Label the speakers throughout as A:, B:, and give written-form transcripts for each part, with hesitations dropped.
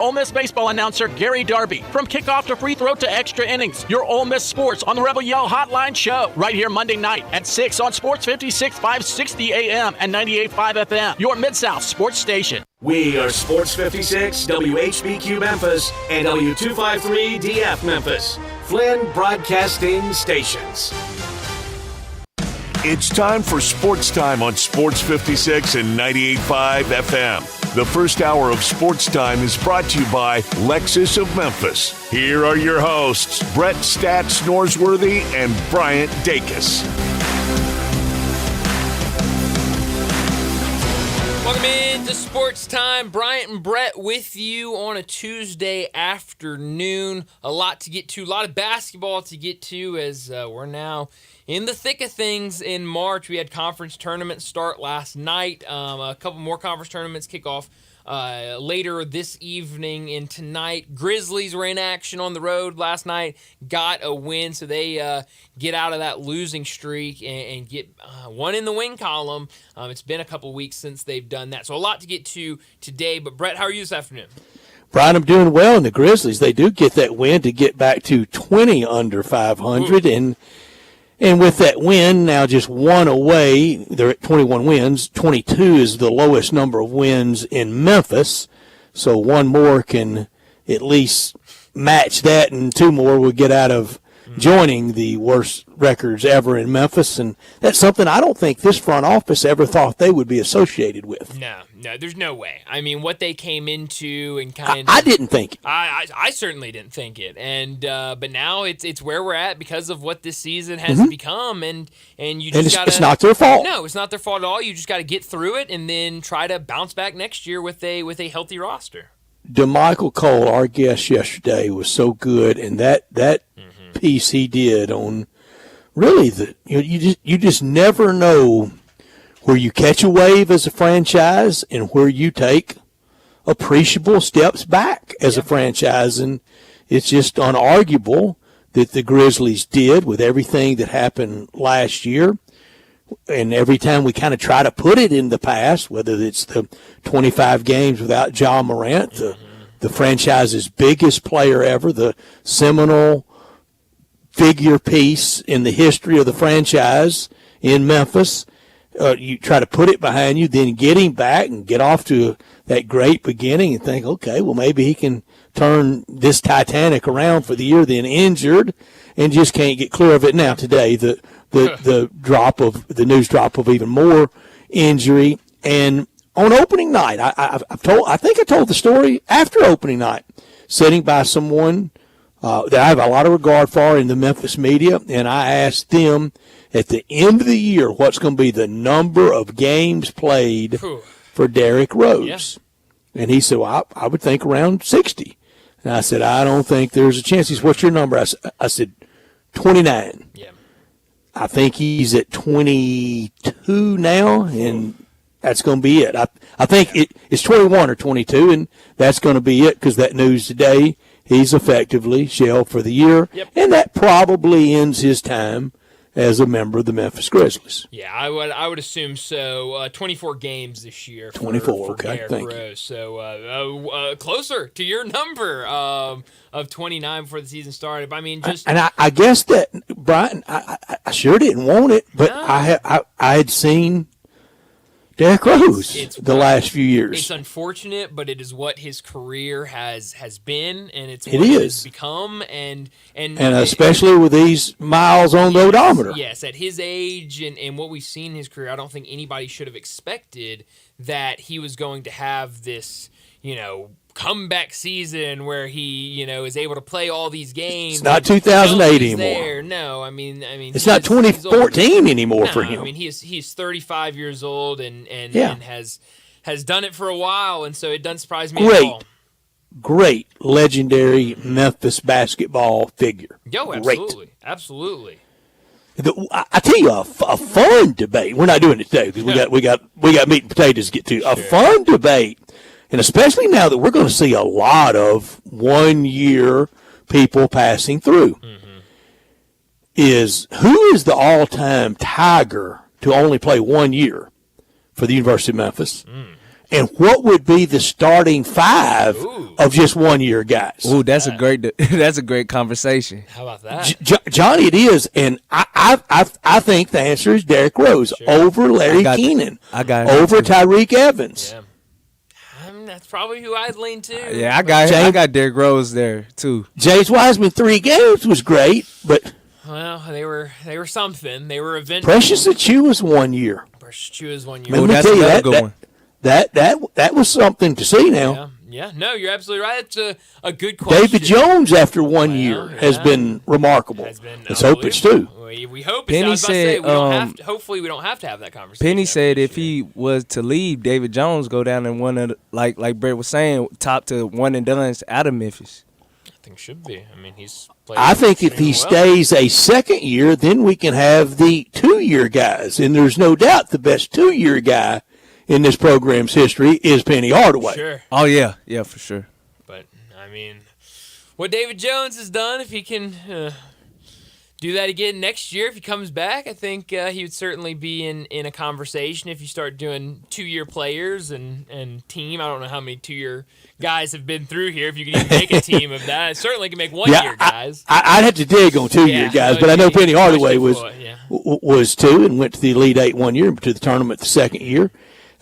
A: Ole Miss baseball announcer Gary Darby. From kickoff to free throw to extra innings, your Ole Miss sports on the Rebel Yell Hotline Show. Right here Monday night at 6 on Sports 56, 560 AM and 98.5 FM. Your Mid-South sports station.
B: We are Sports 56, WHBQ Memphis, and W253 DF Memphis. Flynn Broadcasting Stations.
C: It's time for Sports Time on Sports 56 and 98.5 FM. The first hour of Sports Time is brought to you by Lexus of Memphis. Here are your hosts, Brett Stats Norsworthy and Bryant Dacus.
D: Welcome in to Sports Time. Bryant and Brett with you on a Tuesday afternoon. A lot to get to, a lot of basketball to get to as we're now in the thick of things in March. We had conference tournaments start last night. A couple more conference tournaments kick off later this evening and tonight. Grizzlies were in action on the road last night, got a win, so they get out of that losing streak and get one in the win column. It's been a couple weeks since they've done that, so a lot to get to today. But Brett, how are you this afternoon?
E: Brian, I'm doing well in the Grizzlies. They do get that win to get back to 20 under 500, and with that win, now just one away, they're at 21 wins. 22 is the lowest number of wins in Memphis, so one more can at least match that, and two more will get out of joining the worst records ever in Memphis, and that's something I don't think this front office ever thought they would be associated with.
D: No, there's no way. I mean, what they came into and kind of...
E: I didn't think it.
D: I certainly didn't think it, and but now it's where we're at because of what this season has become, and you just got to...
E: It's not their fault.
D: No, it's not their fault at all. You just got to get through it and then try to bounce back next year with a healthy roster. DeMichael
E: Cole, our guest yesterday, was so good, and that piece he did on really you just never know where you catch a wave as a franchise and where you take appreciable steps back as a franchise, and it's just unarguable that the Grizzlies did with everything that happened last year. And every time we kind of try to put it in the past, whether it's the 25 games without Ja Morant, the franchise's biggest player ever, the seminal figure piece in the history of the franchise in Memphis, you try to put it behind you, then get him back and get off to that great beginning and think, okay, well, maybe he can turn this Titanic around for the year, then injured and just can't get clear of it. Now today, the news drop of even more injury. And on opening night, I think I told the story after opening night, sitting by someone that I have a lot of regard for in the Memphis media, and I asked them at the end of the year what's going to be the number of games played for Derrick Rose. Yeah. And he said, well, I would think around 60. And I said, I don't think there's a chance. He said, what's your number? I said 29. Yeah. I think he's at 22 now, and that's going to be it. I think it's 21 or 22, and that's going to be it because that news today, he's effectively shelved for the year, and that probably ends his time as a member of the Memphis Grizzlies.
D: Yeah, I would assume so. 24 games this year.
E: 24,
D: for
E: okay,
D: Derrick
E: thank
D: Rose.
E: you.
D: So closer to your number of 29 before the season started. I mean, just
E: and I guess that Brian, I sure didn't want it, but no. I had seen Derrick Rose the last few years.
D: It's unfortunate, but it is what his career has been, and it's what it has become, and
E: especially with these miles on the odometer.
D: Yes, at his age and what we've seen in his career, I don't think anybody should have expected that he was going to have this, comeback season where he, is able to play all these games.
E: It's not 2008 anymore.
D: There. No, I mean,
E: it's not 2014 anymore for him.
D: I mean, he's 35 years old and has done it for a while, and so it doesn't surprise me at all.
E: Great, legendary Memphis basketball figure.
D: Absolutely.
E: I tell you, a fun debate. We're not doing it today because we got meat and potatoes to get to. A fun debate. And especially now that we're going to see a lot of 1 year people passing through, is who is the all-time Tiger to only play 1 year for the University of Memphis? and what would be the starting five of just 1 year guys?
F: Ooh, that's a great conversation.
D: How about that?
E: Johnny, it is, and I think the answer is Derrick Rose over Larry Keenan, over Tyreek Evans.
D: Yeah. That's probably who I'd lean to.
F: Yeah, I got Derrick Rose there too.
E: James Wiseman 3 games was great, but
D: well, they were something. They were event.
E: Precious Achiuwa was 1 year.
D: Precious Achiuwa was 1 year.
E: Let me tell you that was something to see now.
D: Yeah. No, you're absolutely right. It's a good question.
E: David Jones, after 1 year, has been remarkable. Let's hope it's two.
D: We hope it's.
F: Penny
D: I was about to
F: said,
D: say, we don't have to, hopefully we don't have to have that conversation.
F: Penny said if he was to leave, David Jones go down in one of the, like Brett was saying, top to one and done's out of Memphis.
D: I think should be. I mean, he's played.
E: I think if he stays a second year, then we can have the 2 year guys, and there's no doubt the best 2 year guy in this program's history is Penny Hardaway.
D: Sure.
F: Oh yeah, for sure.
D: But I mean, what David Jones has done, if he can do that again next year, if he comes back, I think he would certainly be in a conversation. If you start doing 2 year players and team, I don't know how many 2 year guys have been through here. If you can even make a team of that, certainly can make 1 year guys.
E: I'd have to dig on 2 year guys, but I know Penny Hardaway was 2 and went to the Elite Eight 1 year, to the tournament the second year.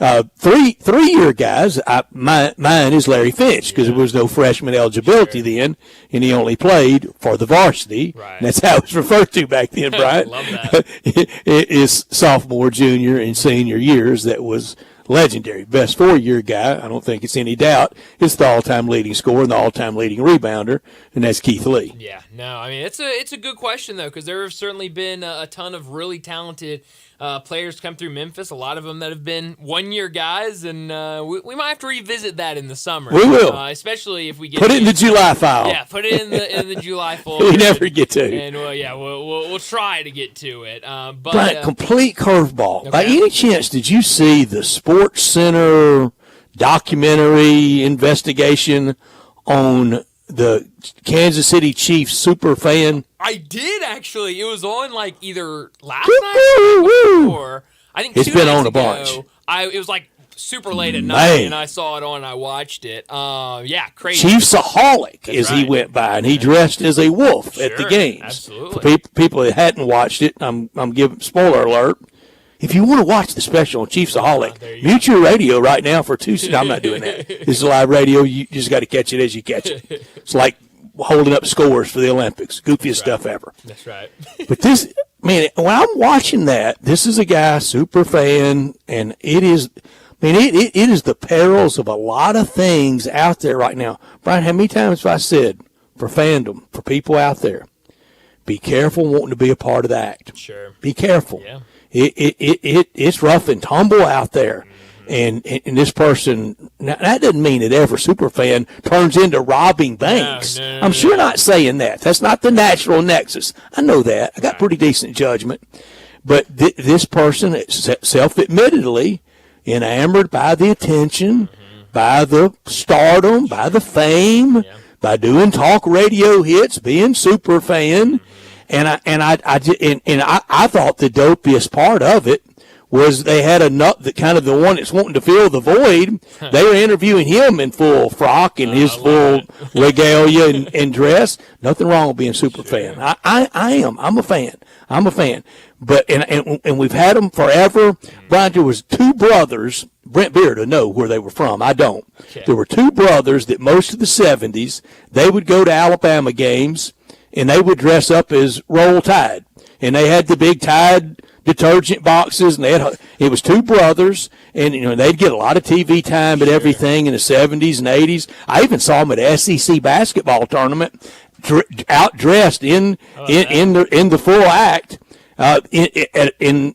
E: 3 year guys. Mine is Larry Finch because there was no freshman eligibility then, and he only played for the varsity.
D: Right.
E: And that's how it was referred to back then, Brian.
D: Love that.
E: It is sophomore, junior, and senior years. That was legendary. Best 4 year guy, I don't think it's any doubt, is the all-time leading scorer and the all-time leading rebounder, and that's Keith Lee.
D: Yeah, no, I mean, it's a good question, though, because there have certainly been a ton of really talented players come through Memphis, a lot of them that have been 1 year guys, and we might have to revisit that in the summer.
E: We will.
D: Especially if we get
E: Put it in the July file.
D: Yeah, put it in the July folder.
E: We never get to it.
D: And we'll try to get to it. But
E: Brian, complete curveball.
D: Okay.
E: By any chance, did you see the Sports Center documentary investigation on the Kansas City Chiefs super fan?
D: I did, actually. It was on like either last night or I think
E: it's
D: 2
E: been
D: nights
E: on a
D: ago.
E: bunch.
D: It was like super late at night, and I saw it on and I watched it. Yeah, crazy.
E: Chiefsaholic, as
D: right.
E: he went by, and he dressed as a wolf at the games.
D: Absolutely.
E: For people that hadn't watched it, I'm giving spoiler alert. If you want to watch the special on Chiefsaholic, mute your radio right now for 2 seconds. I'm not doing that. This is live radio. You just got to catch it as you catch it. It's like holding up scores for the Olympics. Goofiest stuff ever.
D: That's right.
E: But this, man, when I'm watching that, this is a guy, super fan, and it is, it is the perils of a lot of things out there right now. Brian, how many times have I said for fandom, for people out there, be careful wanting to be a part of the act.
D: Sure.
E: Be careful.
D: Yeah.
E: It's rough and tumble out there. And this person, now that doesn't mean that every super fan turns into robbing banks.
D: No,
E: I'm sure not saying that. That's not the natural nexus. I know that. I got pretty decent judgment. But this person, self-admittedly, enamored by the attention, by the stardom, by the fame, by doing talk radio hits, being super fan. And I thought the dopiest part of it was they had the kind of the one that's wanting to fill the void. They were interviewing him in full frock and his full regalia and dress. Nothing wrong with being a super fan. I am. I'm a fan. But and we've had them forever. Brian, there was 2 brothers. Brent Beard will know where they were from. I don't. Okay. There were 2 brothers that most of the 70s, they would go to Alabama games and they would dress up as Roll Tide. And they had the big Tide detergent boxes, and it was 2 brothers, and they'd get a lot of TV time and everything in the 70s and 80s. I even saw them at an SEC basketball tournament, outdressed in the full act in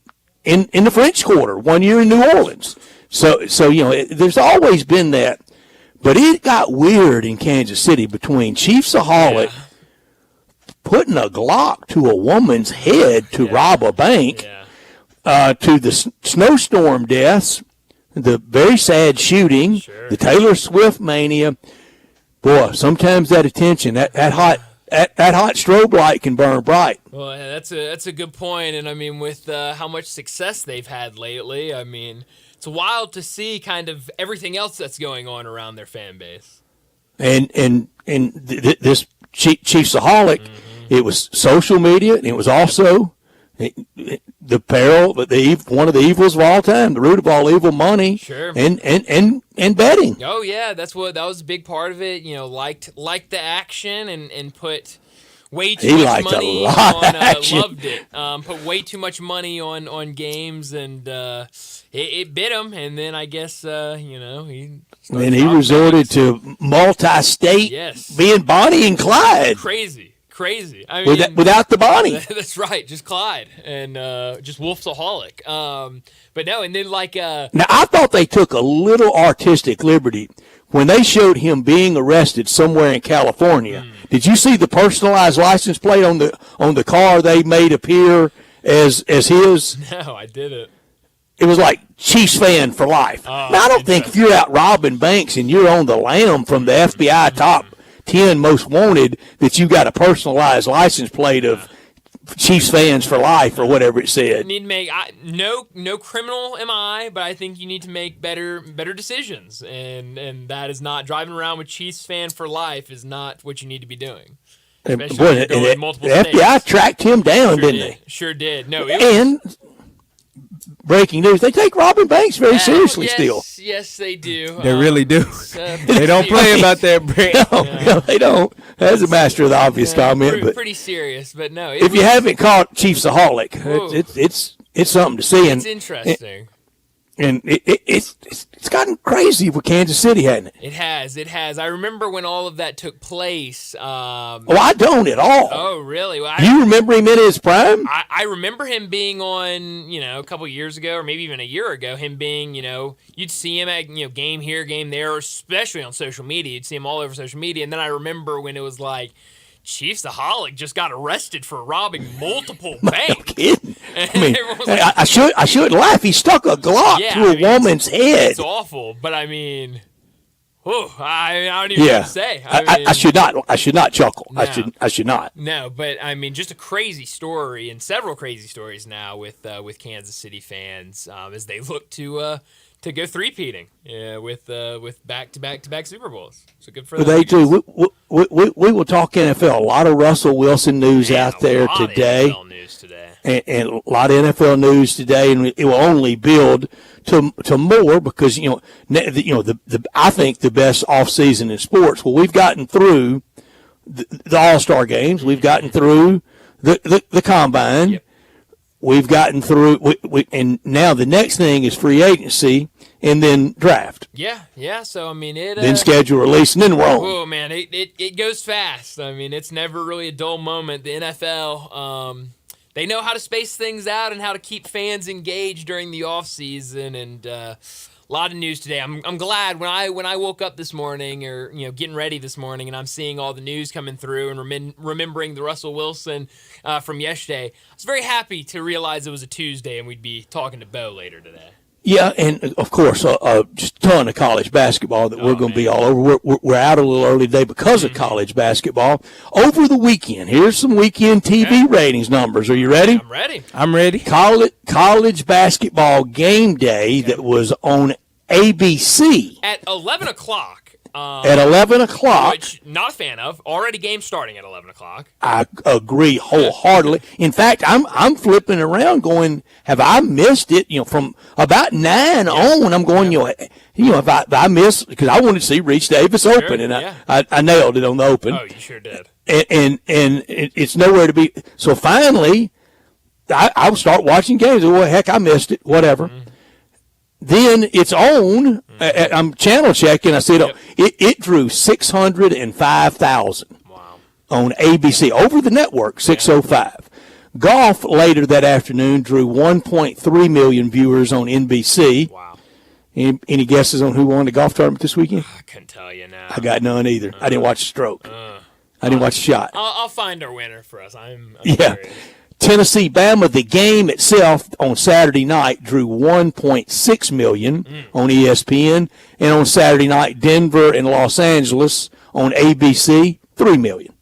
E: the French Quarter 1 year in New Orleans. So there's always been that, but it got weird in Kansas City between Chiefsaholic putting a Glock to a woman's head to rob a bank, to the snowstorm deaths, the very sad shooting, the Taylor Swift mania. Boy, sometimes that attention, that hot strobe light can burn bright.
D: Well, that's a good point, and I mean, with how much success they've had lately, I mean, it's wild to see kind of everything else that's going on around their fan base.
E: And this Chiefsaholic, it was social media, and it was also the peril, one of the evils of all time, the root of all evil, money,
D: sure,
E: and betting.
D: Oh yeah, that was a big part of it. Liked the action and put way too much money on. Loved it. Put way too much money on games, and it bit him. And then I guess he.
E: And he resorted to multi-state, being Bonnie and Clyde.
D: Crazy. I mean,
E: without the Bonnie.
D: That's right, just Clyde and just Wolfsaholic. But no, and then
E: now I thought they took a little artistic liberty when they showed him being arrested somewhere in California. Did you see the personalized license plate on the car they made appear as his?
D: No, I didn't.
E: It was like Chiefs fan for life. Now, I don't think if you're out robbing banks and you're on the lam from the FBI top 10 most wanted that you got a personalized license plate of Chiefs fans for life or whatever it said.
D: You need to make no criminal am I, but I think you need to make better decisions, and that is not driving around with Chiefs fan for life is not what you need to be doing. Especially when you're going multiple
E: the
D: states.
E: FBI tracked him down, didn't they?
D: Sure did. No,
E: breaking news, they take robbing banks very seriously still.
D: Yes, they do.
F: They really do. They don't play about that, Brett.
E: No, they don't. That's a master of the obvious comment.
D: Pretty serious, but no.
E: If you haven't caught Chiefsaholic, it's something to see.
D: It's interesting.
E: And it's gotten crazy with Kansas City, hasn't it?
D: It has. I remember when all of that took place.
E: I don't at all.
D: Oh, really? Well,
E: you remember him in his prime?
D: I remember him being on, a couple years ago, or maybe even a year ago, him being, you'd see him at, game here, game there, especially on social media. You'd see him all over social media. And then I remember when it was like, Chiefsaholic just got arrested for robbing multiple banks.
E: No kidding. I mean, I shouldn't laugh. He stuck a Glock through a woman's head.
D: It's awful, but I mean, I don't even know what to say.
E: I should not. I should not chuckle.
D: No.
E: I should not.
D: No, but I mean, just a crazy story, and several crazy stories now with Kansas City fans as they look to go three-peating with back-to-back Super Bowls. So good for them.
E: They do. We will talk NFL. A lot of Russell Wilson news out there today.
D: NFL news today.
E: And a lot of NFL news today, and it will only build to more because I think the best offseason in sports. Well, we've gotten through the All-Star games. We've gotten through the combine.
D: Yep.
E: We've gotten through, and now the next thing is free agency and then draft.
D: Yeah. So I mean,
E: then schedule release and then we're on.
D: Oh man, it goes fast. I mean, it's never really a dull moment. The NFL, they know how to space things out and how to keep fans engaged during the off season, and a lot of news today. I'm glad when I woke up this morning, or getting ready this morning, and I'm seeing all the news coming through and remembering the Russell Wilson from yesterday. I was very happy to realize it was a Tuesday and we'd be talking to Bo later today.
E: Yeah, and of course, just a ton of college basketball that we're going to be all over. We're out a little early today because of college basketball. Over the weekend, here's some weekend TV ratings numbers. Are you ready?
D: I'm ready.
E: College basketball game day that was on ABC
D: at 11 o'clock.
E: At 11 o'clock.
D: Which, not a fan of. Already game starting at 11 o'clock.
E: I agree wholeheartedly. In fact, I'm flipping around going, have I missed it? From about 9 on, I'm going, if I missed, because I wanted to see Reese Davis open, and I nailed it on the open.
D: Oh, you sure did.
E: And it's nowhere to be. So finally, I'll start watching games. Well, heck, I missed it. Whatever. Mm-hmm. Then it's on. I'm channel checking. I said it drew 605,000 on ABC over the network. 605. Golf later that afternoon drew 1.3 million viewers on NBC.
D: Wow.
E: Any guesses on who won the golf tournament this weekend?
D: I couldn't tell you now.
E: I got none either. I didn't watch the stroke. I didn't watch the shot.
D: I'll find our winner for us. I'm
E: curious. Tennessee Bama, the game itself on Saturday night drew 1.6 million on ESPN, and on Saturday night Denver and Los Angeles on ABC 3 million.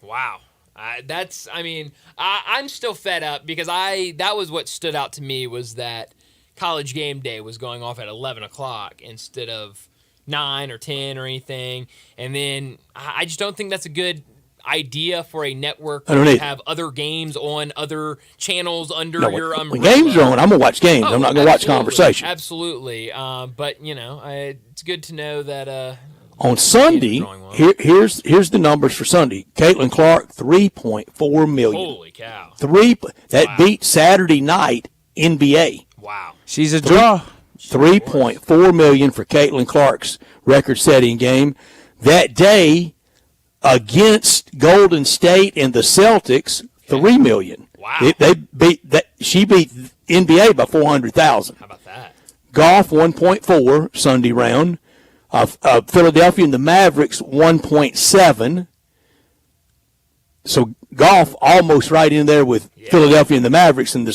D: Wow. I'm still fed up because that was what stood out to me was that College Game Day was going off at 11 o'clock instead of 9 or 10 or anything. And then I just don't think that's a good idea for a network to have other games on other channels under your umbrella.
E: When games are on, I'm going to watch games. I'm not going to watch conversation.
D: Absolutely. But, it's good to know that
E: on Sunday, here's the numbers for Sunday. Caitlin Clark, $3.4 million.
D: Holy cow.
E: That beat Saturday night NBA.
D: Wow.
F: She's a draw.
E: $3.4 million for Caitlin Clark's record-setting game. That day, against Golden State and the Celtics, $3 million.
D: Wow.
E: She beat NBA by 400,000.
D: How about that?
E: Golf 1.4 Sunday round. Philadelphia and the Mavericks 1.7. So golf almost right in there with Philadelphia and the Mavericks, and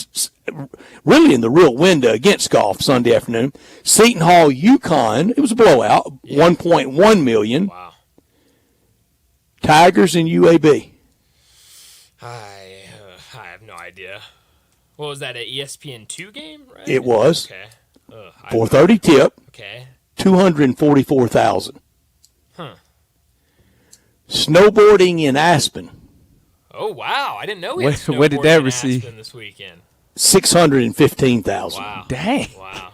E: really in the real window against golf Sunday afternoon. Seton Hall, UConn, it was a blowout, 1.1 million.
D: Wow.
E: Tigers and UAB.
D: I have no idea. What was that, an ESPN2 game, right?
E: It was.
D: Okay.
E: 4:30 tip.
D: Okay.
E: 244,000.
D: Huh.
E: Snowboarding in Aspen.
D: Oh, wow. I didn't know we had
F: Where did that
D: snowboarding in
F: receive?
D: Aspen this weekend.
E: 615,000.
D: Wow.
F: Dang.
D: Wow.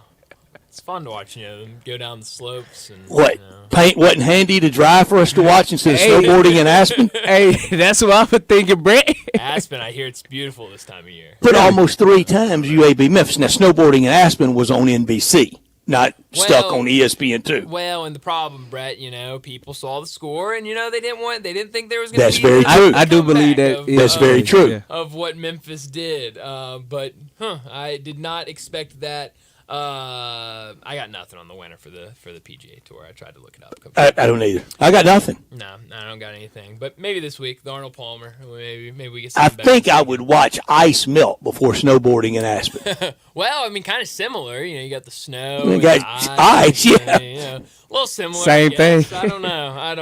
D: It's fun to watch, them go down the slopes. And
E: What? Paint wasn't handy to dry for us to watch instead of snowboarding in Aspen?
F: Hey, that's what I'm thinking, Brett.
D: Aspen, I hear it's beautiful this time of year.
E: But almost 3 times UAB Memphis. Now, snowboarding in Aspen was on NBC, not stuck on ESPN2.
D: Well, and the problem, Brett, people saw the score, and they didn't think there was going to be.
E: That's very true.
F: I do believe that.
E: That's very true.
D: Of what Memphis did, but I did not expect that. I got nothing on the winner for the PGA Tour. I tried to look it up.
E: I don't either. I got nothing.
D: No, I don't got anything. But maybe this week, the Arnold Palmer. Maybe we get.
E: I think I would watch ice melt before snowboarding in Aspen.
D: Well, kind of similar. You got the snow.
E: You got ice, yeah.
D: A little similar.
F: Same thing.
D: I don't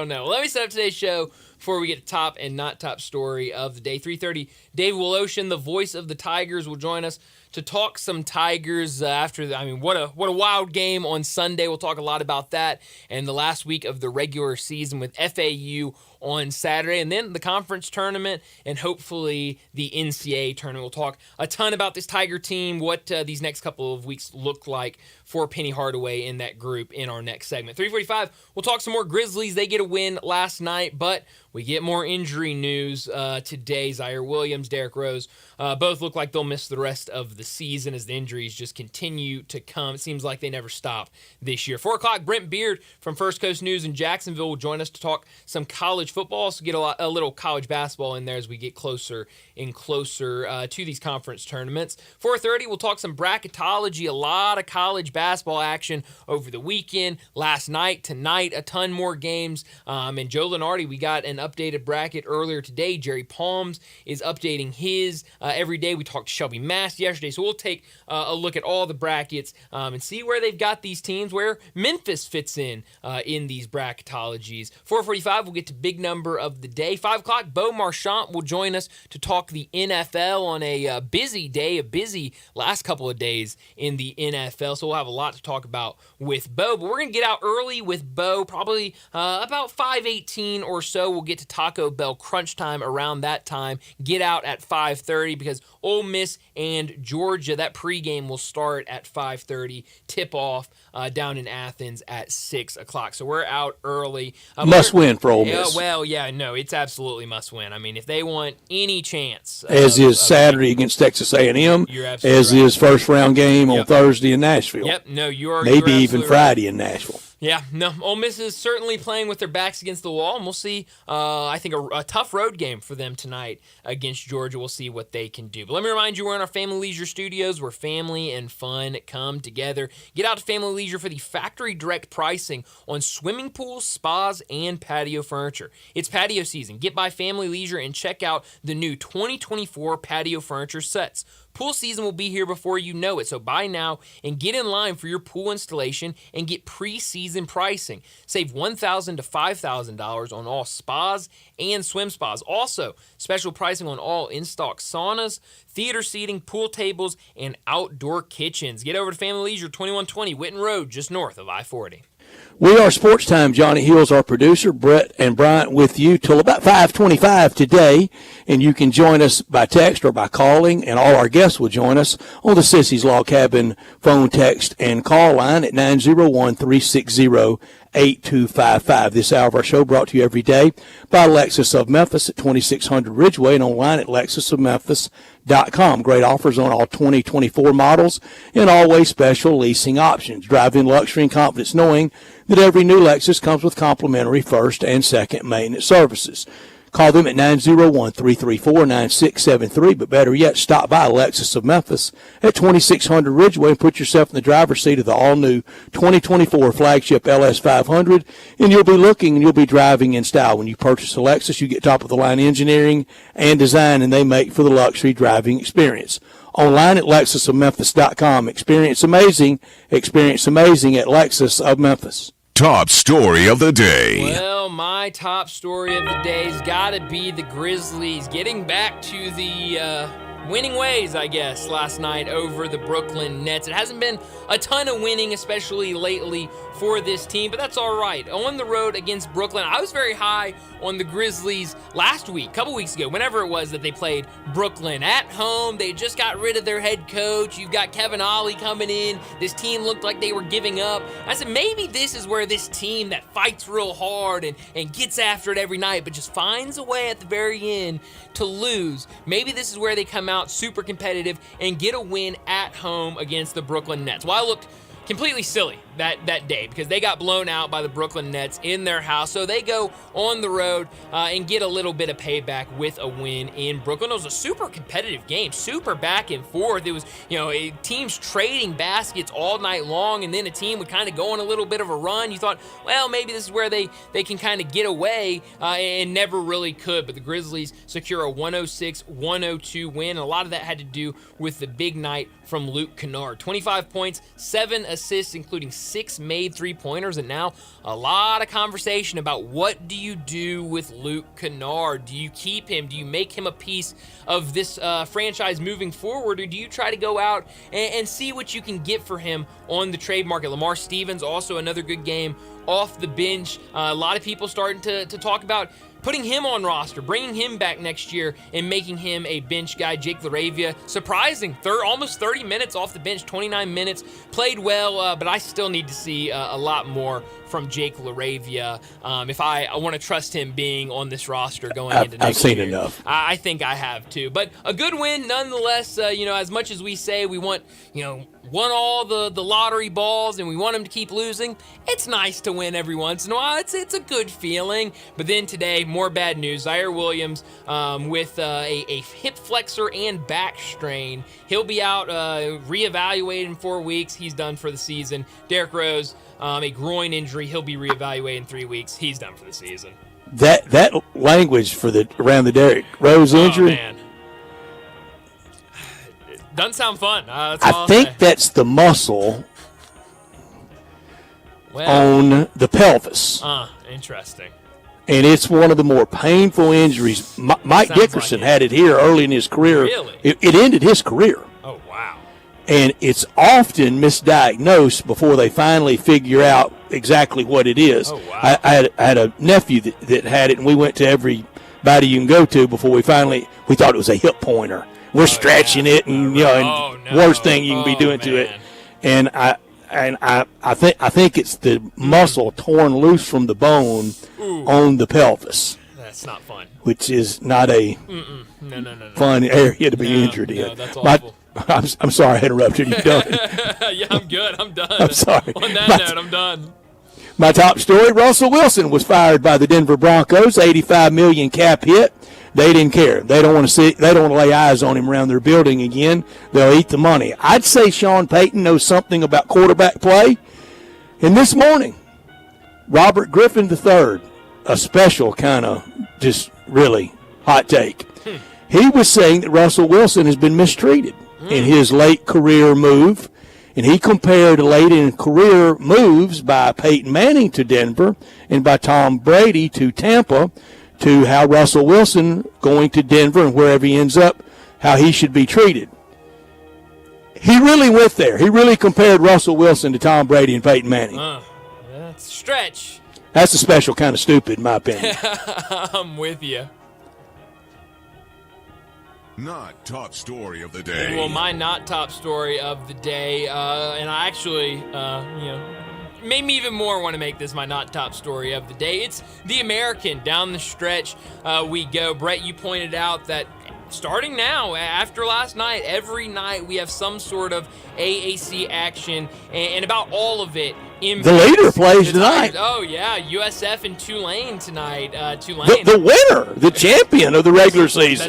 D: know. Well, let me set up today's show before we get to top and not top story of the day. 3:30, Dave Woloshin, the voice of the Tigers, will join us to talk some Tigers after. What a wild game on Sunday. We'll talk a lot about that and the last week of the regular season with FAU on Saturday, and then the conference tournament and hopefully the NCAA tournament. We'll talk a ton about this Tiger team, what these next couple of weeks look like for Penny Hardaway in that group in our next segment. 3:45, we'll talk some more Grizzlies. They get a win last night, but we get more injury news today. Zaire Williams, Derrick Rose, both look like they'll miss the rest of the season as the injuries just continue to come. It seems like they never stop this year. 4 o'clock, Brent Beard from First Coast News in Jacksonville will join us to talk some college football, so get a little college basketball in there as we get closer and closer to these conference tournaments. 4:30, we'll talk some bracketology, a lot of college basketball action over the weekend, last night, tonight, a ton more games. And Joe Lenardi, we got an updated bracket earlier today. Jerry Palms is updating his every day. We talked to Shelby Mast yesterday, so we'll take a look at all the brackets and see where they've got these teams, where Memphis fits in these bracketologies. 4:45, we'll get to big number of the day. 5 o'clock, Bo Marchant will join us to talk the NFL on a busy day, a busy last couple of days in the NFL, so we'll have a lot to talk about with Bo. But we're going to get out early with Bo, probably about 5:18 or so. We'll get to Taco Bell crunch time around that time. Get out at 5:30 because Ole Miss and Georgia, that pregame will start at 5:30. Tip off down in Athens at 6 o'clock. So we're out early.
E: Must win for Ole Miss.
D: No, it's absolutely must win. If they want any chance.
E: As is Saturday against Texas A&M, as is first round game on Thursday in Nashville.
D: Yep, no, you're
E: maybe even
D: right.
E: Friday in Nashville.
D: Yeah, no, Ole Miss is certainly playing with their backs against the wall, and we'll see, I think, a tough road game for them tonight against Georgia. We'll see what they can do. But let me remind you, we're in our Family Leisure studios where family and fun come together. Get out to Family Leisure for the factory direct pricing on swimming pools, spas, and patio furniture. It's patio season. Get by Family Leisure and check out the new 2024 patio furniture sets. Pool season will be here before you know it, so buy now and get in line for your pool installation and get pre-season pricing. Save $1,000 to $5,000 on all spas and swim spas. Also, special pricing on all in-stock saunas, theater seating, pool tables, and outdoor kitchens. Get over to Family Leisure 2120 Whitten Road, just north of I-40.
E: We are Sports Time. Johnny Hill's our producer. Brett and Bryant with you till about 5:25 today. And you can join us by text or by calling. And all our guests will join us on the Sissy's Log Cabin phone, text, and call line at 901-360-8255. This hour of our show brought to you every day by Lexus of Memphis at 2600 Ridgeway and online at lexusofmemphis.com. Great offers on all 2024 models and always special leasing options. Drive in luxury and confidence knowing that every new Lexus comes with complimentary first and second maintenance services. Call them at 901-334-9673, but better yet, stop by Lexus of Memphis at 2600 Ridgeway and put yourself in the driver's seat of the all-new 2024 flagship LS500, and you'll be looking and you'll be driving in style. When you purchase a Lexus, you get top-of-the-line engineering and design, and they make for the luxury driving experience. Online at lexusofmemphis.com. Experience amazing at Lexus of Memphis.
C: Top story of the day.
D: Well, my top story of the day's got to be the Grizzlies getting back to the winning ways, I guess, last night over the Brooklyn Nets. It hasn't been a ton of winning, especially lately, for this team, but that's all right. On the road against Brooklyn, I was very high on the Grizzlies last week, a couple weeks ago, whenever it was that they played Brooklyn at home. They just got rid of their head coach. You've got Kevin Ollie coming in. This team looked like they were giving up. I said, maybe this is where this team that fights real hard and gets after it every night, but just finds a way at the very end to lose. Maybe this is where they come out super competitive and get a win at home against the Brooklyn Nets. Well, I looked completely silly that day because they got blown out by the Brooklyn Nets in their house. So they go on the road and get a little bit of payback with a win in Brooklyn. It was a super competitive game, super back and forth. It was, teams trading baskets all night long, and then a team would kind of go on a little bit of a run. You thought, well, maybe this is where they can kind of get away, and never really could. But the Grizzlies secure a 106-102 win, and a lot of that had to do with the big night from Luke Kennard. 25 points, 7 assists, including 6 made three-pointers, and now a lot of conversation about what do you do with Luke Kennard? Do you keep him? Do you make him a piece of this franchise moving forward, or do you try to go out and see what you can get for him on the trade market? Lamar Stevens, also another good game off the bench. A lot of people starting to talk about putting him on roster, bringing him back next year, and making him a bench guy. Jake LaRavia, surprising, almost 30 minutes off the bench, 29 minutes, played well, but I still need to see a lot more from Jake LaRavia if I want to trust him being on this roster going into next year.
E: I've seen enough.
D: I think I have too, but a good win nonetheless. As much as we say we want, won all the lottery balls and we want them to keep losing, it's nice to win every once in a while. It's a good feeling. But then today, more bad news. Zaire Williams with a hip flexor and back strain. He'll be out reevaluated in 4 weeks. He's done for the season. Derrick Rose, a groin injury. He'll be reevaluated in 3 weeks. He's done for the season.
E: That language for around the Derrick Rose injury.
D: Oh, man. Doesn't sound fun.
E: I think that's the muscle on the pelvis.
D: Interesting.
E: And it's one of the more painful injuries. Mike Dickerson had it here early in his career.
D: Really?
E: It ended his career.
D: Oh, wow.
E: And it's often misdiagnosed before they finally figure out exactly what it is.
D: Oh, wow.
E: I had a nephew that had it, and we went to everybody you can go to before we thought it was a hip pointer. We're stretching it, and worst thing you can be doing to it. And I think it's the muscle torn loose from the bone on the pelvis.
D: That's not fun.
E: Which is not a
D: No.
E: fun area to be injured in.
D: No, that's awful.
E: I'm sorry I interrupted you. Done.
D: Yeah, I'm good. I'm done.
E: I'm sorry.
D: On that note, I'm done.
E: My top story: Russell Wilson was fired by the Denver Broncos. $85 million cap hit. They didn't care. They don't want to see. They don't want to lay eyes on him around their building again. They'll eat the money. I'd say Sean Payton knows something about quarterback play. And this morning, Robert Griffin III, a special kind of just really hot take. He was saying that Russell Wilson has been mistreated. in his late career move. And he compared late in career moves by Peyton Manning to Denver and by Tom Brady to Tampa to how Russell Wilson going to Denver and wherever he ends up, how he should be treated. He really went there. He really compared Russell Wilson to Tom Brady and Peyton Manning.
D: That's a stretch.
E: That's a special kind of stupid, in my opinion.
D: I'm with you.
C: Not top story of the day.
D: Well, my not top story of the day, and I actually, made me even more want to make this my not top story of the day. It's the American. Down the stretch we go. Brett, you pointed out that starting now, after last night, every night we have some sort of AAC action, and about all of it impacts
E: the leader plays tonight.
D: Oh, yeah, USF and Tulane tonight. Tulane.
E: The winner, the champion of the regular season.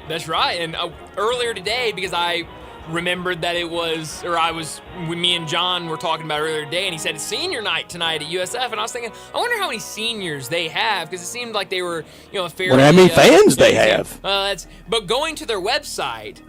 D: That's right. And earlier today, because I remembered that me and John were talking about it earlier today, and he said it's senior night tonight at USF, and I was thinking, I wonder how many seniors they have, because it seemed like they were, a fairly...
E: How many fans they have.
D: But going to their website,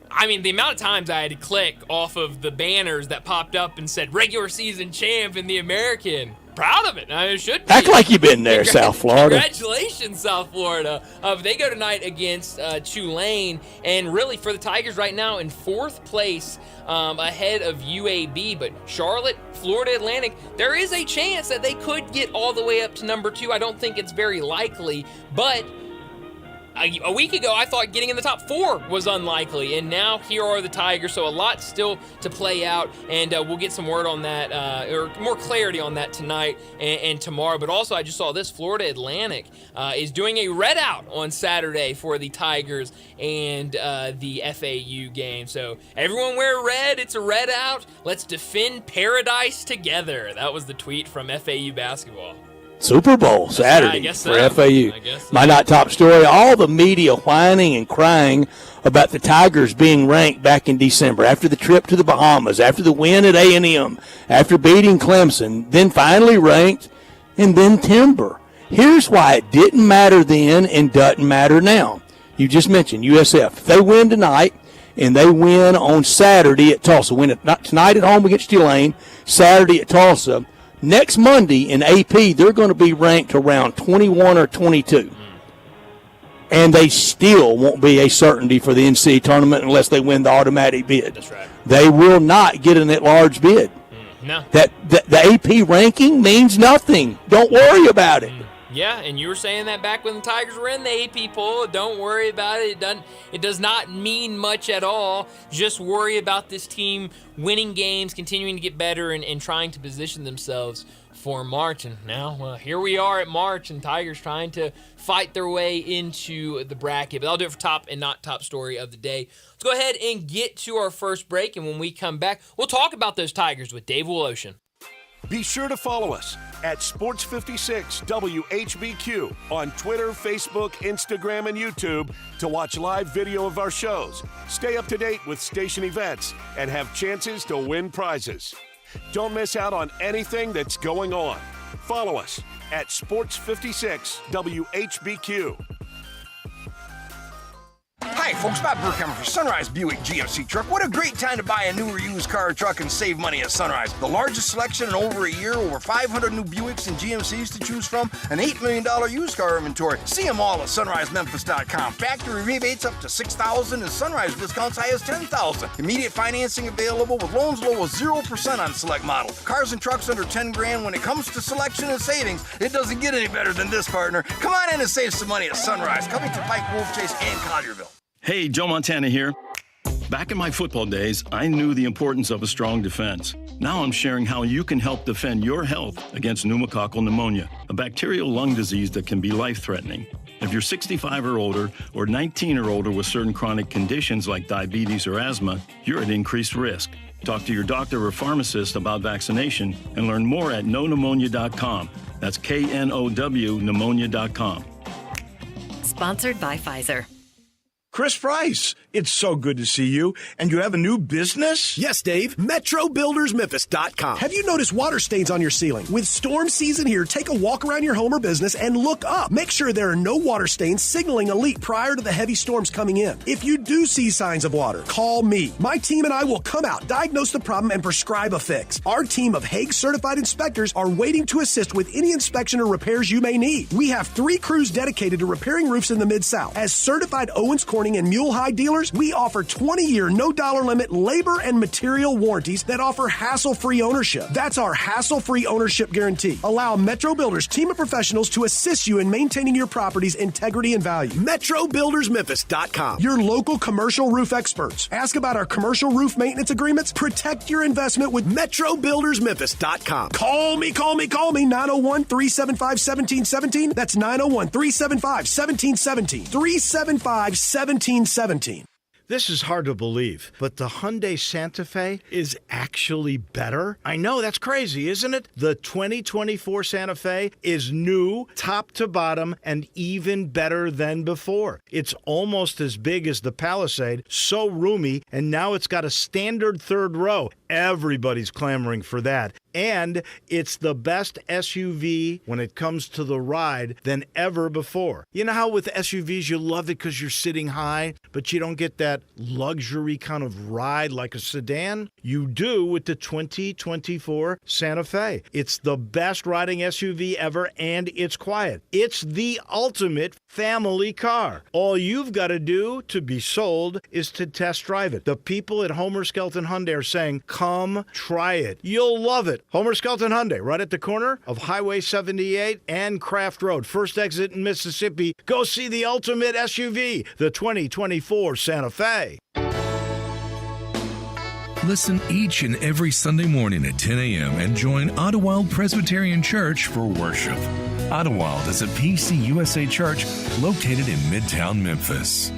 D: I mean, the amount of times I had to click off of the banners that popped up and said regular season champ in the American. Proud of it. I mean, it should be.
E: Act like you've been there, South Florida.
D: Congratulations, South Florida. They go tonight against Tulane, and really for the Tigers right now in fourth place ahead of UAB. But Charlotte, Florida Atlantic, there is a chance that they could get all the way up to number 2. I don't think it's very likely, but a week ago, I thought getting in the top 4 was unlikely, and now here are the Tigers, so a lot still to play out, and we'll get some word on that, or more clarity on that tonight and tomorrow. But also, I just saw this, Florida Atlantic is doing a red out on Saturday for the Tigers and the FAU game. So everyone wear red, it's a red out. Let's defend paradise together. That was the tweet from FAU basketball.
E: Super Bowl Saturday
D: so.
E: for FAU.
D: So.
E: My not top story, all the media whining and crying about the Tigers being ranked back in December, after the trip to the Bahamas, after the win at A&M, after beating Clemson, then finally ranked, and then Timber. Here's why it didn't matter then and doesn't matter now. You just mentioned USF. If they win tonight and they win on Saturday at Tulsa, win not tonight at home against Tulane, Saturday at Tulsa, next Monday in AP, they're going to be ranked around 21 or 22. And they still won't be a certainty for the NCAA tournament unless they win the automatic bid.
D: That's right.
E: They will not get an at-large bid.
D: No.
E: The AP ranking means nothing. Don't worry about it.
D: Yeah, and you were saying that back when the Tigers were in the AP poll. Don't worry about it. It does not mean much at all. Just worry about this team winning games, continuing to get better, and trying to position themselves for March. And now, here we are at March, and Tigers trying to fight their way into the bracket. But I'll do it for top and not top story of the day. Let's go ahead and get to our first break, and when we come back, we'll talk about those Tigers with Dave Woloshin.
C: Be sure to follow us at Sports56 WHBQ on Twitter, Facebook, Instagram, and YouTube to watch live video of our shows, stay up to date with station events, and have chances to win prizes. Don't miss out on anything that's going on. Follow us at Sports56 WHBQ.
G: Hi, folks. Bob Burkheimer for Sunrise Buick GMC Truck. What a great time to buy a new or used car or truck and save money at Sunrise. The largest selection in over a year, over 500 new Buicks and GMCs to choose from, an $8 million used car inventory. See them all at sunrisememphis.com. Factory rebates up to $6,000 and Sunrise discounts high as $10,000. Immediate financing available with loans low as 0% on select models. Cars and trucks under $10,000. When it comes to selection and savings, it doesn't get any better than this, partner. Come on in and save some money at Sunrise. Coming to Pike, Wolf Chase, and Collierville.
H: Hey, Joe Montana here. Back in my football days, I knew the importance of a strong defense. Now I'm sharing how you can help defend your health against pneumococcal pneumonia, a bacterial lung disease that can be life-threatening. If you're 65 or older, or 19 or older with certain chronic conditions like diabetes or asthma, you're at increased risk. Talk to your doctor or pharmacist about vaccination and learn more at knowpneumonia.com. That's KNOW pneumonia.com.
I: Sponsored by Pfizer. Chris Price, it's so good to see you. And you have a new business?
J: Yes, Dave. MetroBuildersMemphis.com. Have you noticed water stains on your ceiling? With storm season here, take a walk around your home or business and look up. Make sure there are no water stains signaling a leak prior to the heavy storms coming in. If you do see signs of water, call me. My team and I will come out, diagnose the problem, and prescribe a fix. Our team of Hague-certified inspectors are waiting to assist with any inspection or repairs you may need. We have 3 crews dedicated to repairing roofs in the Mid-South. As certified Owens Corning and Mule High dealers, we offer 20-year, no-dollar limit labor and material warranties that offer hassle-free ownership. That's our hassle-free ownership guarantee. Allow Metro Builders team of professionals to assist you in maintaining your property's integrity and value. MetroBuildersMemphis.com. Your local commercial roof experts. Ask about our commercial roof maintenance agreements. Protect your investment with MetroBuildersMemphis.com. Call me, 901-375-1717. That's 901-375-1717. 375-1717.
I: This is hard to believe, but the Hyundai Santa Fe is actually better? I know, that's crazy, isn't it? The 2024 Santa Fe is new, top to bottom, and even better than before. It's almost as big as the Palisade, so roomy, and now it's got a standard third row. Everybody's clamoring for that. And it's the best SUV when it comes to the ride than ever before. You know how with SUVs you love it because you're sitting high, but you don't get that luxury kind of ride like a sedan? You do with the 2024 Santa Fe. It's the best riding SUV ever, and it's quiet. It's the ultimate family car. All you've got to do to be sold is to test drive it. The people at Homer Skelton Hyundai are saying, come try it. You'll love it. Homer Skelton Hyundai, right at the corner of Highway 78 and Craft Road. First exit in Mississippi. Go see the ultimate SUV, the 2024 Santa Fe.
K: Listen each and every Sunday morning at 10 a.m. and join Ottawild Presbyterian Church for worship. Ottawild is a PCUSA church located in Midtown Memphis.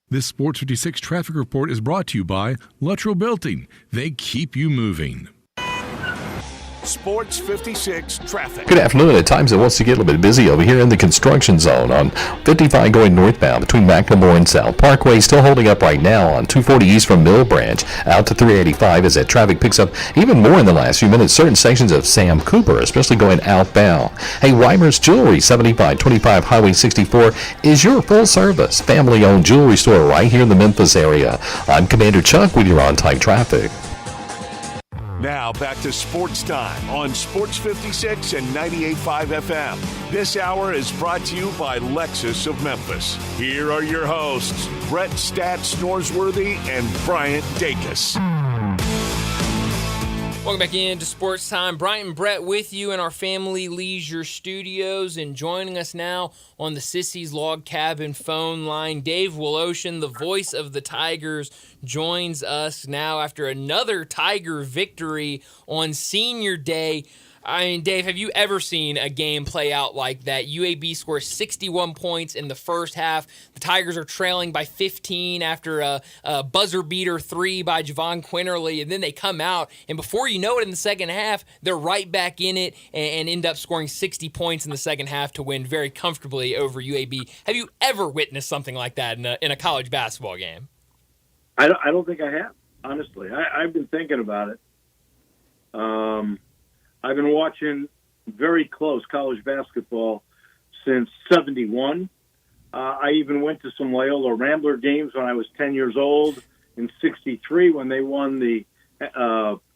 L: This Sports 56 traffic report is brought to you by Luttrell Building. They keep you moving.
C: Sports 56 traffic.
M: Good afternoon. At times it wants to get a little bit busy over here in the construction zone on 55 going northbound between McLemore and South Parkway. Still holding up right now on 240 east from Mill Branch out to 385 as that traffic picks up even more in the last few minutes. Certain sections of Sam Cooper, especially going outbound. Hey, Reimer's Jewelry, 7525 Highway 64 is your full-service, family-owned jewelry store right here in the Memphis area. I'm Commander Chuck with your on-time traffic.
C: Now back to Sports Time on Sports 56 and 98.5 FM. This hour is brought to you by Lexus of Memphis. Here are your hosts, Brett Stats Norsworthy and Bryant Dacus.
D: Welcome back into Sports Time. Bryant and Brett with you in our Family Leisure Studios, and joining us now on the Sissy's Log Cabin phone line, Dave Woloshin, the voice of the Tigers, joins us now after another Tiger victory on Senior Day. I mean, Dave, have you ever seen a game play out like that? UAB scores 61 points in the first half. The Tigers are trailing by 15 after a buzzer beater 3 by Javon Quinterly, and then they come out, and before you know it in the second half, they're right back in it and end up scoring 60 points in the second half to win very comfortably over UAB. Have you ever witnessed something like that in a college basketball game?
N: I don't think I have, honestly. I've been thinking about it. I've been watching very close college basketball since 71. I even went to some Loyola Rambler games when I was 10 years old in 63 when they won the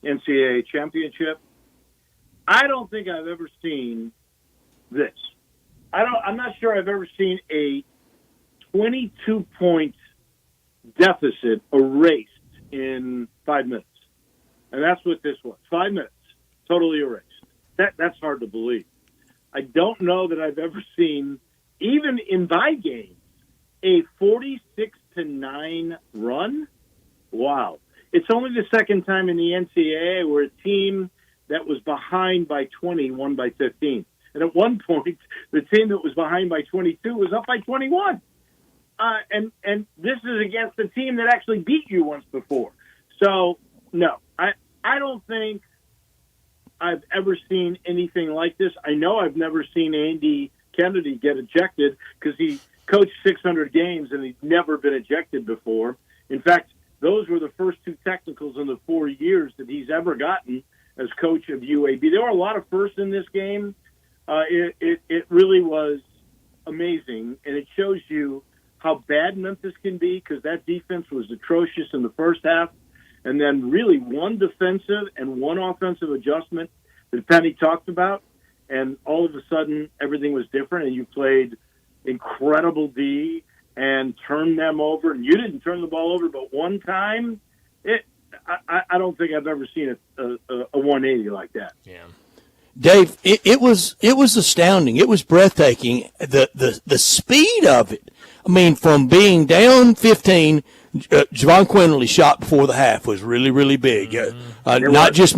N: NCAA championship. I don't think I've ever seen this. I'm not sure I've ever seen a 22-point deficit erased in 5 minutes. And that's what this was. 5 minutes. Totally erased. That's hard to believe. I don't know that I've ever seen, even in my games, a 46-9 run. Wow. It's only the second time in the NCAA where a team that was behind by 20 won by 15. And at one point, the team that was behind by 22 was up by 21. And this is against a team that actually beat you once before. So, no, I don't think I've ever seen anything like this. I know I've never seen Andy Kennedy get ejected because he coached 600 games and he'd never been ejected before. In fact, those were the first 2 technicals in the 4 years that he's ever gotten as coach of UAB. There were a lot of firsts in this game. It really was amazing, and it shows you how bad Memphis can be because that defense was atrocious in the first half, and then really one defensive and one offensive adjustment that Penny talked about, and all of a sudden everything was different, and you played incredible D and turned them over, and you didn't turn the ball over but one time. I don't think I've ever seen a 180 like that.
D: Yeah.
E: Dave, it was astounding. It was breathtaking. The speed of it. I mean, from being down 15, Javon Quinley's shot before the half was really, really big. Not just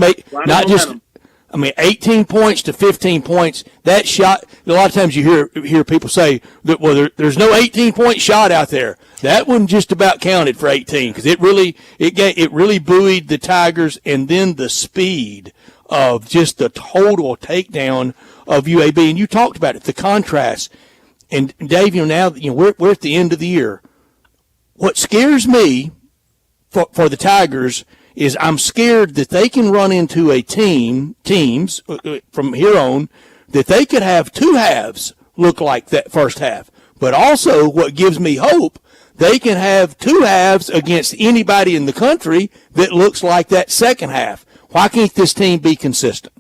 E: 18 points to 15 points. That shot. A lot of times you hear people say that there's no 18-point shot out there. That one just about counted for 18 because it really buoyed the Tigers, and then the speed of just the total takedown of UAB. And you talked about it, the contrast. And Dave, now we're at the end of the year. What scares me for the Tigers is I'm scared that they can run into teams from here on, that they could have 2 halves look like that first half. But also what gives me hope, they can have 2 halves against anybody in the country that looks like that second half. Why can't this team be consistent?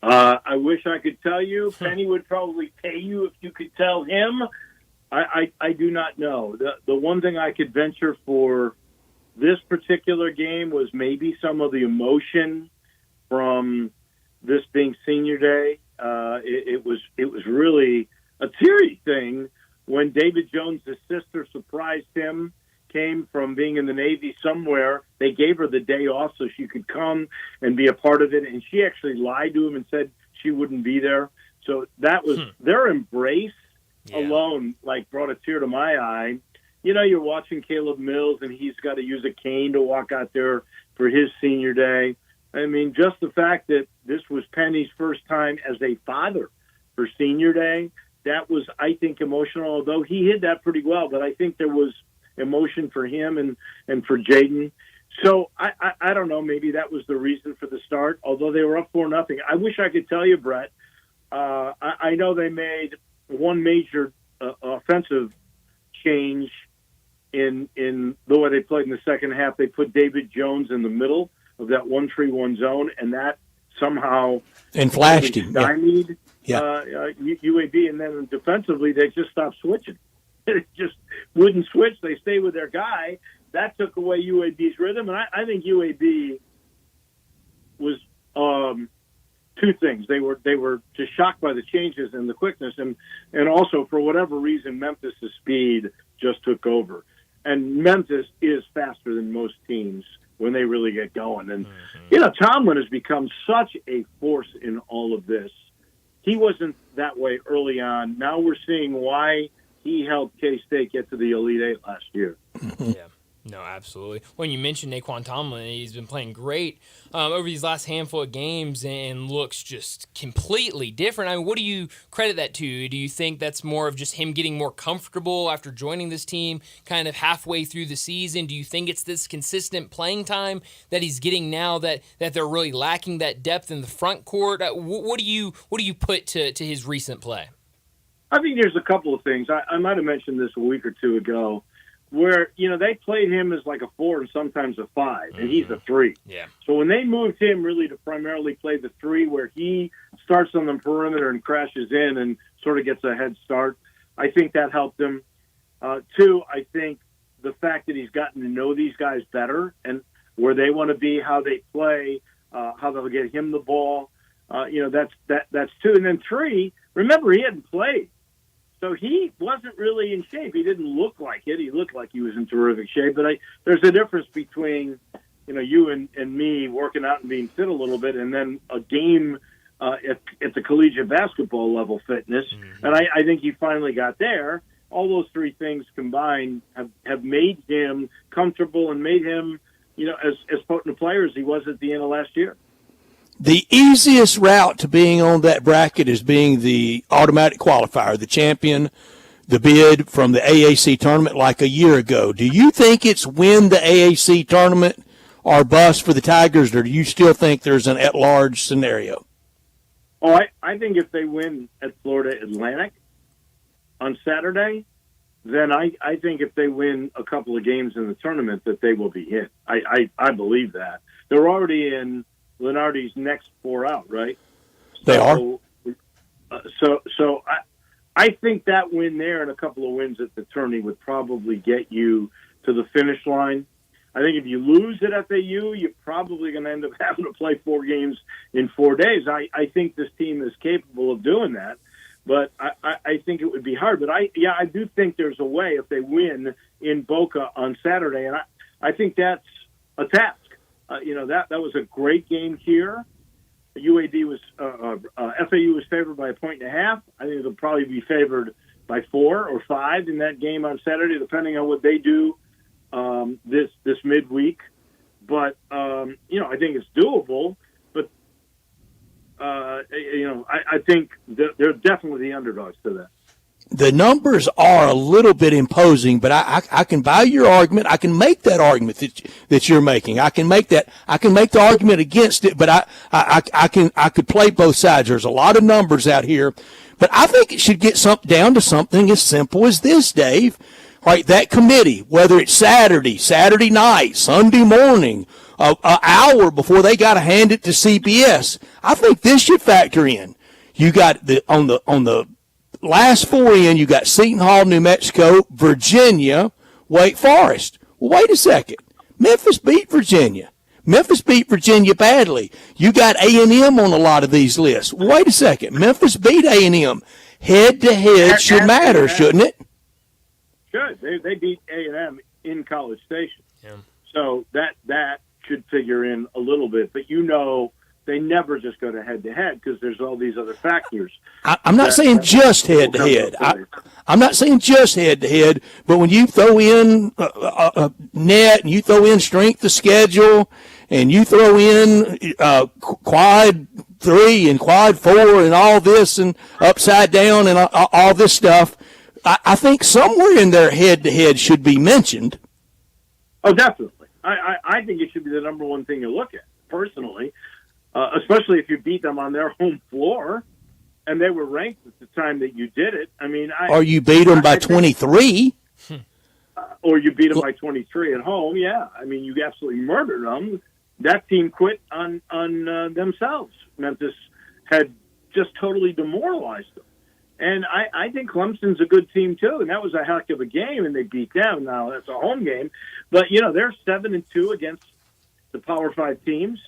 N: I wish I could tell you. Penny would probably pay you if you could tell him. I do not know. The one thing I could venture for this particular game was maybe some of the emotion from this being senior day. It was really a teary thing when David Jones' sister surprised him, came from being in the Navy somewhere. They gave her the day off so she could come and be a part of it, and she actually lied to him and said she wouldn't be there. So that was their embrace alone, brought a tear to my eye. You're watching Caleb Mills, and he's got to use a cane to walk out there for his senior day. I mean, just the fact that this was Penny's first time as a father for senior day, that was, I think, emotional, although he hid that pretty well. But I think there was emotion for him and for Jaden. So I don't know, maybe that was the reason for the start, although they were up 4-0. I wish I could tell you, Brett. I know they made one major offensive change in the way they played in the second half. They put David Jones in the middle of that 1-3-1 zone, and that somehow
E: and flashed him.
N: Stymied UAB, and then defensively they just stopped switching. They just wouldn't switch. They stayed with their guy. That took away UAB's rhythm, and I think UAB was two things. They were just shocked by the changes and the quickness, and also for whatever reason, Memphis' speed just took over. And Memphis is faster than most teams when they really get going. And Tomlin has become such a force in all of this. He wasn't that way early on. Now we're seeing why he helped K-State get to the Elite Eight last year.
D: Yeah. No, absolutely. When you mentioned Naquan Tomlin, he's been playing great over these last handful of games and looks just completely different. I mean, what do you credit that to? Do you think that's more of just him getting more comfortable after joining this team kind of halfway through the season? Do you think it's this consistent playing time that he's getting now that they're really lacking that depth in the front court? What do you put to his recent play?
N: I think there's a couple of things. I might have mentioned this a week or two ago, where, they played him as like a 4 and sometimes a 5, and he's a 3.
D: Yeah.
N: So when they moved him really to primarily play the 3, where he starts on the perimeter and crashes in and sort of gets a head start, I think that helped him. 2, I think the fact that he's gotten to know these guys better and where they want to be, how they play, how they'll get him the ball, that's 2. And then 3, remember, he hadn't played. So he wasn't really in shape. He didn't look like it. He looked like he was in terrific shape. But there's a difference between, you and me working out and being fit a little bit, and then a game at the collegiate basketball level fitness. And I think he finally got there. All those 3 things combined have made him comfortable and made him, as potent a player as he was at the end of last year.
E: The easiest route to being on that bracket is being the automatic qualifier, the champion, the bid from the AAC tournament like a year ago. Do you think it's win the AAC tournament or bust for the Tigers, or do you still think there's an at-large scenario?
N: Oh, I think if they win at Florida Atlantic on Saturday, then I think if they win a couple of games in the tournament that they will be in. I believe that. They're already in Lenardi's next 4 out, right?
E: They are.
N: So I think that win there and a couple of wins at the tourney would probably get you to the finish line. I think if you lose at FAU, you're probably going to end up having to play 4 games in 4 days. I think this team is capable of doing that, but I think it would be hard. But I do think there's a way if they win in Boca on Saturday, and I think that's a task. That was a great game here. UAB was FAU was favored by 1.5. I think they'll probably be favored by 4 or 5 in that game on Saturday, depending on what they do this midweek. But I think it's doable. But I think they're definitely the underdogs to that.
E: The numbers are a little bit imposing, but I can buy your argument. I can make that argument that you're making. I can make the argument against it, but I could play both sides. There's a lot of numbers out here, but I think it should get down to something as simple as this, Dave. Right, that committee, whether it's Saturday night, Sunday morning, an hour before they got to hand it to CBS, I think this should factor in. You got on the last 4 in, you got Seton Hall, New Mexico, Virginia, Wake Forest. Well, wait a second. Memphis beat Virginia. Memphis beat Virginia badly. You got A&M on a lot of these lists. Well, wait a second. Memphis beat A&M. Head-to-head should matter, shouldn't it?
N: Should. They beat A&M in College Station.
D: Yeah.
N: So that should figure in a little bit. But they never just go to head-to-head because there's all these other factors.
E: I'm not saying just head-to-head. I'm not saying just head-to-head, but when you throw in net and you throw in strength of schedule and you throw in quad 3 and quad 4 and all this and upside down and all this stuff, I think somewhere in there head-to-head should be mentioned.
N: Oh, definitely. I think it should be the number one thing you look at, personally. Especially if you beat them on their home floor, and they were ranked at the time that you did it. I mean,
E: or you beat them by 23,
N: or you beat them by 23 at home. Yeah, I mean, you absolutely murdered them. That team quit on themselves. Memphis had just totally demoralized them, and I think Clemson's a good team too. And that was a heck of a game, and they beat them. Now that's a home game, but they're 7-2 against the Power 5 teams.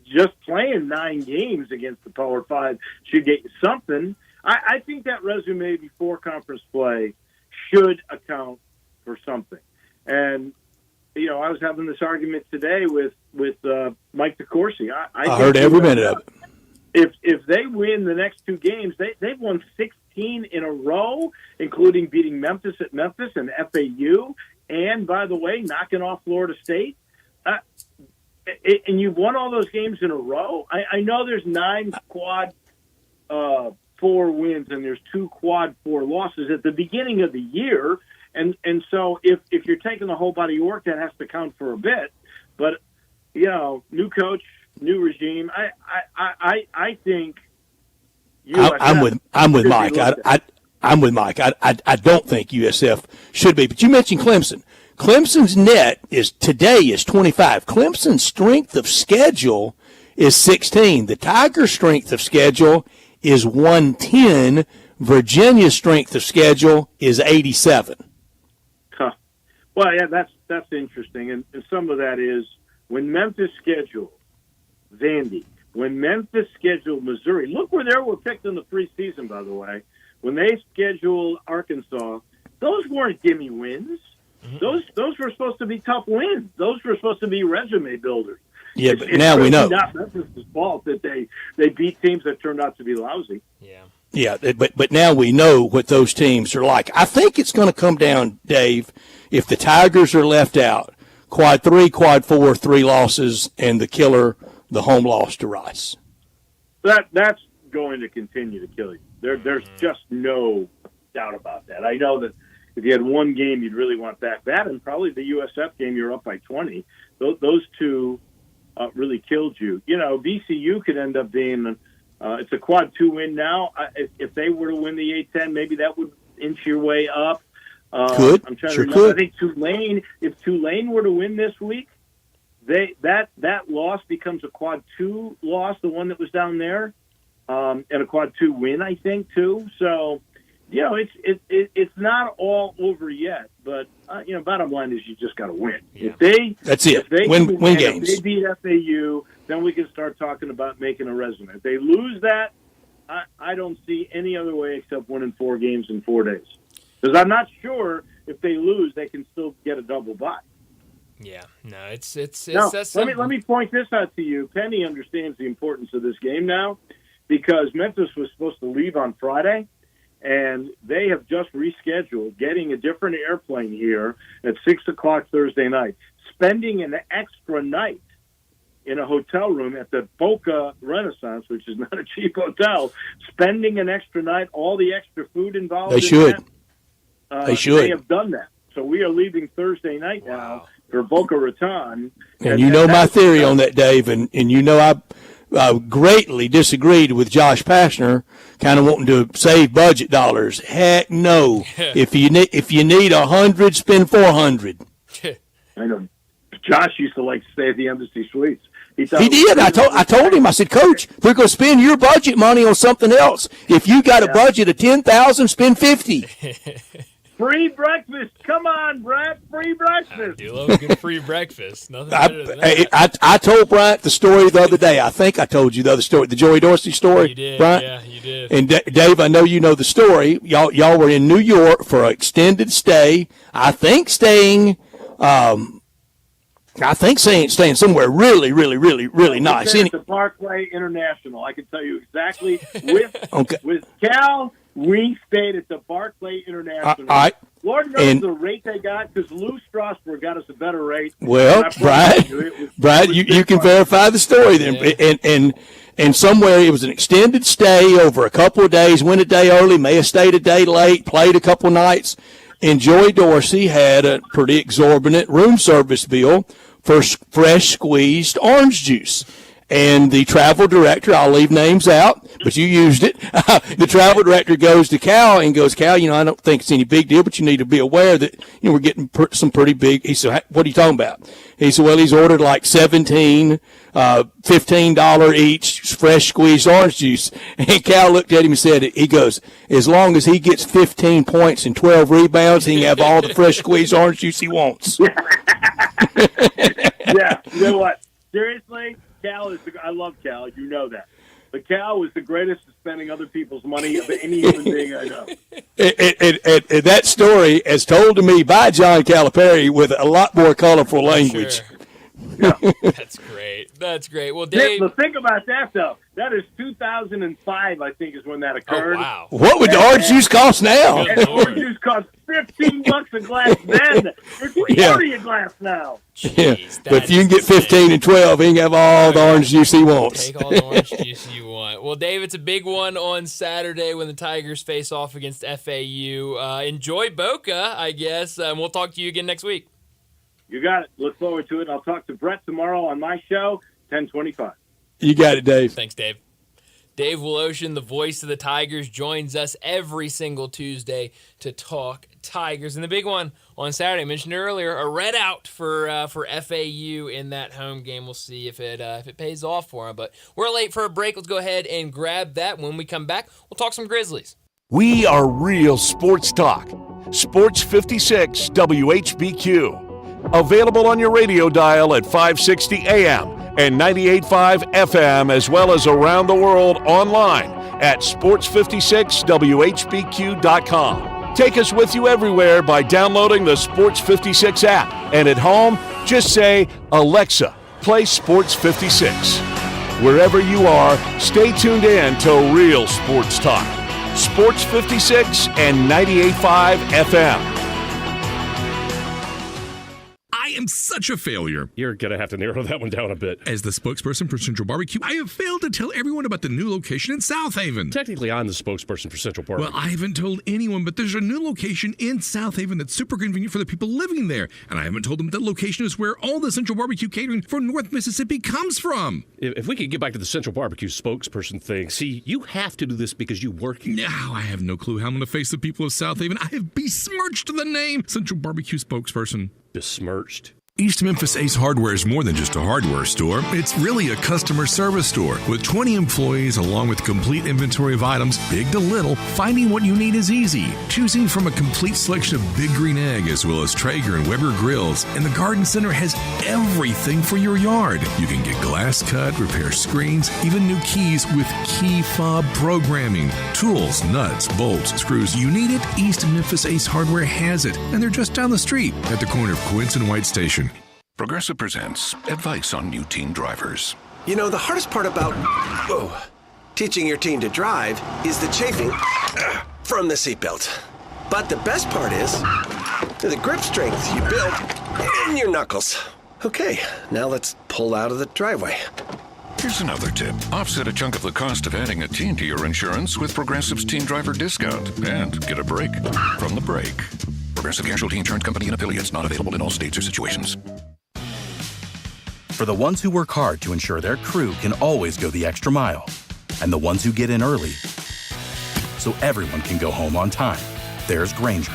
N: Just playing 9 games against the Power 5 should get you something. I think that resume before conference play should account for something. And, I was having this argument today with Mike DeCourcy. I
E: heard every minute of
N: it. If they win the next 2 games, they've won 16 in a row, including beating Memphis at Memphis and FAU, and, by the way, knocking off Florida State. And you've won all those games in a row. I know there's 9 quad 4 wins and there's 2 quad 4 losses at the beginning of the year, and so if you're taking the whole body of work, that has to count for a bit. But new coach, new regime. I think
E: I'm with Mike. I'm with Mike. I don't think USF should be. But you mentioned Clemson. Clemson's net today is 25. Clemson's strength of schedule is 16. The Tigers' strength of schedule is 110. Virginia's strength of schedule is 87.
N: Huh. Well, yeah, that's interesting, and some of that is when Memphis scheduled Vandy, when Memphis scheduled Missouri. Look where they were picked in the preseason, by the way. When they scheduled Arkansas, those weren't gimme wins. Those were supposed to be tough wins. Those were supposed to be resume builders.
E: Yeah, but now we know.
N: It's not Memphis' fault that they beat teams that turned out to be lousy.
D: Yeah.
E: Yeah, but now we know what those teams are like. I think it's going to come down, Dave, if the Tigers are left out, quad 3, quad 4, 3 losses, and the killer, the home loss to Rice.
N: That's going to continue to kill you. There's just no doubt about that. I know that if you had one game you'd really want that, and probably the USF game you're up by 20, those two really killed you. You know, VCU could end up being it's a quad 2 win now. If they were to win the A-10, maybe that would inch your way up.
E: Could.
N: I'm trying
E: Sure
N: to remember.
E: could.
N: I think if Tulane were to win this week, that loss becomes a quad 2 loss, the one that was down there, and a quad 2 win, I think, too. So, you know, it's not all over yet, but you know, bottom line is you just got to win.
D: Yeah.
E: That's it. Win games.
N: If they beat FAU, then we can start talking about making a resume. If they lose that, I don't see any other way except winning 4 games in 4 days. Because I'm not sure if they lose, they can still get a double bye.
D: Yeah, no, it's
N: now,
D: that's
N: let me point this out to you. Penny understands the importance of this game now because Memphis was supposed to leave on Friday, and they have just rescheduled, getting a different airplane here at 6 o'clock Thursday night, spending an extra night in a hotel room at the Boca Renaissance, which is not a cheap hotel, spending an extra night, all the extra food involved.
E: They should. They should.
N: They have done that. So we are leaving Thursday night now for Boca Raton.
E: And you know my theory on that, Dave, and you know I greatly disagreed with Josh Pastner, kind of wanting to save budget dollars. Heck no. If you need 100, spend 400.
N: I know. Josh used to like to stay at the Embassy Suites. He
E: did. I told him. I said, Coach, we're going to spend your budget money on something else. If you got a budget of $10,000, spend $50,000.
N: Free breakfast. Come on, Brett. Free breakfast.
D: I do love a good free breakfast. Nothing better than that.
E: I told Bryant the story the other day. I think I told you the other story, the Joey Dorsey story.
D: You did,
E: Bryant?
D: yeah, you did.
E: And Dave, I know you know the story. Y'all were in New York for an extended stay. I think staying somewhere really, really, really, really nice.
N: At the Barclay International. I can tell you exactly. With Cal, we stayed at the Barclay International.
E: All right.
N: Lord knows the rate they got, because Lou Strasburg got us a better rate.
E: Well, Brad, you can verify the story then. Yeah. And somewhere it was an extended stay over a couple of days, went a day early, may have stayed a day late, played a couple of nights. And Joey Dorsey had a pretty exorbitant room service bill for fresh squeezed orange juice. And the travel director, I'll leave names out, but you used it. The travel director goes to Cal and goes, Cal, I don't think it's any big deal, but you need to be aware that, we're getting some pretty big. He said, what are you talking about? He said, well, he's ordered like 17, $15 each fresh squeezed orange juice. And Cal looked at him and said, he goes, as long as he gets 15 points and 12 rebounds, he can have all the fresh squeezed orange juice he wants.
N: Yeah, you know what? Seriously? Cal is I love Cal, you know that. But Cal was the greatest at spending other people's money of any human being I know.
E: And that story is told to me by John Calipari with a lot more colorful language.
D: Sure. Yeah. That's great. That's great. Well, Dave,
N: think about that, though. That is 2005, I think, is when that occurred.
D: Oh, wow.
E: What would the orange juice cost now?
N: And orange juice cost $15 a glass then. It's 40 a glass now.
D: Jeez,
E: but if you can get 15 and 12, he can have all the orange juice he wants.
D: Take all the orange juice you want. Well, Dave, it's a big one on Saturday when the Tigers face off against FAU. Enjoy Boca, I guess. We'll talk to you again next week.
N: You got it. Look forward to it. I'll talk to Brett tomorrow on my show, 10:25.
E: You got it, Dave.
D: Thanks, Dave. Dave Woloshin, the voice of the Tigers, joins us every single Tuesday to talk Tigers. And the big one on Saturday, I mentioned earlier, a red out for FAU in that home game. We'll see if it pays off for them. But we're late for a break. Let's go ahead and grab that. When we come back, we'll talk some Grizzlies.
C: We are real sports talk. Sports 56 WHBQ. Available on your radio dial at 560 AM and 98.5 FM, as well as around the world online at sports56whbq.com. Take us with you everywhere by downloading the Sports 56 app. And at home, just say, Alexa, play Sports 56. Wherever you are, stay tuned in to Real Sports Talk. Sports 56 and 98.5 FM.
J: I
L: am such a failure.
O: You're going to have to narrow that one down a bit.
L: As the spokesperson for Central Barbecue, I have failed to tell everyone about the new location in South Haven.
O: Technically, I'm the spokesperson for Central Barbecue.
L: Well, I haven't told anyone, but there's a new location in South Haven that's super convenient for the people living there. And I haven't told them that location is where all the Central Barbecue catering for North Mississippi comes from.
O: If we could get back to the Central Barbecue spokesperson thing, see, you have to do this because you work here.
L: Now, I have no clue how I'm going to face the people of South Haven. I have besmirched the name Central Barbecue spokesperson.
O: Besmirched?
L: East Memphis Ace Hardware is more than just a hardware store. It's really a customer service store. With 20 employees along with complete inventory of items, big to little, finding what you need is easy. Choosing from a complete selection of Big Green Egg as well as Traeger and Weber grills. And the Garden Center has everything for your yard. You can get glass cut, repair screens, even new keys with key fob programming. Tools, nuts, bolts, screws, you need it, East Memphis Ace Hardware has it. And they're just down the street at the corner of Quince and White Station.
P: Progressive presents advice on new teen drivers.
J: You know, the hardest part about teaching your teen to drive is the chafing from the seatbelt. But the best part is the grip strength you build in your knuckles. Okay, now let's pull out of the driveway.
P: Here's another tip. Offset a chunk of the cost of adding a teen to your insurance with Progressive's Teen Driver Discount and get a break from the brake. Progressive Casualty Insurance Company and affiliates, not available in all states or situations.
Q: For the ones who work hard to ensure their crew can always go the extra mile, and the ones who get in early so everyone can go home on time, there's Grainger,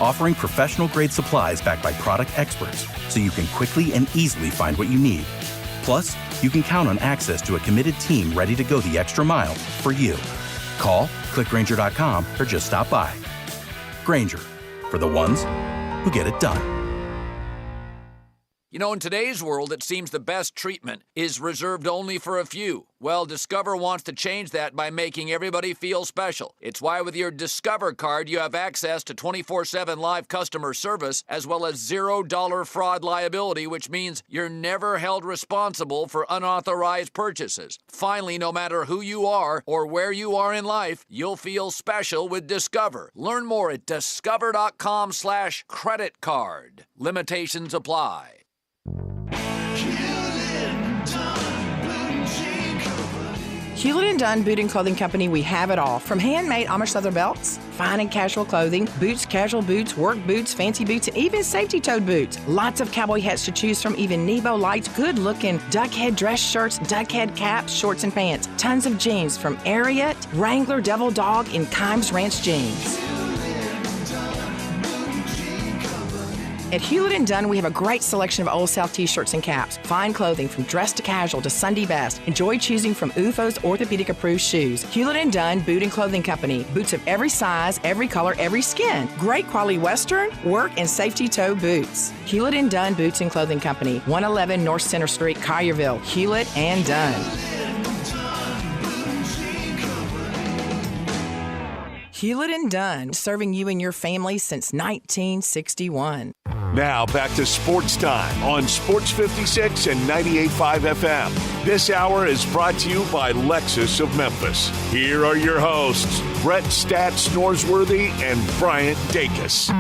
Q: offering professional-grade supplies backed by product experts so you can quickly and easily find what you need. Plus, you can count on access to a committed team ready to go the extra mile for you. Call, click Grainger.com, or just stop by. Grainger, for the ones who get it done.
R: You know, in today's world, it seems the best treatment is reserved only for a few. Well, Discover wants to change that by making everybody feel special. It's why with your Discover card, you have access to 24/7 live customer service, as well as $0 fraud liability, which means you're never held responsible for unauthorized purchases. Finally, no matter who you are or where you are in life, you'll feel special with Discover. Learn more at discover.com/credit card. Limitations apply.
S: Hewlett & Dunn Boot and Clothing Company, we have it all. From handmade Amish leather belts, fine and casual clothing, boots, casual boots, work boots, fancy boots, and even safety-toed boots. Lots of cowboy hats to choose from, even Nebo lights, good-looking duck head dress shirts, duck head caps, shorts, and pants. Tons of jeans from Ariat, Wrangler, Devil Dog, and Kimes Ranch jeans. At Hewlett & Dunn, we have a great selection of Old South t-shirts and caps. Fine clothing from dress to casual to Sunday best. Enjoy choosing from UFO's orthopedic-approved shoes. Hewlett & Dunn Boot and Clothing Company. Boots of every size, every color, every skin. Great quality Western, work, and safety toe boots. Hewlett & Dunn Boots and Clothing Company. 111 North Center Street, Collierville. Hewlett & Dunn. Hewlett & Dunn, serving you and your family since 1961.
C: Now back to Sports Time on Sports 56 and 98.5 FM. This hour is brought to you by Lexus of Memphis. Here are your hosts, Brett Stats Norsworthy and Bryant Dacus.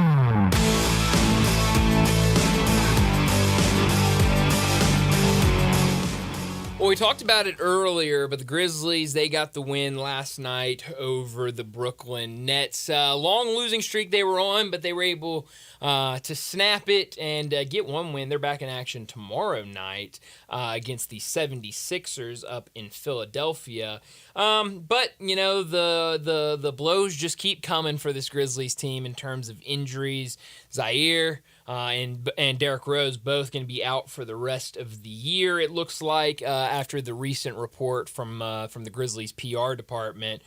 D: Well, we talked about it earlier, but the Grizzlies, they got the win last night over the Brooklyn Nets. Long losing streak they were on, but they were able to snap it and get one win. They're back in action tomorrow night against the 76ers up in Philadelphia. But, you know, the blows just keep coming for this Grizzlies team in terms of injuries. Zaire and Derrick Rose both going to be out for the rest of the year, it looks like, after the recent report from the Grizzlies PR department.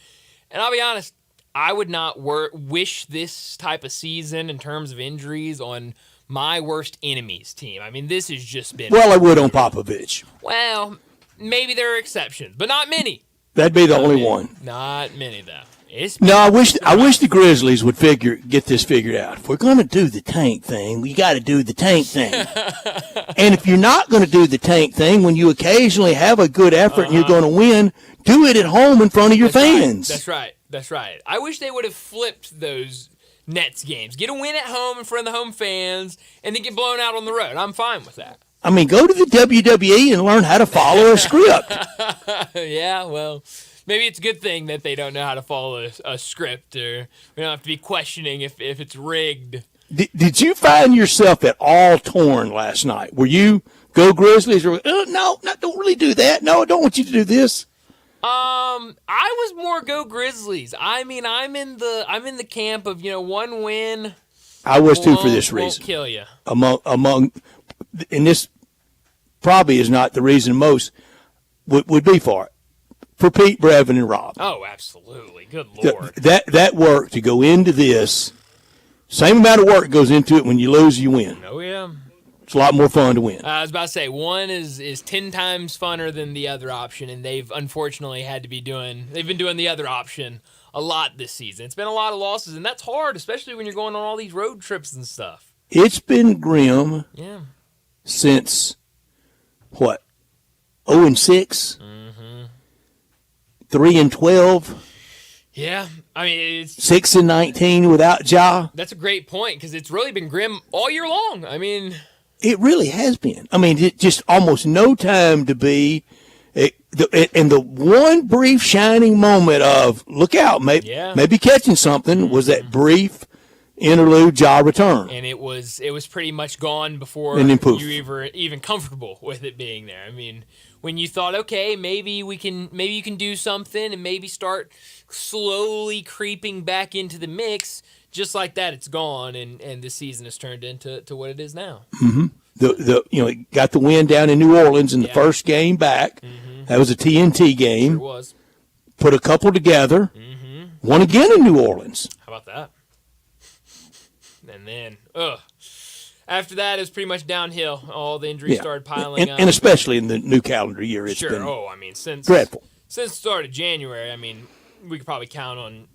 D: And I'll be honest, I would not wish this type of season in terms of injuries on my worst enemy's team. I mean, this has just been...
E: Well, I would on Popovich.
D: Well, maybe there are exceptions, but not many.
E: That'd be the only one.
D: Not many, though.
E: No, I wish the Grizzlies would get this figured out. If we're going to do the tank thing, we got to do the tank thing. And if you're not going to do the tank thing, when you occasionally have a good effort and you're going to win, do it at home in front of your fans.
D: Right. That's right. I wish they would have flipped those Nets games. Get a win at home in front of the home fans, and then get blown out on the road. I'm fine with that.
E: I mean, go to the WWE and learn how to follow a script.
D: Yeah, well, maybe it's a good thing that they don't know how to follow a script, or we don't have to be questioning if it's rigged.
E: Did you find yourself at all torn last night? Were you go Grizzlies or no, don't really do that. No, I don't want you to do this.
D: I was more go Grizzlies. I mean, I'm in the camp of, one win.
E: I was too for this reason.
D: Won't kill you.
E: Among, and this probably is not the reason most would be for it. For Pete, Brevin, and Rob.
D: Oh, absolutely. Good Lord.
E: That work to go into this, same amount of work goes into it. When you lose, you win.
D: Oh, yeah.
E: It's a lot more fun to win.
D: I was about to say, one is 10 times funner than the other option, and they've unfortunately been doing the other option a lot this season. It's been a lot of losses, and that's hard, especially when you're going on all these road trips and stuff.
E: It's been grim.
D: Yeah.
E: Since, 0-6? 3-12?
D: Yeah, I mean, it's
E: 6-19 without Ja.
D: That's a great point, because it's really been grim all year long. I mean,
E: it really has been. I mean, it just almost no time to be. And the one brief shining moment of look out, maybe catching something was that brief interlude Ja return.
D: And it was pretty much gone before
E: and then poof.
D: You were even comfortable with it being there. I mean, when you thought, okay, maybe you can do something and maybe start slowly creeping back into the mix, just like that, it's gone, and this season has turned into what it is now.
E: Mm-hmm. Got the win down in New Orleans in the first game back. Mm-hmm. That was a TNT game.
D: Sure was.
E: Put a couple together.
D: Mm-hmm.
E: Won again in New Orleans.
D: How about that? And then, after that, it was pretty much downhill. All the injuries started piling up.
E: And especially in the new calendar year, it's been dreadful.
D: Since the start of January, I mean, we could probably count on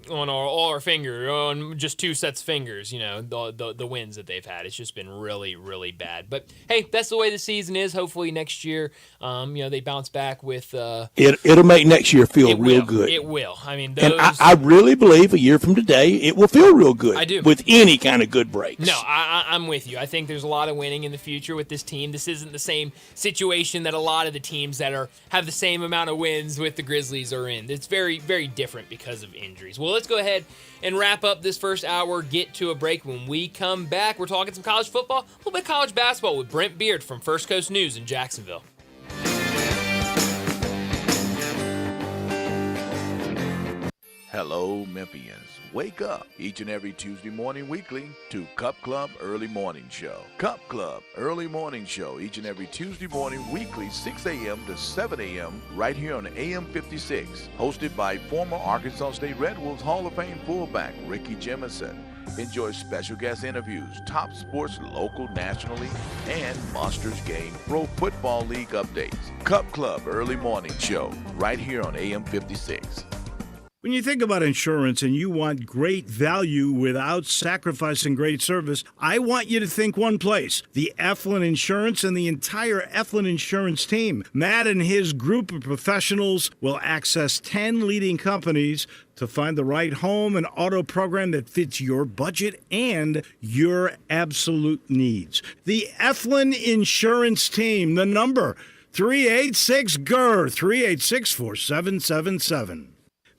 D: all our fingers, on just two sets of fingers, the wins that they've had. It's just been really, really bad. But, hey, that's the way the season is. Hopefully next year, they bounce back with
E: it'll make next year feel real good.
D: It will. I mean,
E: and I really believe a year from today, it will feel real good.
D: I do.
E: With any kind of good breaks.
D: No, I'm with you. I think there's a lot of winning in the future with this team. This isn't the same situation that a lot of the teams that have the same amount of wins with the Grizzlies are in. It's very, very different because of injuries. Well, let's go ahead and wrap up this first hour, get to a break. When we come back, we're talking some college football, a little bit of college basketball with Brent Beard from First Coast News in Jacksonville.
T: Hello, Memphians. Wake up each and every Tuesday morning weekly to Cup Club Early Morning Show. Cup Club Early Morning Show each and every Tuesday morning weekly, 6 a.m. to 7 a.m. right here on AM 56. Hosted by former Arkansas State Red Wolves Hall of Fame fullback Ricky Jemison. Enjoy special guest interviews, top sports local, nationally, and Monsters Game Pro Football League updates. Cup Club Early Morning Show right here on AM 56.
I: When you think about insurance and you want great value without sacrificing great service, I want you to think one place, the Eflin Insurance and the entire Eflin Insurance team. Matt and his group of professionals will access 10 leading companies to find the right home and auto program that fits your budget and your absolute needs. The Eflin Insurance team, the number 386-GER, 386-4777.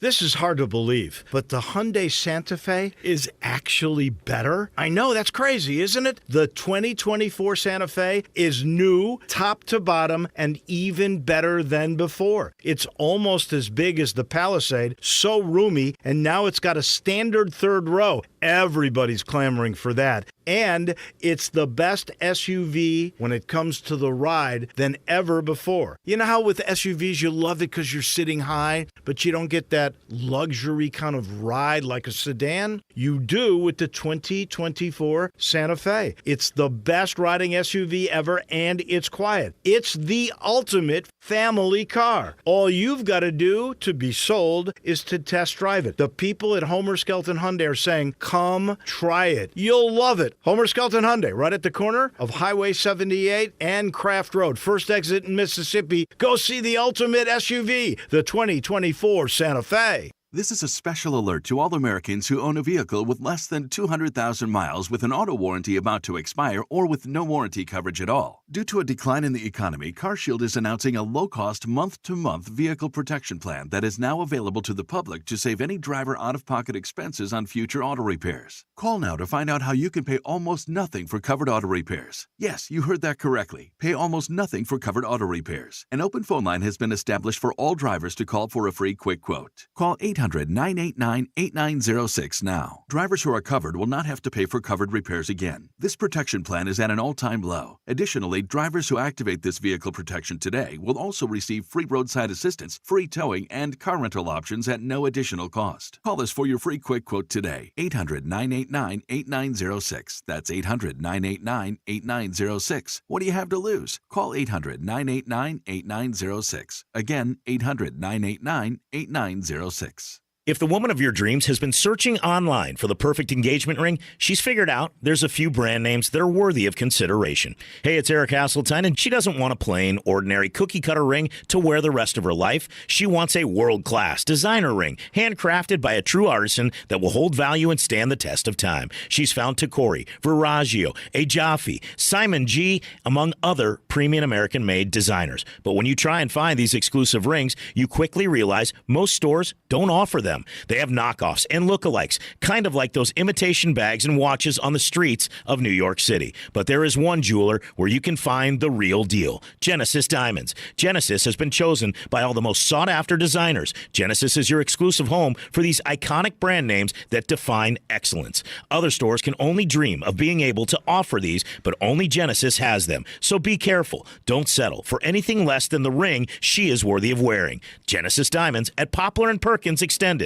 I: This is hard to believe, but the Hyundai Santa Fe is actually better. I know, that's crazy, isn't it? The 2024 Santa Fe is new, top to bottom, and even better than before. It's almost as big as the Palisade, so roomy, and now it's got a standard third row. Everybody's clamoring for that. And it's the best SUV when it comes to the ride than ever before. You know how with SUVs you love it because you're sitting high, but you don't get that luxury kind of ride like a sedan? You do with the 2024 Santa Fe. It's the best riding SUV ever, and it's quiet. It's the ultimate family car. All you've got to do to be sold is to test drive it. The people at Homer Skelton Hyundai are saying, come try it. You'll love it. Homer Skelton Hyundai, right at the corner of Highway 78 and Craft Road. First exit in Mississippi. Go see the ultimate SUV, the 2024 Santa Fe.
U: This is a special alert to all Americans who own a vehicle with less than 200,000 miles with an auto warranty about to expire or with no warranty coverage at all. Due to a decline in the economy, CarShield is announcing a low-cost month-to-month vehicle protection plan that is now available to the public to save any driver out-of-pocket expenses on future auto repairs. Call now to find out how you can pay almost nothing for covered auto repairs. Yes, you heard that correctly. Pay almost nothing for covered auto repairs. An open phone line has been established for all drivers to call for a free quick quote. Call 800-989-8906 now. Drivers who are covered will not have to pay for covered repairs again. This protection plan is at an all-time low. Additionally, drivers who activate this vehicle protection today will also receive free roadside assistance, free towing, and car rental options at no additional cost. Call us for your free quick quote today. 800-989-8906. That's 800-989-8906. What do you have to lose? Call 800-989-8906. Again, 800-989-8906.
V: If the woman of your dreams has been searching online for the perfect engagement ring, she's figured out there's a few brand names that are worthy of consideration. Hey, it's Eric Hasseltine, and she doesn't want a plain, ordinary cookie-cutter ring to wear the rest of her life. She wants a world-class designer ring, handcrafted by a true artisan that will hold value and stand the test of time. She's found Tacori, Verragio, Ajafi, Simon G., among other premium American-made designers. But when you try and find these exclusive rings, you quickly realize most stores don't offer them. They have knockoffs and lookalikes, kind of like those imitation bags and watches on the streets of New York City. But there is one jeweler where you can find the real deal, Genesis Diamonds. Genesis has been chosen by all the most sought-after designers. Genesis is your exclusive home for these iconic brand names that define excellence. Other stores can only dream of being able to offer these, but only Genesis has them. So be careful. Don't settle for anything less than the ring she is worthy of wearing. Genesis Diamonds at Poplar and Perkins Extended.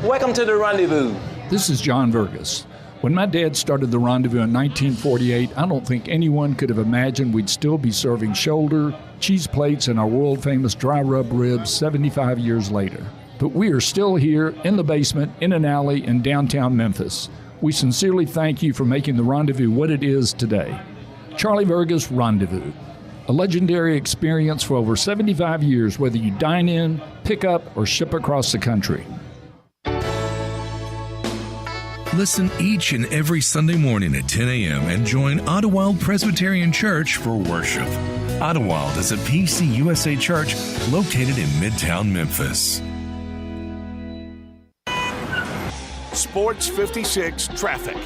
W: Welcome to the Rendezvous.
X: This is John Vergas. When my dad started the Rendezvous in 1948, I don't think anyone could have imagined we'd still be serving shoulder, cheese plates, and our world-famous dry rub ribs 75 years later. But we are still here in the basement, in an alley in downtown Memphis. We sincerely thank you for making the Rendezvous what it is today. Charlie Vergas Rendezvous. A legendary experience for over 75 years, whether you dine in, pick up, or ship across the country.
K: Listen each and every Sunday morning at 10 a.m. and join Ottawa Presbyterian Church for worship. Ottawa is a PCUSA church located in Midtown Memphis.
C: Sports 56 traffic.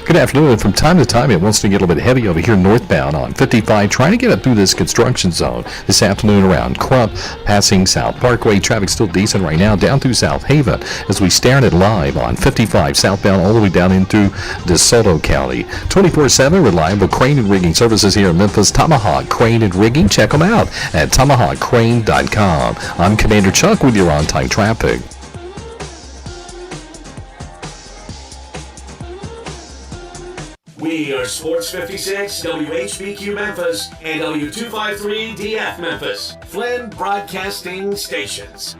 M: Good afternoon. From time to time, it wants to get a little bit heavy over here northbound on 55, trying to get up through this construction zone this afternoon around Crump, passing South Parkway. Traffic still decent right now down through South Haven as we stare at it live on 55 southbound all the way down into DeSoto County. 24/7 reliable crane and rigging services here in Memphis. Tomahawk Crane and Rigging. Check them out at tomahawkcrane.com. I'm Commander Chuck with your on-time traffic.
B: We are Sports 56, WHBQ Memphis, and W253DF Memphis, Flynn Broadcasting Stations.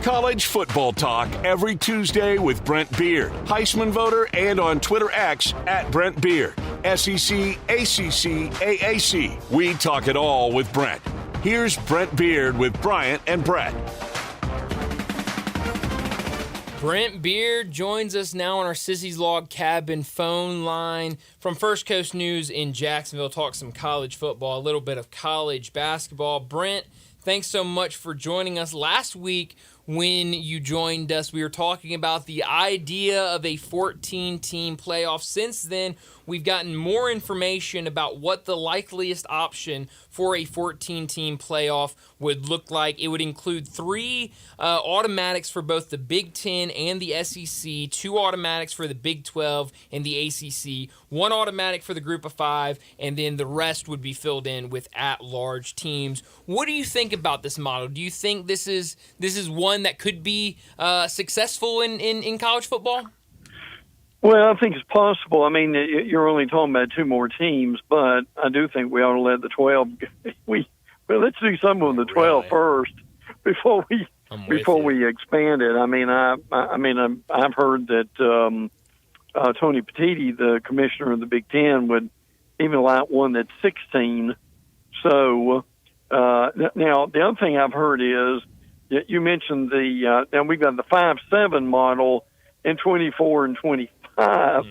C: College football talk every Tuesday with Brent Beard, Heisman voter, and on Twitter X at Brent Beard. SEC, ACC, AAC. We talk it all with Brent. Here's Brent Beard with Bryant and Brett.
D: Brent Beard joins us now on our Sissy's Log Cabin phone line from First Coast News in Jacksonville. Talk some college football, a little bit of college basketball. Brent, thanks so much for joining us. Last week when you joined us, we were talking about the idea of a 14-team playoff. Since then, we've gotten more information about what the likeliest option for a 14-team playoff would look like. It would include 3 automatics for both the Big Ten and the SEC, 2 automatics for the Big 12 and the ACC, 1 automatic for the Group of 5, and then the rest would be filled in with at-large teams. What do you think about this model? Do you think this is one that could be successful in college football?
Y: Well, I think it's possible. I mean, you're only talking about 2 more teams, but I do think we ought to let the 12. Let's do some of the 12 first before we expand it. I mean, I've heard that Tony Petitti, the commissioner of the Big Ten, would even like one that's 16. So Now, the other thing I've heard is you mentioned now we've got the 5-7 model in 24 and 25,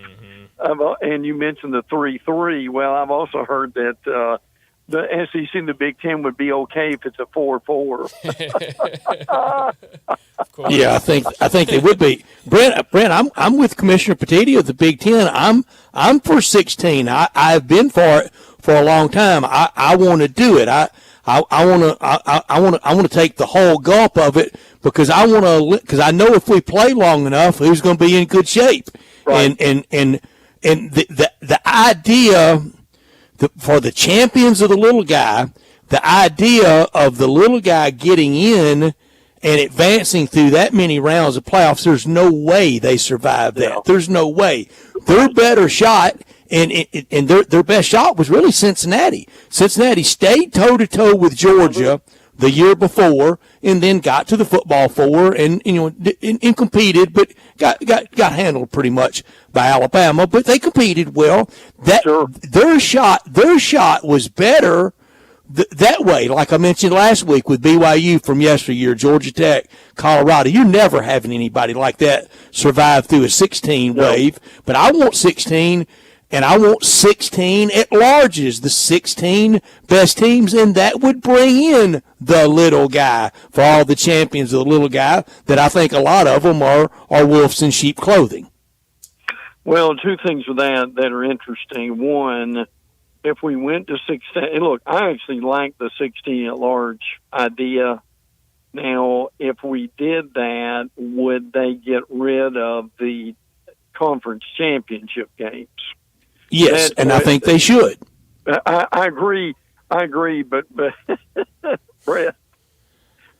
Y: and you mentioned the 3-3. Well, I've also heard that the SEC and the Big Ten would be okay if it's a 4-4.
E: Yeah, I think they would be. Brent, I'm with Commissioner Petiti of the Big Ten. I'm for 16. I've been for it for a long time. I want to do it. I want to take the whole gulp of it because I know if we play long enough, who's going to be in good shape. Right. And the idea for the champions of the little guy, the idea of the little guy getting in and advancing through that many rounds of playoffs, there's no way they survive that. There's no way. Their better shot, and their best shot was really Cincinnati. Cincinnati stayed toe-to-toe with Georgia the year before and then got to the Football Four and competed, but got handled pretty much by Alabama. But they competed well. Their shot was better that way, like I mentioned last week with BYU from yesteryear, Georgia Tech, Colorado. You're never having anybody like that survive through a 16 wave. But I want 16, and I want 16 at larges, the 16 best teams, and that would bring in the little guy for all the champions of the little guy that I think a lot of them are wolves in sheep clothing.
Y: Well, two things with that are interesting. One, if we went to 16, look, I actually like the 16 at large idea. Now, if we did that, would they get rid of the conference championship games?
E: Yes, and I think they should.
Y: I agree, but Brett,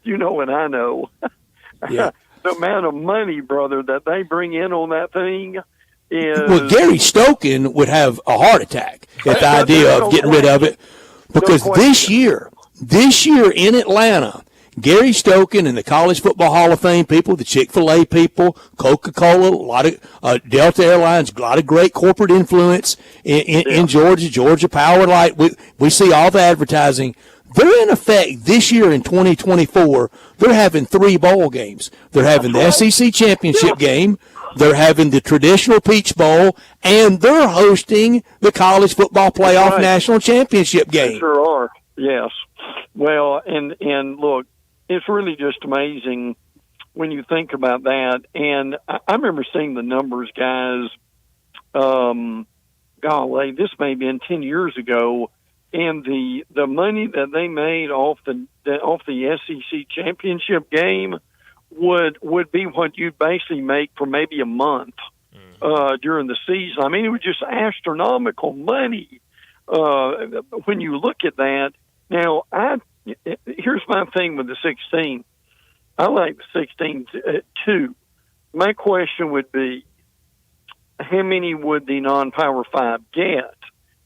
Y: you know what I know.
E: Yeah.
Y: The amount of money, brother, that they bring in on that thing is...
E: Well, Gary Stoken would have a heart attack at the idea of getting rid of it because this year in Atlanta, Gary Stoken and the College Football Hall of Fame people, the Chick-fil-A people, Coca-Cola, a lot of Delta Airlines, a lot of great corporate influence in Georgia Power Light. We see all the advertising. They're in effect this year in 2024. They're having 3 bowl games. They're having the SEC championship game. They're having the traditional Peach Bowl, and they're hosting the College Football Playoff National Championship game.
Y: They sure are. Yes. Well, and look, it's really just amazing when you think about that. And I remember seeing the numbers, guys. Golly, this may have been 10 years ago, and the money that they made off the SEC championship game would be what you'd basically make for maybe a month during the season. I mean, it was just astronomical money when you look at that. Now, here's my thing with the 16. I like the 16 too. My question would be, how many would the non-Power 5 get?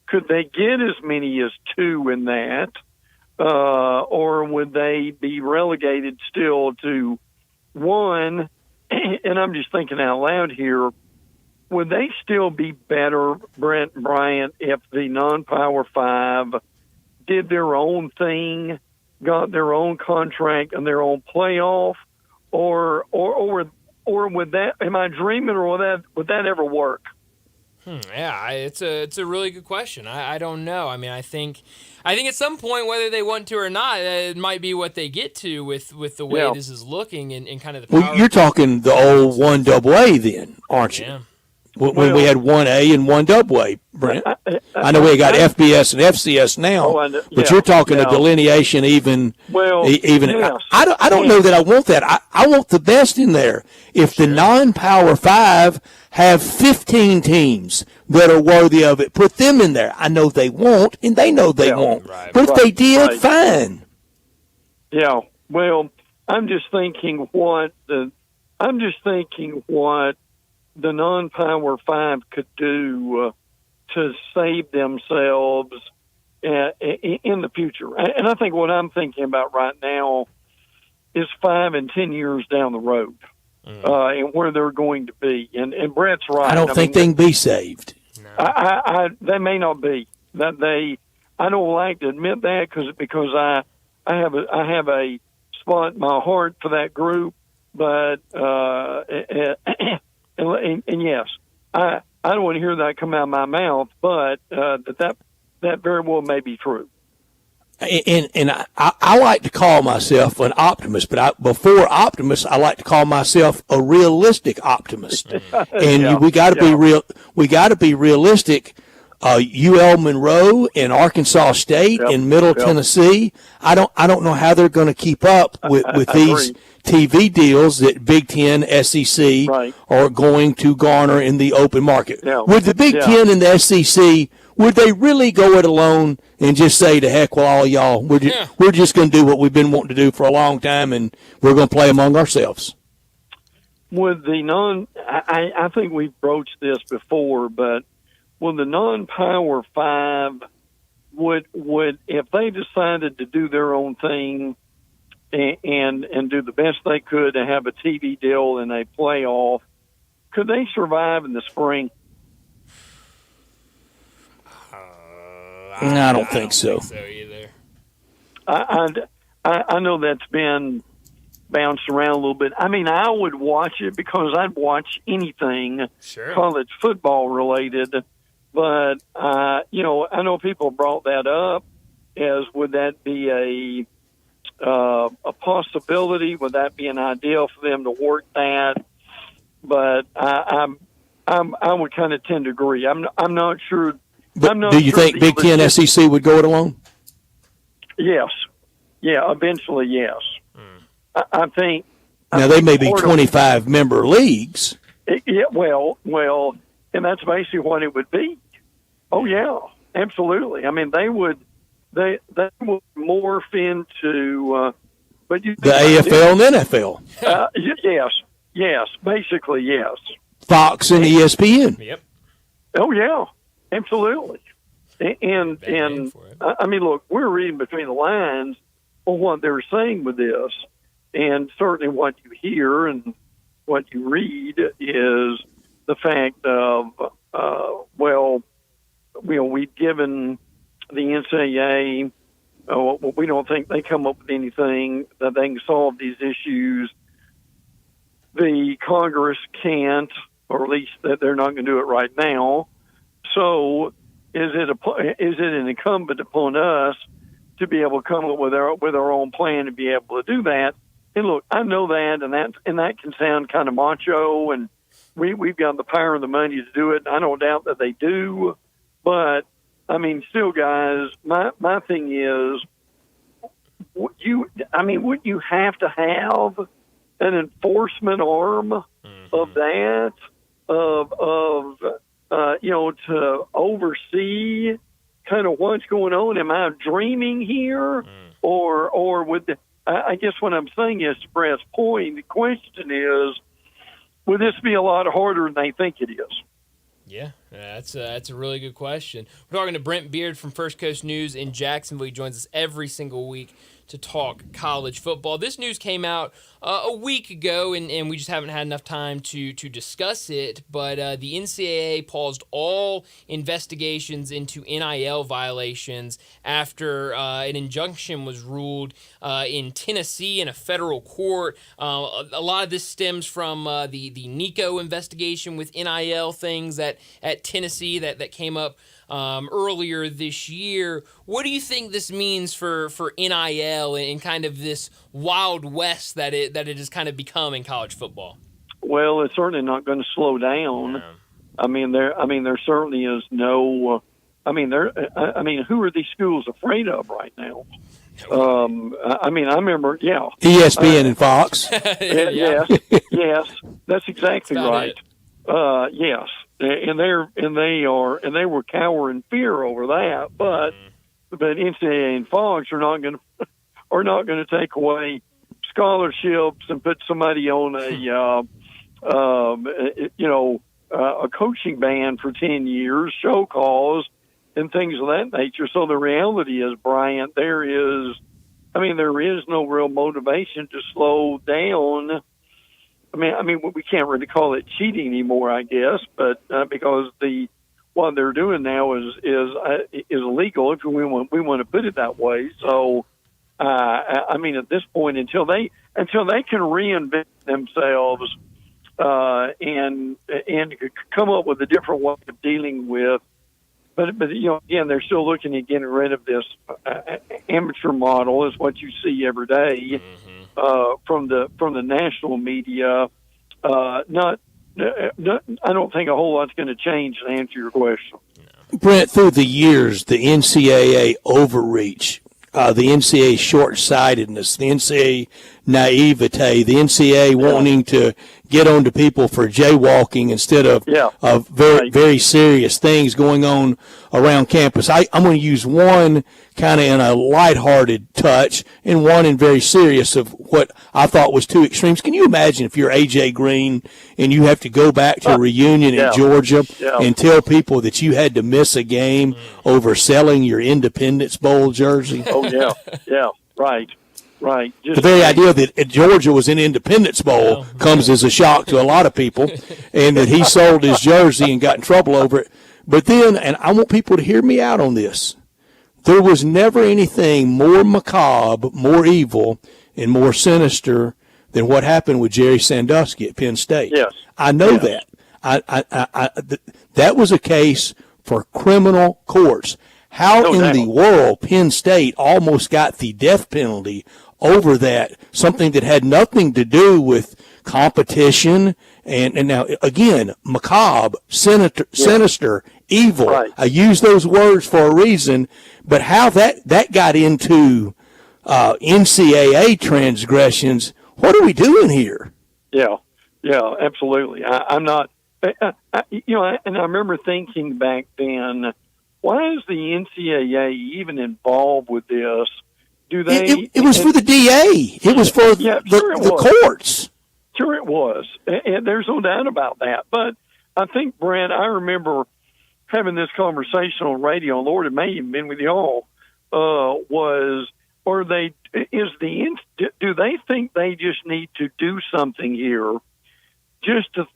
Y: Could they get as many as 2 in that? Or would they be relegated still to 1? And I'm just thinking out loud here, would they still be better, Brent and Bryant, if the non-Power 5 did their own thing, got their own contract and their own playoff, or would that? Am I dreaming, or would that ever work?
D: Yeah, it's a really good question. I don't know. I mean, I think at some point, whether they want to or not, it might be what they get to with the way this is looking and kind of the power.
E: Well, you're talking the old 1AA then, aren't you?
D: Yeah.
E: When we had 1A and 1AA, Brent. I know we got FBS and FCS now, but you're talking a delineation even.
Y: Yes.
E: I don't know that I want that. I want the best in there. If the non-Power 5 have 15 teams that are worthy of it, put them in there. I know they won't, and they know they won't.
Y: Right.
E: But if they did, fine.
Y: Yeah. Well, I'm just thinking what the non-Power 5 could do to save themselves in the future. And I think what I'm thinking about right now is 5 and 10 years down the road and where they're going to be. And Brett's right.
E: I don't think they can be saved.
Y: No. They may not be. I don't like to admit that because have a spot in my heart for that group, but and yes, I don't want to hear that come out of my mouth, but that very well may be true.
E: And I like to call myself an optimist, but before optimist, I like to call myself a realistic optimist. And we got to be real. We got to be realistic. UL Monroe and Arkansas State and Middle Tennessee. I don't know how they're going to keep up with these TV deals that Big Ten, SEC are going to garner in the open market. With the Big Ten and the SEC, would they really go it alone and just say, to heck with all y'all? We're just going to do what we've been wanting to do for a long time, and we're going to play among ourselves.
Y: With the I think we've broached this before, but with the non-Power 5, would if they decided to do their own thing and do the best they could to have a TV deal and a playoff, could they survive in the spring?
E: I don't think so.
D: Either.
Y: I know that's been bounced around a little bit. I mean, I would watch it because I'd watch anything college football related. But I know people brought that up as would that be a possibility? Would that be an idea for them to work that? But I would kind of tend to agree. I'm not sure.
E: But do you think Big Ten, SEC would go it alone?
Y: Yes. Yeah, eventually, yes. I think.
E: Now, they may be 25-member leagues.
Y: Well, and that's basically what it would be. Oh, yeah, absolutely. I mean, they would morph into but the
E: AFL and NFL.
Y: Yes, basically, yes.
E: Fox and ESPN.
D: Yep.
Y: Oh, yeah. Absolutely. And I mean, look, we're reading between the lines on what they're saying with this, and certainly what you hear and what you read is the fact of, we've given the NCAA, we don't think they come up with anything that they can solve these issues. The Congress can't, or at least that they're not going to do it right now. So, is it an incumbent upon us to be able to come up with our own plan to be able to do that? And look, I know that, and that can sound kind of macho, and we've got the power and the money to do it. I don't doubt that they do, but I mean, still, guys, my thing is, would you have to have an enforcement arm of that to oversee kind of what's going on? Am I dreaming here? Or would I guess what I'm saying is, to Brett's point, the question is, would this be a lot harder than they think it is?
D: Yeah, that's a really good question. We're talking to Brent Beard from First Coast News in Jacksonville. He joins us every single week to talk college football. This news came out a week ago, and we just haven't had enough time to discuss it, but the NCAA paused all investigations into NIL violations after an injunction was ruled in Tennessee in a federal court. A lot of this stems from the Nico investigation with NIL things at Tennessee that came up earlier this year. What do you think this means for NIL and kind of this Wild West that it has kind of become in college football?
Y: Well, it's certainly not going to slow down. Yeah. I mean, there certainly is no. Who are these schools afraid of right now? I remember,
E: ESPN and Fox.
Y: Yes, that's exactly right. Yes. And they were cower in fear over that, but NCAA and Fox are not going to take away scholarships and put somebody on a coaching ban for 10 years, show cause, and things of that nature. So the reality is, Bryant, there is no real motivation to slow down. I mean, we can't really call it cheating anymore, I guess, but because what they're doing now is illegal, if we want to put it that way. So, I mean, at this point, until they can reinvent themselves and come up with a different way of dealing with. But again, they're still looking at getting rid of this amateur model, is what you see every day from the national media. I don't think a whole lot's going to change to answer your question.
E: Brent, through the years, the NCAA overreach, the NCAA short-sightedness, the NCAA naivete, the NCAA wanting to get on to people for jaywalking instead of very serious things going on around campus. I'm going to use one kind of in a lighthearted touch and one in very serious of what I thought was two extremes. Can you imagine if you're A.J. Green and you have to go back to a reunion in Georgia and tell people that you had to miss a game over selling your Independence Bowl jersey?
Y: Oh, right. Just
E: the very idea that Georgia was in Independence Bowl comes as a shock to a lot of people, and that he sold his jersey and got in trouble over it. But then, and I want people to hear me out on this, there was never anything more macabre, more evil, and more sinister than what happened with Jerry Sandusky at Penn State.
Y: Yes.
E: I know that. That was a case for criminal courts. How in the world Penn State almost got the death penalty over that, something that had nothing to do with competition, and now, again, macabre, sinister, evil.
Y: Right.
E: I use those words for a reason, but how that got into NCAA transgressions, what are we doing here?
Y: Yeah, absolutely. I'm not, and I remember thinking back then, why is the NCAA even involved with this? Do they?
E: It was for the DA. It was for the courts.
Y: Sure, it was, and there's no doubt about that. But I think, Brent, I remember having this conversation on radio. Lord, it may even been with y'all. Do they think they just need to do something here, just to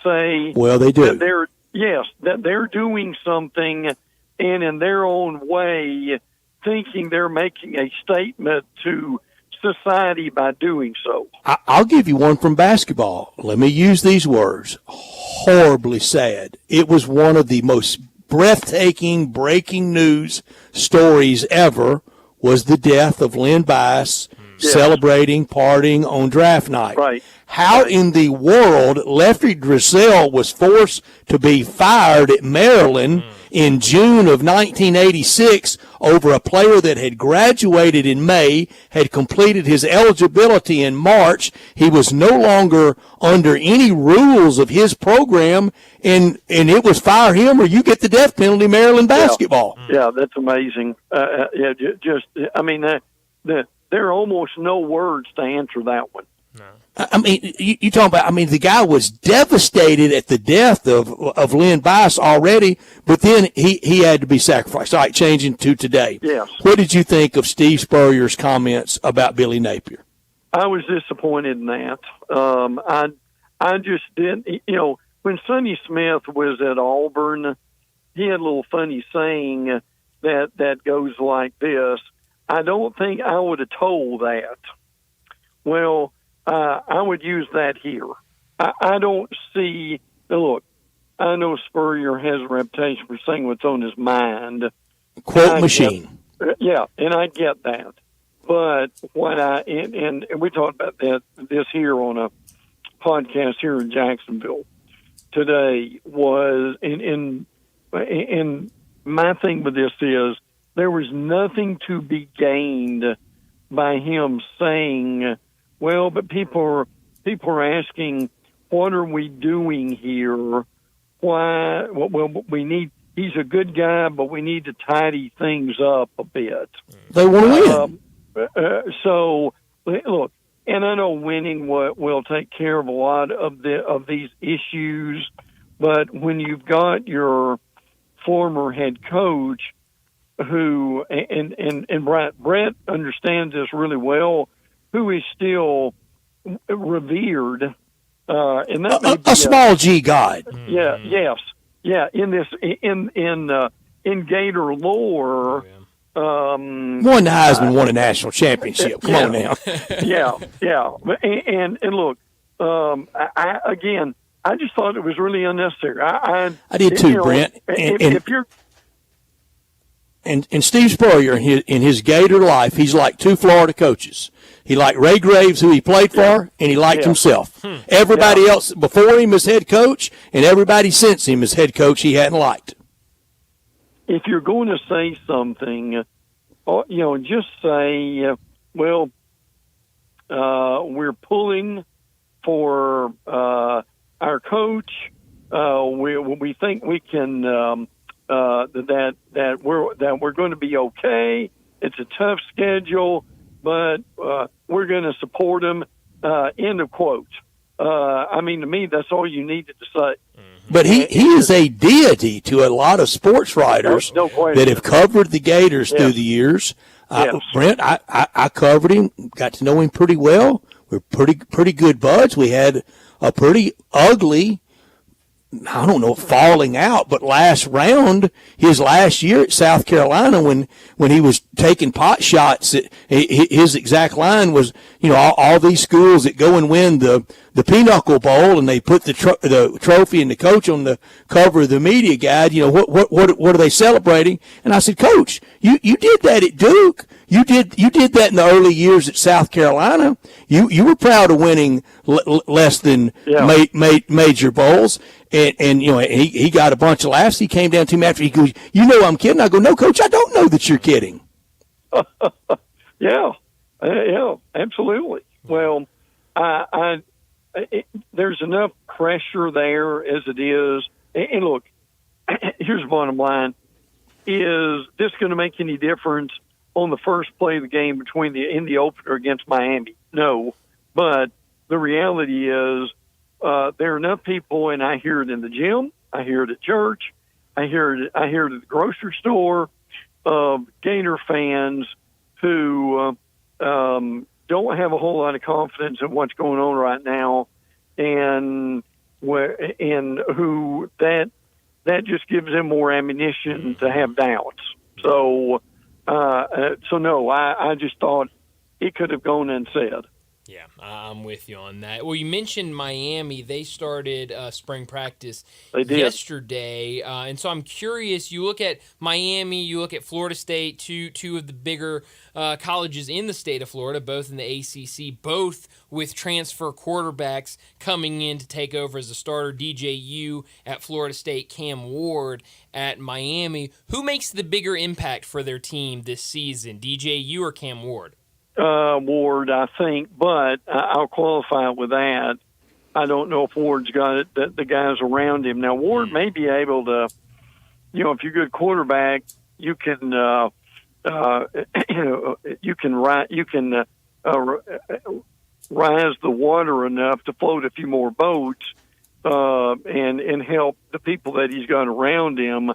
Y: say?
E: Well, they do.
Y: That they're doing something, and in their own way, thinking they're making a statement to society by doing so.
E: I'll give you one from basketball. Let me use these words. Horribly sad. It was one of the most breathtaking breaking news stories ever, was the death of Len Bias celebrating, partying on draft night.
Y: Right.
E: How in the world Lefty Driesell was forced to be fired at Maryland in June of 1986 over a player that had graduated in May, had completed his eligibility in March. He was no longer under any rules of his program, and it was fire him or you get the death penalty, Maryland basketball.
Y: Yeah, that's amazing. There are almost no words to answer that one.
E: I mean, you talking about, the guy was devastated at the death of Len Bias already, but then he had to be sacrificed. All right, changing to today.
Y: Yes.
E: What did you think of Steve Spurrier's comments about Billy Napier?
Y: I was disappointed in that. I just didn't, when Sonny Smith was at Auburn, he had a little funny saying that goes like this: I don't think I would have told that. Well, I would use that here. I don't see. Look, I know Spurrier has a reputation for saying what's on his mind.
E: Quote machine.
Y: And I get that. But what and we talked about this here on a podcast here in Jacksonville today was, and my thing with this is there was nothing to be gained by him saying, well, but people are asking, what are we doing here? Why? Well, he's a good guy, but we need to tidy things up a bit.
E: They want to win.
Y: So, look, and I know winning will take care of a lot of these issues, but when you've got your former head coach who, and Brett understands this really well, who is still revered, and that may be
E: a small G God.
Y: Yeah. Yes. Yeah. In this, in Gator lore,
E: Won the Heisman, won a national championship. Come on now.
Y: yeah. And look, I just thought it was really unnecessary. I
E: did too, Brent.
Y: If you're
E: And Steve Spurrier, in his Gator life, he's like two Florida coaches. He liked Ray Graves, who he played for, and he liked himself. Everybody else before him as head coach, and everybody since him as head coach, he hadn't liked.
Y: If you're going to say something, just say, we're pulling for our coach. We think we can that we're going to be okay. It's a tough schedule, but we're going to support him. End of quote. To me, that's all you needed to say.
E: But he is a deity to a lot of sports writers that have covered the Gators through the years. Brent, I covered him, got to know him pretty well. We're pretty good buds. We had a pretty ugly, I don't know, falling out, but last round, his last year at South Carolina, when he was taking pot shots, his exact line was, all these schools that go and win the Pinochle Bowl, and they put the trophy and the coach on the cover of the media guide. What are they celebrating? And I said, Coach, you did that at Duke. You did that in the early years at South Carolina. You were proud of winning less than major bowls. And he got a bunch of laughs. He came down to me after he goes, I'm kidding. I go, no, Coach, I don't know that you're kidding.
Y: Yeah, absolutely. Well, there's enough pressure there as it is. And look, here's the bottom line. Is this going to make any difference on the first play of the game in the opener against Miami? No. But the reality is, there are enough people, and I hear it in the gym, I hear it at church, I hear it at the grocery store, Gator fans who don't have a whole lot of confidence in what's going on right now, and who that just gives them more ammunition to have doubts. So no, I just thought he could have gone and said.
D: Yeah, I'm with you on that. Well, you mentioned Miami. They started spring practice yesterday. And so I'm curious, you look at Miami, you look at Florida State, two of the bigger colleges in the state of Florida, both in the ACC, both with transfer quarterbacks coming in to take over as a starter, DJU at Florida State, Cam Ward at Miami. Who makes the bigger impact for their team this season, DJU or Cam Ward?
Y: Ward, I think, but I'll qualify it with that. I don't know if Ward's got it, the guys around him. Now, Ward may be able to, if you're a good quarterback, you can rise the water enough to float a few more boats, and help the people that he's got around him.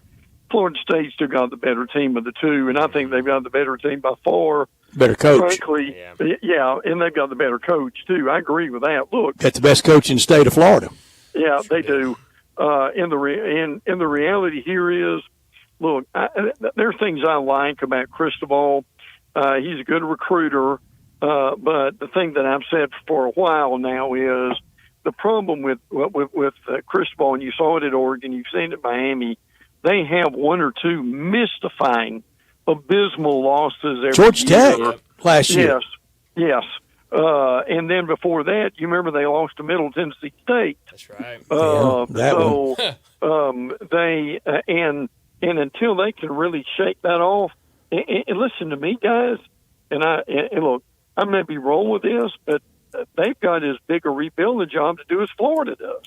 Y: Florida State's still got the better team of the two, and I think they've got the better team by far.
E: Better coach.
Y: Frankly, yeah, and they've got the better coach, too. I agree with that. Look,
E: got the best coach in the state of Florida.
Y: Yeah, they do. And the reality here is, look, there are things I like about Cristobal. He's a good recruiter, but the thing that I've said for a while now is the problem with Cristobal, and you saw it at Oregon, you've seen it at Miami, they have one or two mystifying, abysmal losses every year.
E: Georgia Tech last year.
Y: Yes. And then before that, you remember they lost to Middle Tennessee State.
D: That's right.
Y: They and until they can really shake that off, and listen to me, guys, and look, I may be wrong with this, but they've got as big a rebuilding job to do as Florida does.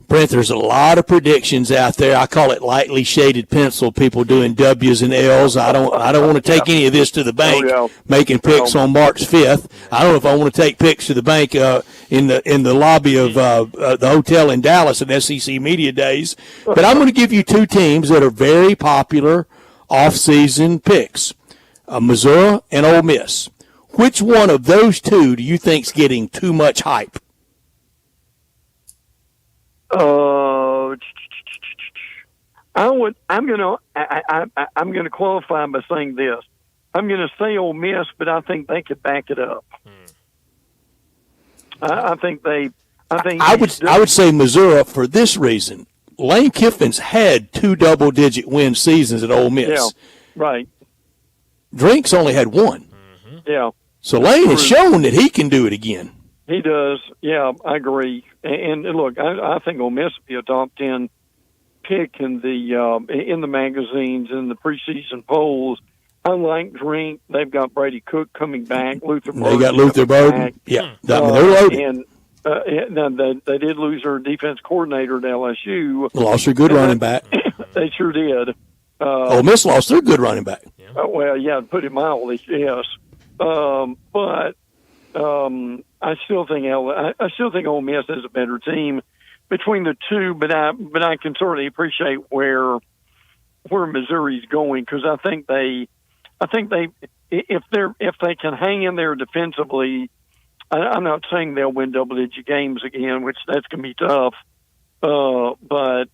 E: Brent, there's a lot of predictions out there. I call it lightly shaded pencil. People doing W's and L's. I don't want to take any of this to the bank. Making picks on March 5th. I don't know if I want to take picks to the bank in the lobby of the hotel in Dallas at SEC Media Days. But I'm going to give you two teams that are very popular off-season picks: Missouri and Ole Miss. Which one of those two do you think's getting too much hype?
Y: I'm going to qualify by saying this. I'm going to say Ole Miss, but I think they could back it up. I think
E: I would say Missouri for this reason. Lane Kiffin's had 2 double-digit win seasons at Ole Miss.
Y: Yeah, right.
E: Drink's only had 1.
Y: Yeah.
E: So Lane has shown that he can do it again.
Y: He does. Yeah, I agree. And look, I think Ole Miss will be a top 10 pick in the magazines and the preseason polls. I like Drink. They've got Brady Cook coming back.
E: They got Luther Burden. Yeah, they're loaded.
Y: And they did lose their defense coordinator at LSU.
E: Lost their good running back.
Y: They sure did.
E: Ole Miss lost their good running back.
Y: Well, yeah, to put it mildly, yes. But I still think Ole Miss is a better team between the two. But I can certainly appreciate where Missouri's going, because I think they if they can hang in there defensively. I'm not saying they'll win double-digit games again, which that's going to be tough. But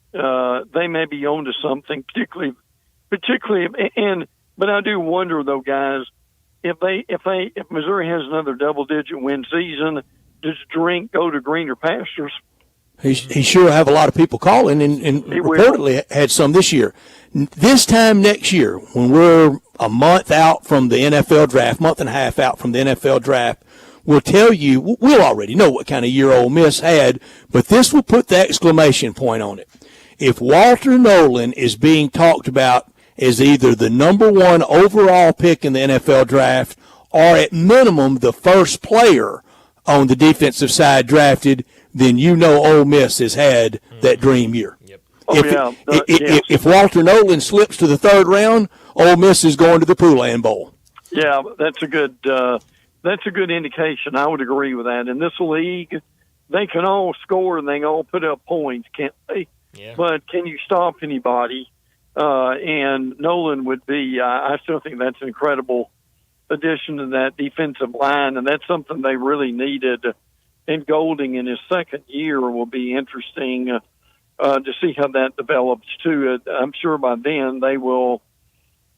Y: they may be on to something, particularly. But I do wonder, though, guys, if Missouri has another double-digit win season, does Drink go to greener pastures?
E: He sure have a lot of people calling, and reportedly had some this year. This time next year, when we're a month out from the NFL draft, month and a half out from the NFL draft, we'll tell you, we'll already know what kind of year Ole Miss had, but this will put the exclamation point on it. If Walter Nolan is being talked about as either the number 1 overall pick in the NFL draft or at minimum the first player on the defensive side drafted, then you know Ole Miss has had that dream year. Yep. If Walter Nolan slips to the 3rd round, Ole Miss is going to the Poulan Bowl.
Y: Yeah, that's a good indication. I would agree with that. In this league, they can all score and they can all put up points, can't they? Yeah. But can you stop anybody? And Nolan would be, I still think that's an incredible addition to that defensive line, and that's something they really needed. And Golding in his 2nd year will be interesting to see how that develops, too. I'm sure by then they will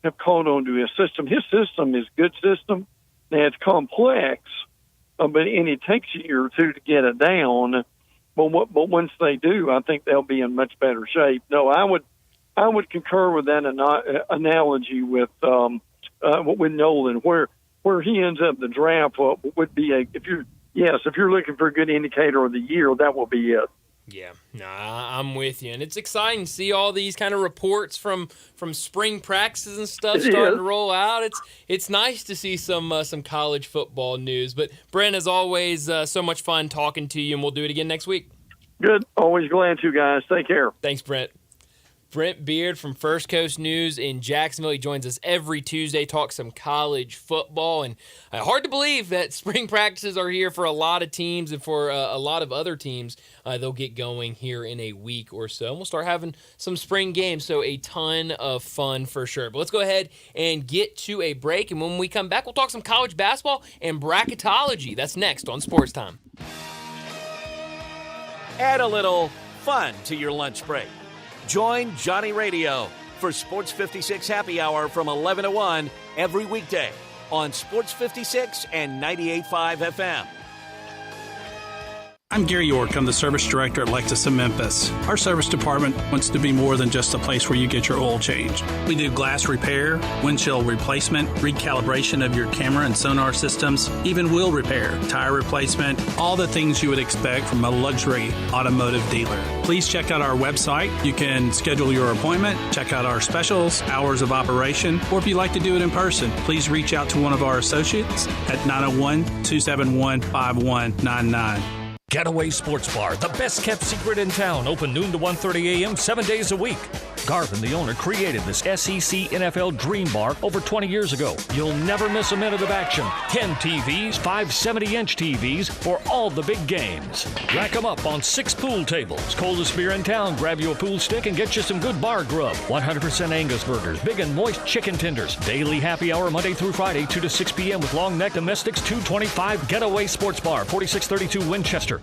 Y: have caught on to his system. His system is a good system. Now, it's complex, and it takes a year or two to get it down. But once they do, I think they'll be in much better shape. No, I would concur with that analogy with Nolan, where he ends up the draft would be if you're looking for a good indicator of the year, that will be it.
D: Yeah, I'm with you, and it's exciting to see all these kind of reports from spring practices and stuff starting to roll out. It's nice to see some college football news. But Brent, as always, so much fun talking to you, and we'll do it again next week.
Y: Good, always glad to, guys. Take care.
D: Thanks, Brent. Brent Beard from First Coast News in Jacksonville. He joins us every Tuesday, talk some college football. And hard to believe that spring practices are here for a lot of teams, and for a lot of other teams, they'll get going here in a week or so. And we'll start having some spring games, so a ton of fun for sure. But let's go ahead and get to a break. And when we come back, we'll talk some college basketball and bracketology. That's next on Sports Time.
B: Add a little fun to your lunch break. Join Johnny Radio for Sports 56 Happy Hour from 11 to 1 every weekday on Sports 56 and 98.5 FM.
A: I'm Gary York. I'm the service director at Lexus of Memphis. Our service department wants to be more than just a place where you get your oil changed. We do glass repair, windshield replacement, recalibration of your camera and sonar systems, even wheel repair, tire replacement, all the things you would expect from a luxury automotive dealer. Please check out our website. You can schedule your appointment, check out our specials, hours of operation, or if you'd like to do it in person, please reach out to one of our associates at 901-271-5199.
F: Getaway Sports Bar, the best kept secret in town, open noon to 1:30 a.m. 7 days a week. Garvin, the owner, created this SEC NFL Dream Bar over 20 years ago. You'll never miss a minute of action. 10 TVs, 5 70-inch TVs for all the big games. Rack them up on 6 pool tables. Coldest beer in town, grab you a pool stick and get you some good bar grub. 100% Angus burgers, big and moist chicken tenders. Daily happy hour Monday through Friday, 2 to 6 p.m. with long neck domestics, $2.25. Getaway Sports Bar, 4632 Winchester.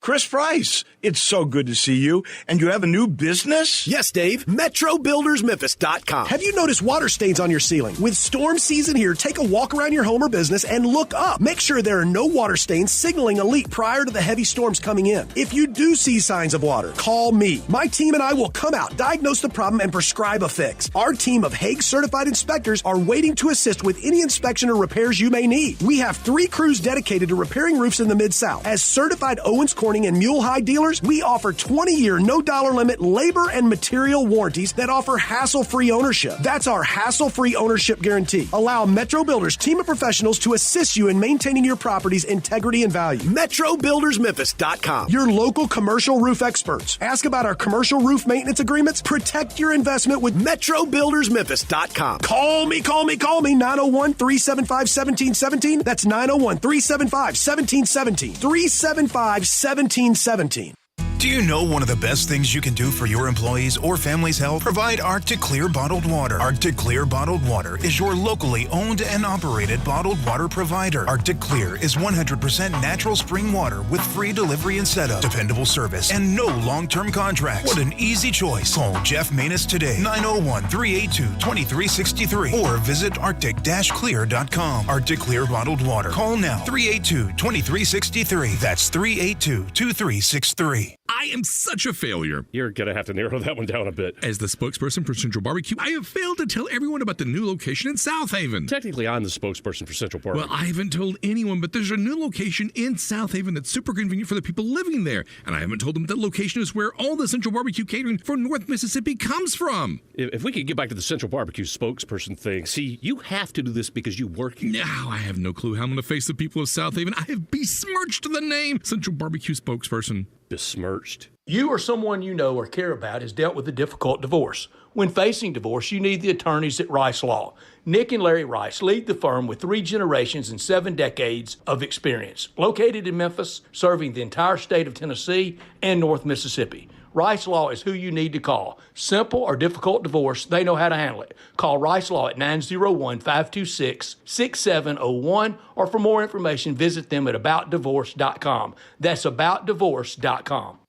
I: Chris Price. It's so good to see you. And you have a new business?
J: Yes, Dave. MetroBuildersMemphis.com. Have you noticed water stains on your ceiling? With storm season here, take a walk around your home or business and look up. Make sure there are no water stains signaling a leak prior to the heavy storms coming in. If you do see signs of water, call me. My team and I will come out, diagnose the problem, and prescribe a fix. Our team of Hague certified inspectors are waiting to assist with any inspection or repairs you may need. We have 3 crews dedicated to repairing roofs in the Mid-South. As certified Owens Corning and Mule High dealers, we offer 20-year, no dollar limit labor and material warranties that offer hassle-free ownership. That's our hassle-free ownership guarantee. Allow Metro Builders team of professionals to assist you in maintaining your property's integrity and value. MetroBuildersMemphis.com. Your local commercial roof experts. Ask about our commercial roof maintenance agreements. Protect your investment with MetroBuildersMemphis.com. Call me, 901-375-1717. That's 901-375-1717. 375-1717.
G: Do you know one of the best things you can do for your employees or family's health? Provide Arctic Clear bottled water. Arctic Clear bottled water is your locally owned and operated bottled water provider. Arctic Clear is 100% natural spring water with free delivery and setup, dependable service, and no long-term contracts. What an easy choice. Call Jeff Manus today, 901-382-2363, or visit arctic-clear.com. Arctic Clear bottled water. Call now, 382-2363. That's 382-2363.
K: I am such a failure.
H: You're going to have to narrow that one down a bit.
K: As the spokesperson for Central Barbecue, I have failed to tell everyone about the new location in South Haven.
H: Technically, I'm the spokesperson for Central Barbecue.
K: Well, I haven't told anyone, but there's a new location in South Haven that's super convenient for the people living there. And I haven't told them that location is where all the Central Barbecue catering for North Mississippi comes from.
H: If we could get back to the Central Barbecue spokesperson thing, see, you have to do this because you work here.
K: Now, I have no clue how I'm going to face the people of South Haven. I have besmirched the name Central Barbecue spokesperson.
H: Besmirched?
L: You or someone you know or care about has dealt with a difficult divorce. When facing divorce, you need the attorneys at Rice Law. Nick and Larry Rice lead the firm with 3 generations and 7 decades of experience. Located in Memphis, serving the entire state of Tennessee and North Mississippi. Rice Law is who you need to call. Simple or difficult divorce, they know how to handle it. Call Rice Law at 901-526-6701, or for more information, visit them at aboutdivorce.com. That's aboutdivorce.com.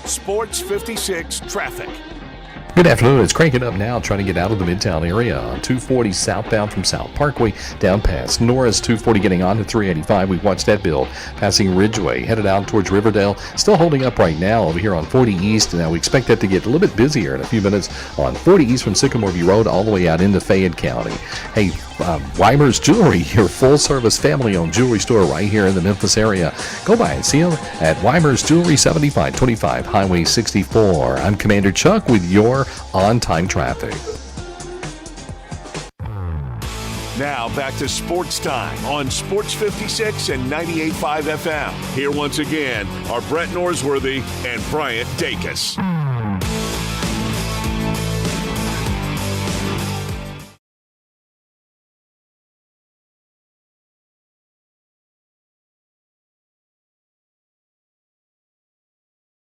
C: Sports 56 traffic.
M: Good afternoon. It's cranking up now, trying to get out of the Midtown area on 240 southbound from South Parkway down past Norris. 240 getting on to 385. We watched that build passing Ridgeway, headed out towards Riverdale. Still holding up right now over here on 40 East. Now we expect that to get a little bit busier in a few minutes on 40 East from Sycamore View Road all the way out into Fayette County. Hey, Weimer's Jewelry, your full-service family-owned jewelry store right here in the Memphis area. Go by and see them at Weimer's Jewelry, 7525 Highway 64. I'm Commander Chuck with your on-time traffic.
C: Now back to Sports Time on Sports 56 and 98.5 FM. Here once again are Brett Norsworthy and Bryant Dacus.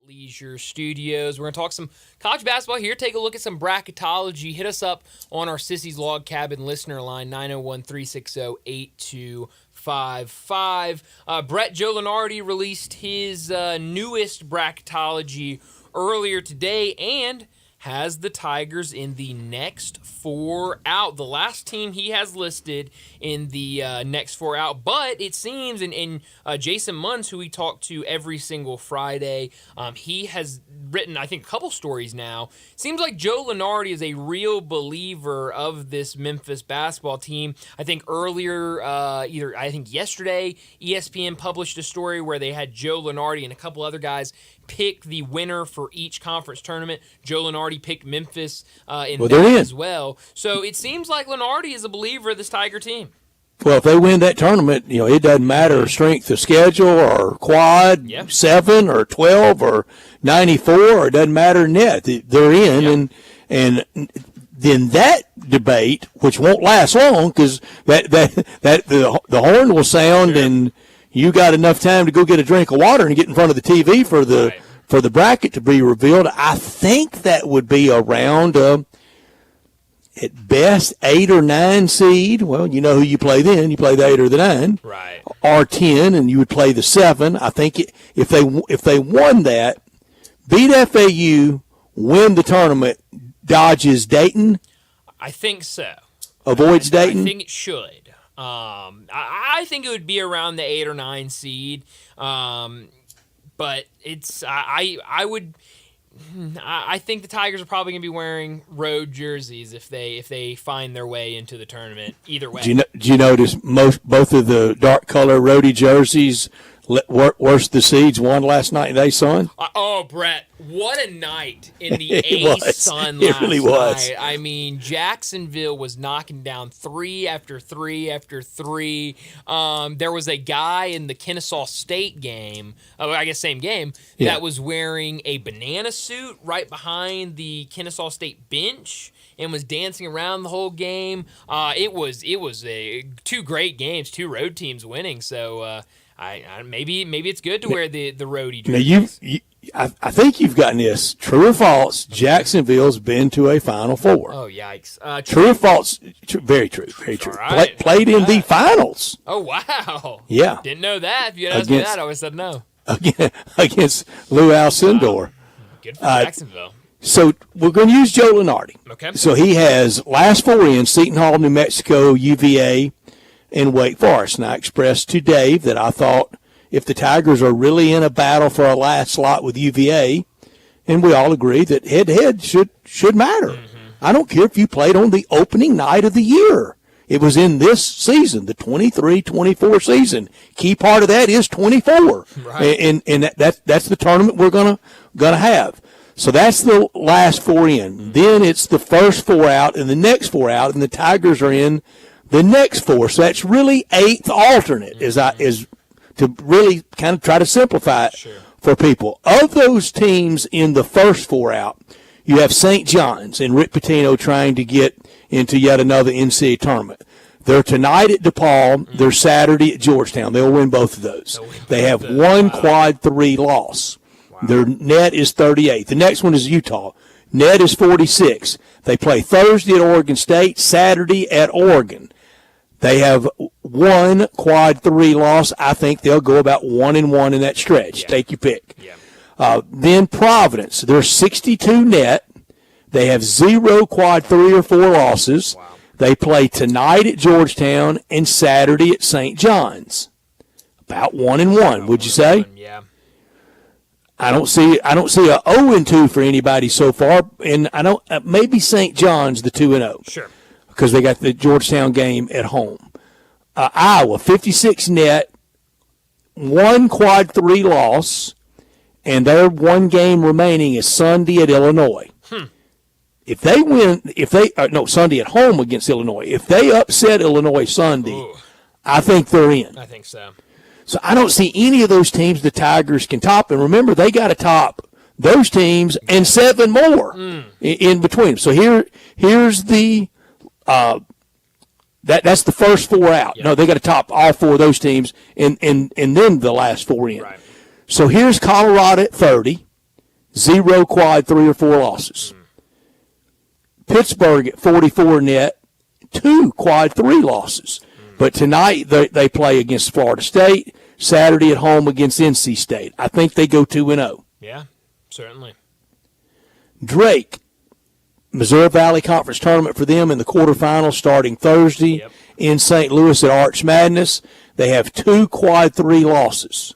D: Leisure Studios. We're going to talk some college basketball here. Take a look at some bracketology. Hit us up on our Sissy's Log Cabin listener line, 901-360-8255. Brett, Joe Lenardi released his newest bracketology earlier today and has the Tigers in the next 4 out. The last team he has listed in the next 4 out. But it seems, and Jason Munns, who we talk to every single Friday, he has written, I think, a couple stories now. Seems like Joe Lenardi is a real believer of this Memphis basketball team. I think earlier, yesterday, ESPN published a story where they had Joe Lenardi and a couple other guys pick the winner for each conference tournament. Joe Lenardi picked Memphis in that as well. So it seems like Lenardi is a believer of this Tiger team.
E: Well, if they win that tournament, it doesn't matter strength of schedule or quad 7 or 12 or 94, or it doesn't matter net. They're in, and then that debate, which won't last long, because the horn will sound and you got enough time to go get a drink of water and get in front of the TV for the bracket to be revealed. I think that would be around at best 8 or 9 seed. Well, you know who you play then. You play the 8 or the 9.
D: Right.
E: Or 10, and you would play the 7. I think if they won that, beat FAU, win the tournament, dodges Dayton.
D: I think so.
E: Avoids Dayton.
D: I think it should. I think it would be around the 8 or 9 seed. But it's I think the Tigers are probably going to be wearing road jerseys if they find their way into the tournament. Either way.
E: Do you notice both of the dark color roadie jerseys? Worse the Seeds won last night in A-Sun?
D: Brett, what a night in the A-Sun last
E: It really was.
D: night. I mean, Jacksonville was knocking down 3 after 3 after 3. There was a guy in the Kennesaw State game, I guess same game, that was wearing a banana suit right behind the Kennesaw State bench and was dancing around the whole game. It was 2 great games, 2 road teams winning, so maybe it's good to wear the roadie jerseys.
E: Now I think you've gotten this. True or false? Jacksonville's been to a Final Four.
D: Oh yikes!
E: True or false? Very true. Very true.
D: Right.
E: Played in the finals.
D: Oh wow!
E: Yeah.
D: Didn't know that. If you had asked me that, I would have said no.
E: Against Lou Alcindor.
D: Good for Jacksonville.
E: So we're going to use Joe Lunardi.
D: Okay.
E: So he has last 4 in Seton Hall, New Mexico, UVA, and Wake Forest. And I expressed to Dave that I thought if the Tigers are really in a battle for a last slot with UVA, and we all agree that head-to-head should matter. Mm-hmm. I don't care if you played on the opening night of the year. It was in this season, the 23-24 season. Key part of that is 24. Right. And that's the tournament we're gonna have. So that's the last 4 in. Mm-hmm. Then it's the first 4 out and the next 4 out, and the Tigers are in the next 4. So that's really 8th alternate is to really kind of try to simplify it for people. Of those teams in the first 4 out, you have St. John's and Rick Pitino trying to get into yet another NCAA tournament. They're tonight at DePaul. They're Saturday at Georgetown. They'll win both of those. They have one quad 3 loss. Wow. Their net is 38. The next one is Utah. Net is 46. They play Thursday at Oregon State, Saturday at Oregon. They have one quad 3 loss. I think they'll go about 1-1 in that stretch. Yeah. Take your pick. Yeah. Then Providence. They're 62 net. They have 0 quad 3 or 4 losses. Wow. They play tonight at Georgetown and Saturday at St. John's. About 1-1, would you say?
D: Yeah.
E: I don't see a 0-2 for anybody so far, and I don't maybe St. John's the 2-0.
D: Sure.
E: Because they got the Georgetown game at home. Iowa, 56 net, 1 quad 3 loss, and their 1 game remaining is Sunday at Illinois. If they win, Sunday at home against Illinois. If they upset Illinois Sunday, I think they're in.
D: I think so.
E: So I don't see any of those teams the Tigers can top. And remember, they got to top those teams and 7 more in between them. So here's the that's the first 4 out. Yep. No, they got to top all 4 of those teams and then the last 4 in. Right. So here's Colorado at 30, 0 quad 3 or 4 losses. Pittsburgh at 44 net, 2 quad 3 losses. But tonight they play against Florida State, Saturday at home against NC State. I think they go 2-0.
D: Yeah, certainly.
E: Drake, Missouri Valley Conference tournament for them in the quarterfinals starting Thursday in St. Louis at Arch Madness. They have 2 quad 3 losses.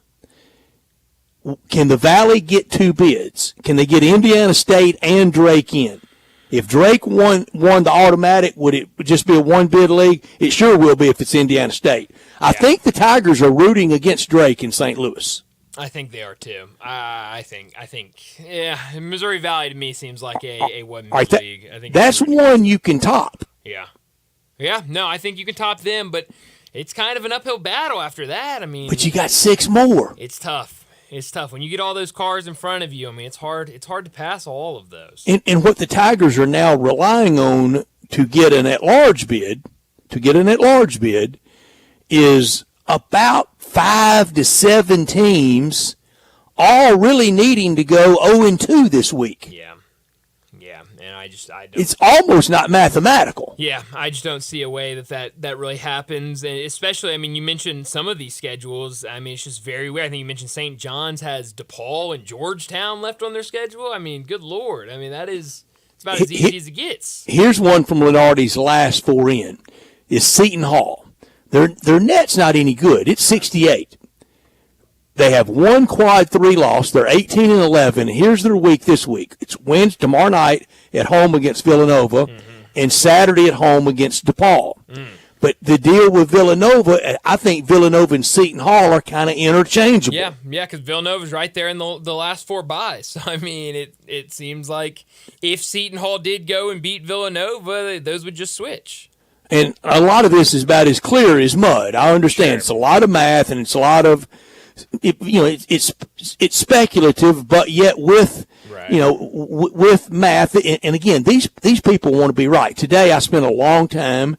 E: Can the Valley get 2 bids? Can they get Indiana State and Drake in? If Drake won the automatic, would it just be a 1-bid league? It sure will be if it's Indiana State. I think the Tigers are rooting against Drake in St. Louis.
D: I think they are too. I think. Yeah, Missouri Valley to me seems like a 1-bid league. I think
E: that's one you can top.
D: Yeah. No, I think you can top them, but it's kind of an uphill battle after that. I mean,
E: but you got 6 more.
D: It's tough. It's tough when you get all those cars in front of you. I mean, it's hard to pass all of those.
E: And what the Tigers are now relying on to get an at-large bid, is about 5 to 7 teams, all really needing to go 0-2 this week.
D: Yeah, and don't.
E: It's almost not mathematical.
D: Yeah, I just don't see a way that really happens. And especially, I mean, you mentioned some of these schedules. I mean, it's just very weird. I think you mentioned St. John's has DePaul and Georgetown left on their schedule. I mean, good Lord. I mean, it's about as easy as it gets.
E: Here's one from Lenardi's last 4 in. Is Seton Hall. Their net's not any good. It's 68. They have one quad 3 loss. They're 18-11. Here's their week this week. It's Wednesday tomorrow night at home against Villanova, and Saturday at home against DePaul. But the deal with Villanova, I think Villanova and Seton Hall are kind of interchangeable.
D: Yeah, because Villanova's right there in the last 4 byes. So, I mean, it seems like if Seton Hall did go and beat Villanova, those would just switch.
E: And a lot of this is about as clear as mud. I understand. Sure. It's a lot of math, and it's a lot of, it's speculative, but yet with, with math. And again, these people want to be right. Today, I spent a long time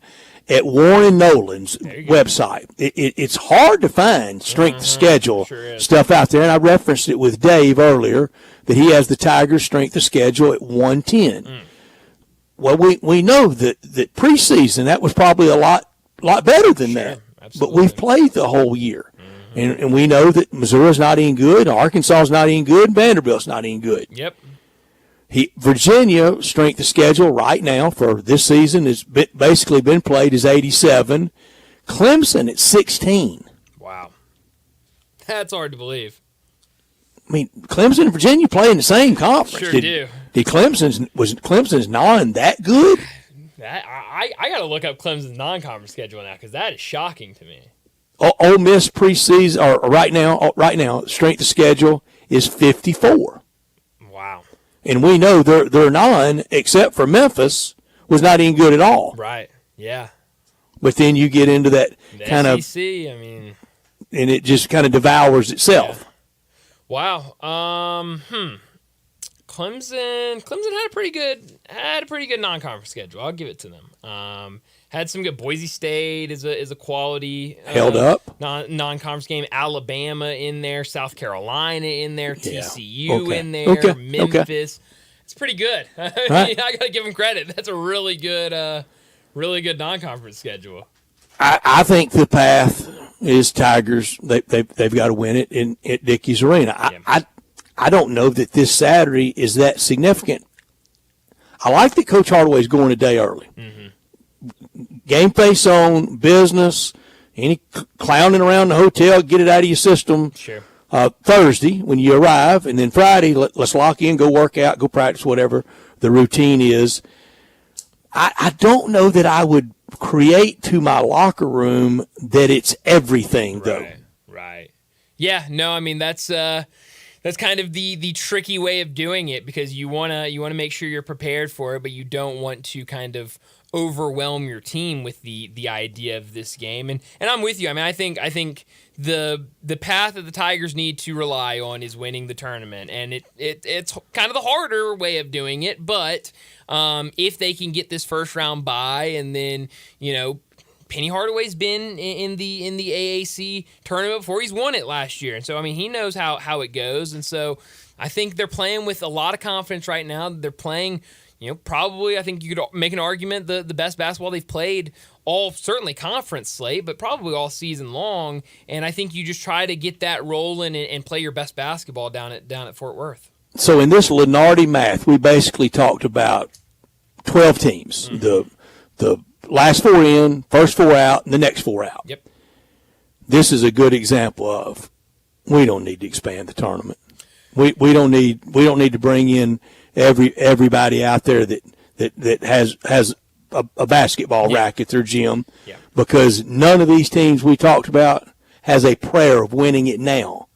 E: at Warren Nolan's website. It's hard to find strength of schedule stuff out there, and I referenced it with Dave earlier that he has the Tigers' strength of schedule at 110. Well, we know that preseason that was probably a lot better than that, but we've played the whole year, and we know that Missouri's not any good, Arkansas's not any good, and Vanderbilt's not any good.
D: Yep.
E: Virginia strength of schedule right now for this season has basically been played is 87. Clemson at 16.
D: Wow, that's hard to believe.
E: I mean, Clemson and Virginia play in the same conference.
D: Sure do.
E: Did Clemson's non that good?
D: I got to look up Clemson's non-conference schedule now because that is shocking to me.
E: Ole Miss preseason or right now strength of schedule is 54.
D: Wow.
E: And we know their non, except for Memphis, was not even good at all.
D: Right. Yeah.
E: But then you get into that
D: the
E: kind
D: SEC,
E: and it just kind of devours itself.
D: Yeah. Wow. Clemson had a pretty good non-conference schedule. I'll give it to them. Had some good. Boise State is a quality
E: held up
D: non-conference game. Alabama in there, South Carolina in there, TCU in there, Memphis. Okay. It's pretty good.
E: Right.
D: I gotta give them credit. That's a really good non-conference schedule.
E: I think the path is Tigers. They've got to win it at Dickies Arena. I don't know that this Saturday is that significant. I like that Coach Hardaway's going a day early. Game face on, business, any clowning around the hotel, get it out of your system.
D: Sure.
E: Thursday when you arrive, and then Friday, let's lock in, go work out, go practice, whatever the routine is. I don't know that I would create to my locker room that it's everything, though.
D: Right. Yeah, no, I mean, that's kind of the tricky way of doing it because you wanna make sure you're prepared for it, but you don't want to kind of overwhelm your team with the idea of this game. And I'm with you. I mean, I think the path that the Tigers need to rely on is winning the tournament, and it's kind of the harder way of doing it. But if they can get this first round bye, and then Penny Hardaway's been in the AAC tournament before. He's won it last year. And so, I mean, he knows how it goes. And so I think they're playing with a lot of confidence right now. They're playing, probably, I think you could make an argument, the best basketball they've played all, certainly conference slate, but probably all season long. And I think you just try to get that rolling and play your best basketball down at Fort Worth.
E: So in this Lenardi math, we basically talked about 12 teams. The last 4 in, first 4 out, and the next 4 out.
D: Yep. This is
E: a good example of we don't need to expand the tournament. We don't need to bring in everybody out there that has a basketball rack at their gym, because none of these teams we talked about has a prayer of winning it now.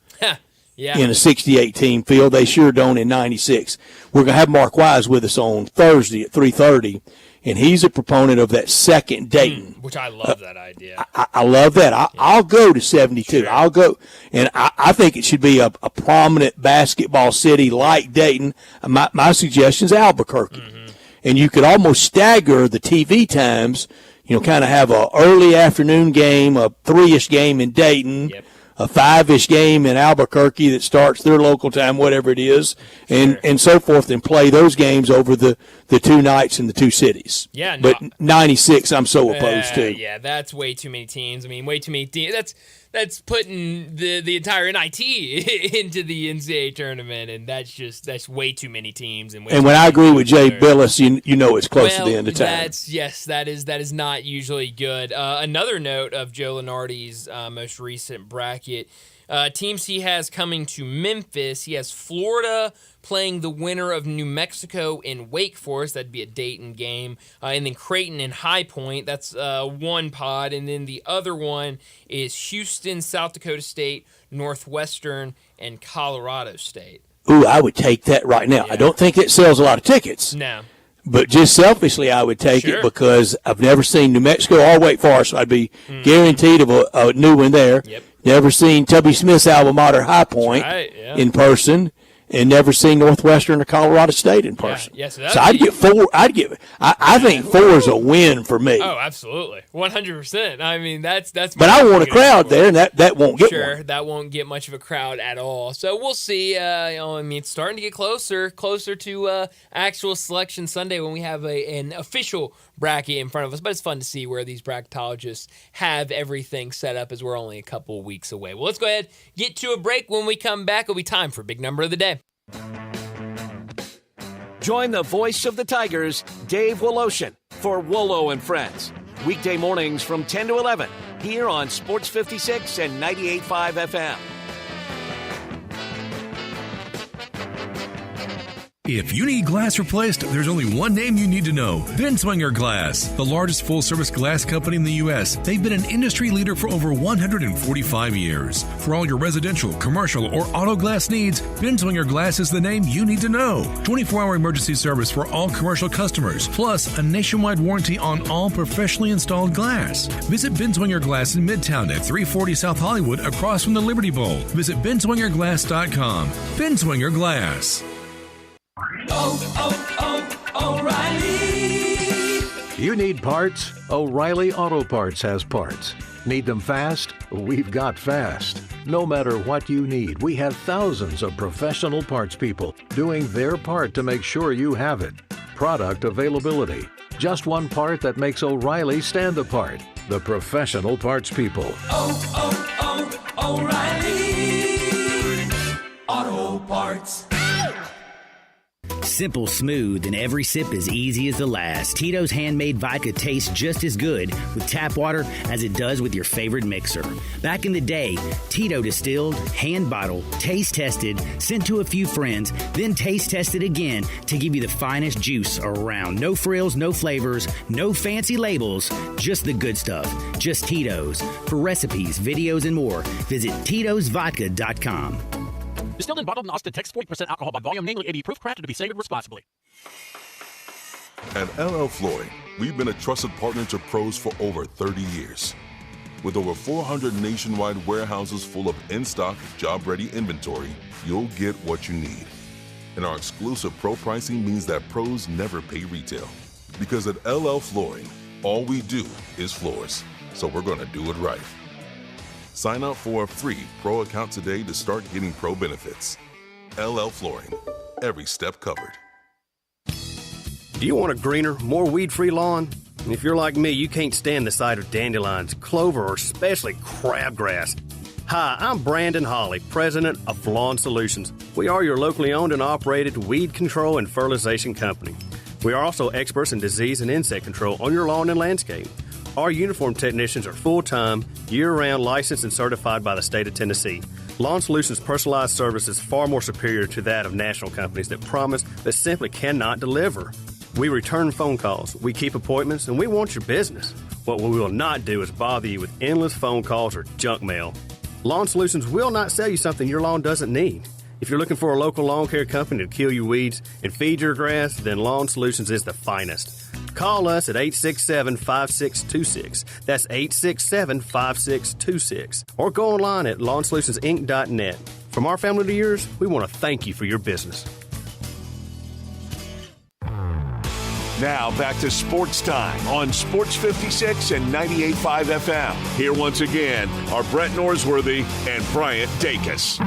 E: In a 68 team field. They sure don't in 96. We're going to have Mark Wise with us on Thursday at 3:30. And he's a proponent of that second Dayton.
D: Which I love that idea.
E: I love that. I'll go to 72. Sure. I'll go. And I think it should be a prominent basketball city like Dayton. My suggestion is Albuquerque. And you could almost stagger the TV times, kind of have a early afternoon game, a 3-ish game in Dayton, 5-ish game in Albuquerque that starts their local time, whatever it is, and so forth, and play those games over the 2 nights in the 2 cities.
D: Yeah,
E: but 96 I'm so opposed to.
D: Yeah, that's way too many teams. I mean, way too many teams. That's putting the entire NIT into the NCAA tournament, and that's way too many teams. And
E: when I agree with Jay Billis, you know it's close to the end of time.
D: That is not usually good. Another note of Joe Lunardi's most recent bracket. Teams he has coming to Memphis. He has Florida playing the winner of New Mexico and Wake Forest. That'd be a Dayton game. And then Creighton and High Point. That's one pod. And then the other one is Houston, South Dakota State, Northwestern, and Colorado State.
E: Ooh, I would take that right now. I don't think it sells a lot of tickets.
D: No.
E: But just selfishly, I would take it because I've never seen New Mexico or Wake Forest, so I'd be guaranteed of a new one there.
D: Yep.
E: Never seen Tubby Smith's alma mater, High Point, in person, and never seen Northwestern or Colorado State in person.
D: Yeah, so
E: I'd get 4. I think 4 is a win for me.
D: Oh, absolutely, 100%. I mean, that's.
E: But I want a crowd there, and that won't get one.
D: That won't get much of a crowd at all. So we'll see. I mean, it's starting to get closer to actual Selection Sunday when we have an official bracket in front of us. But it's fun to see where these bracketologists have everything set up, as we're only a couple weeks away. Well, let's go ahead, get to a break. When we come back, it'll be time for Big Number of the Day.
B: Join the voice of the Tigers, Dave Woloshin, for Wolo and Friends. Weekday mornings from 10 to 11 here on Sports 56 and 98.5 FM.
K: If you need glass replaced, there's only one name you need to know. Binswanger Glass, the largest full-service glass company in the U.S. They've been an industry leader for over 145 years. For all your residential, commercial, or auto glass needs, Binswanger Glass is the name you need to know. 24-hour emergency service for all commercial customers, plus a nationwide warranty on all professionally installed glass. Visit Binswanger Glass in Midtown at 340 South Hollywood across from the Liberty Bowl. Visit BinswangerGlass.com. Binswanger Glass.
N: O'Reilly. You need parts? O'Reilly Auto Parts has parts. Need them fast? We've got fast. No matter what you need, we have thousands of professional parts people doing their part to make sure you have it. Product availability. Just one part that makes O'Reilly stand apart. The professional parts people.
O: O'Reilly Auto Parts.
P: Simple, smooth, and every sip as easy as the last. Tito's handmade vodka tastes just as good with tap water as it does with your favorite mixer. Back in the day, Tito distilled, hand bottled, taste tested, sent to a few friends, then taste tested again to give you the finest juice around. No frills, no flavors, no fancy labels, just the good stuff. Just Tito's. For recipes, videos, and more, visit Tito'sVodka.com.
Q: Distilled and bottled in Austin, Texas, 40% alcohol by volume, namely 80 proof, crafted to be savored responsibly.
R: At LL Flooring, we've been a trusted partner to pros for over 30 years. With over 400 nationwide warehouses full of in-stock, job-ready inventory, you'll get what you need. And our exclusive pro pricing means that pros never pay retail. Because at LL Flooring, all we do is floors. So we're going to do it right. Sign up for a free Pro account today to start getting Pro benefits. LL Flooring. Every step covered.
Z: Do you want a greener, more weed-free lawn? If you're like me, you can't stand the sight of dandelions, clover, or especially crabgrass. Hi, I'm Brandon Hawley, president of Lawn Solutions. We are your locally owned and operated weed control and fertilization company. We are also experts in disease and insect control on your lawn and landscape. Our uniformed technicians are full-time, year-round licensed and certified by the state of Tennessee. Lawn Solutions' personalized service is far more superior to that of national companies that promise but simply cannot deliver. We return phone calls, we keep appointments, and we want your business. What we will not do is bother you with endless phone calls or junk mail. Lawn Solutions will not sell you something your lawn doesn't need. If you're looking for a local lawn care company to kill your weeds and feed your grass, then Lawn Solutions is the finest. Call us at 867-5626. That's 867-5626. Or go online at lawnsolutionsinc.net. From our family to yours, we want to thank you for your business.
C: Now back to Sports Time on Sports 56 and 98.5 FM. Here once again are Brett Norsworthy and Bryant Dacus.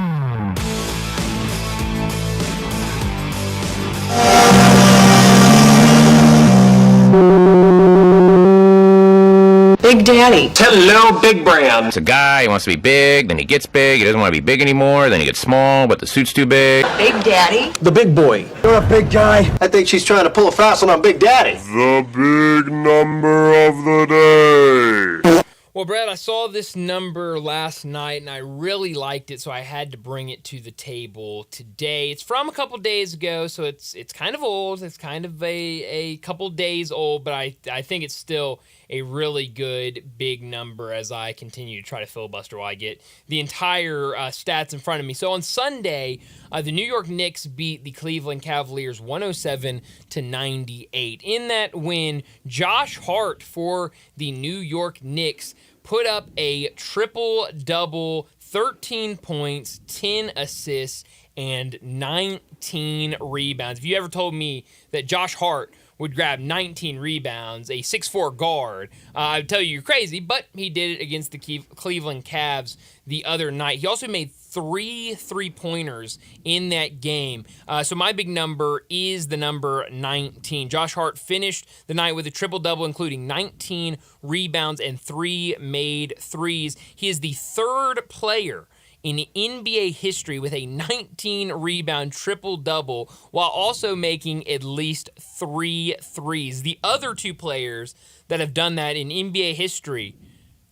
S: Big Daddy.
T: Hello, Big Brand. It's a guy, he wants to be big, then he gets big, he doesn't want to be big anymore, then he gets small, but the suit's too big.
S: Big Daddy.
T: The big boy.
U: You're a big guy. I think she's trying to pull a fast one on Big Daddy.
C: The big number of the day.
D: Well, Brad, I saw this number last night, and I really liked it, so I had to bring it to the table today. It's from a couple days ago, so it's kind of old. It's kind of a couple days old, but I think it's still a really good big number as I continue to try to filibuster while I get the entire stats in front of me. So on Sunday, the New York Knicks beat the Cleveland Cavaliers 107-98. In that win, Josh Hart for the New York Knicks put up a triple-double, 13 points, 10 assists, and 19 rebounds. If you ever told me that Josh Hart would grab 19 rebounds, a 6'4 guard, I would tell you you're crazy, but he did it against the Cleveland Cavs the other night. He also made 3 3-pointers in that game. So my big number is the number 19. Josh Hart finished the night with a triple-double, including 19 rebounds and 3 made threes. He is the third player in NBA history with a 19-rebound triple-double while also making at least 3 threes. The other 2 players that have done that in NBA history,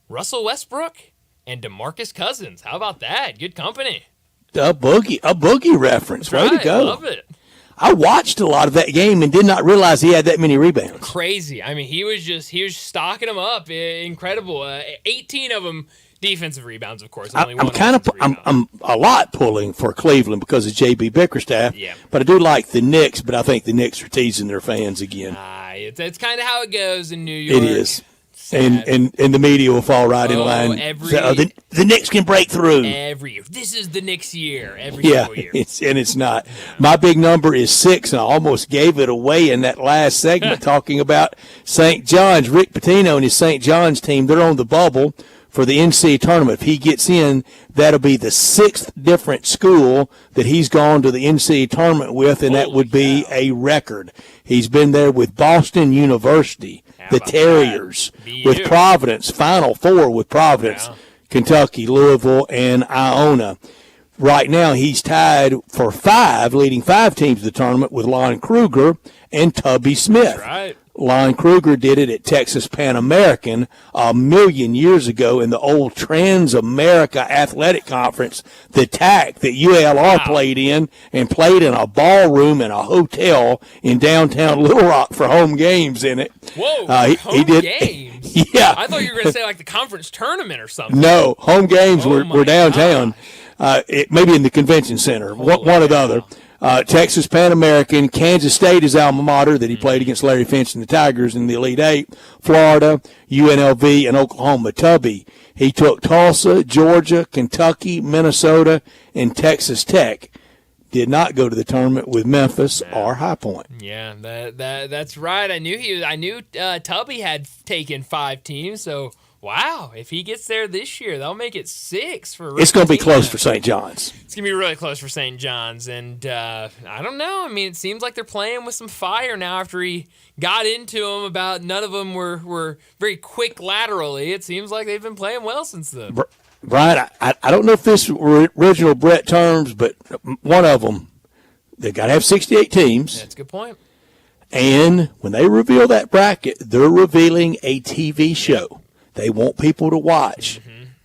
D: Russell Westbrook and DeMarcus Cousins. How about that? Good company.
E: A boogie reference.
D: That's
E: Way
D: right.
E: to go.
D: Love it.
E: I watched a lot of that game and did not realize he had that many rebounds.
D: Crazy. I mean, he was stocking them up. Incredible. 18 of them defensive rebounds, of course. Only one
E: I'm a lot pulling for Cleveland because of JB Bickerstaff.
D: Yeah.
E: But I do like the Knicks, but I think the Knicks are teasing their fans again.
D: It's kind of how it goes in New York.
E: It is. And the media will fall right in line. The Knicks can break through.
D: Every year. This is the Knicks year. Every
E: Yeah,
D: single year.
E: it's not. My big number is 6, and I almost gave it away in that last segment talking about St. John's. Rick Pitino and his St. John's team, they're on the bubble for the NCAA tournament. If he gets in, that'll be the 6th different school that he's gone to the NCAA tournament with, and that would be a record. He's been there with Boston University, the Terriers, with Providence, Final Four with Providence, Kentucky, Louisville, and Iona. Right now, he's tied for 5, leading 5 teams to the tournament with Lon Kruger and Tubby Smith.
D: That's right.
E: Lon Kruger did it at Texas Pan American a million years ago in the old Trans-America Athletic Conference, the TAC that ULR played in, and played in a ballroom in a hotel in downtown Little Rock for home games in it.
D: Whoa,
E: he did,
D: games?
E: Yeah.
D: I thought you were going to say like the conference tournament or something.
E: No, home games were downtown. Maybe in the convention center, one or the other. Texas Pan American, Kansas State is alma mater that he played against Larry Finch and the Tigers in the Elite Eight, Florida, UNLV, and Oklahoma. Tubby. He took Tulsa, Georgia, Kentucky, Minnesota, and Texas Tech. Did not go to the tournament with Memphis or High Point.
D: Yeah, that's right. I knew Tubby had taken 5 teams, so wow, if he gets there this year, they'll make it 6 for Rick
E: It's going to be
D: Pitino.
E: close for St. John's.
D: It's going to be really close for St. John's, and I don't know. I mean, it seems like they're playing with some fire now after he got into them about none of them were very quick laterally. It seems like they've been playing well since then.
E: Brian, I don't know if this were original Brett terms, but one of them, they got to have 68 teams.
D: That's a good point.
E: And when they reveal that bracket, they're revealing a TV show. They want people to watch.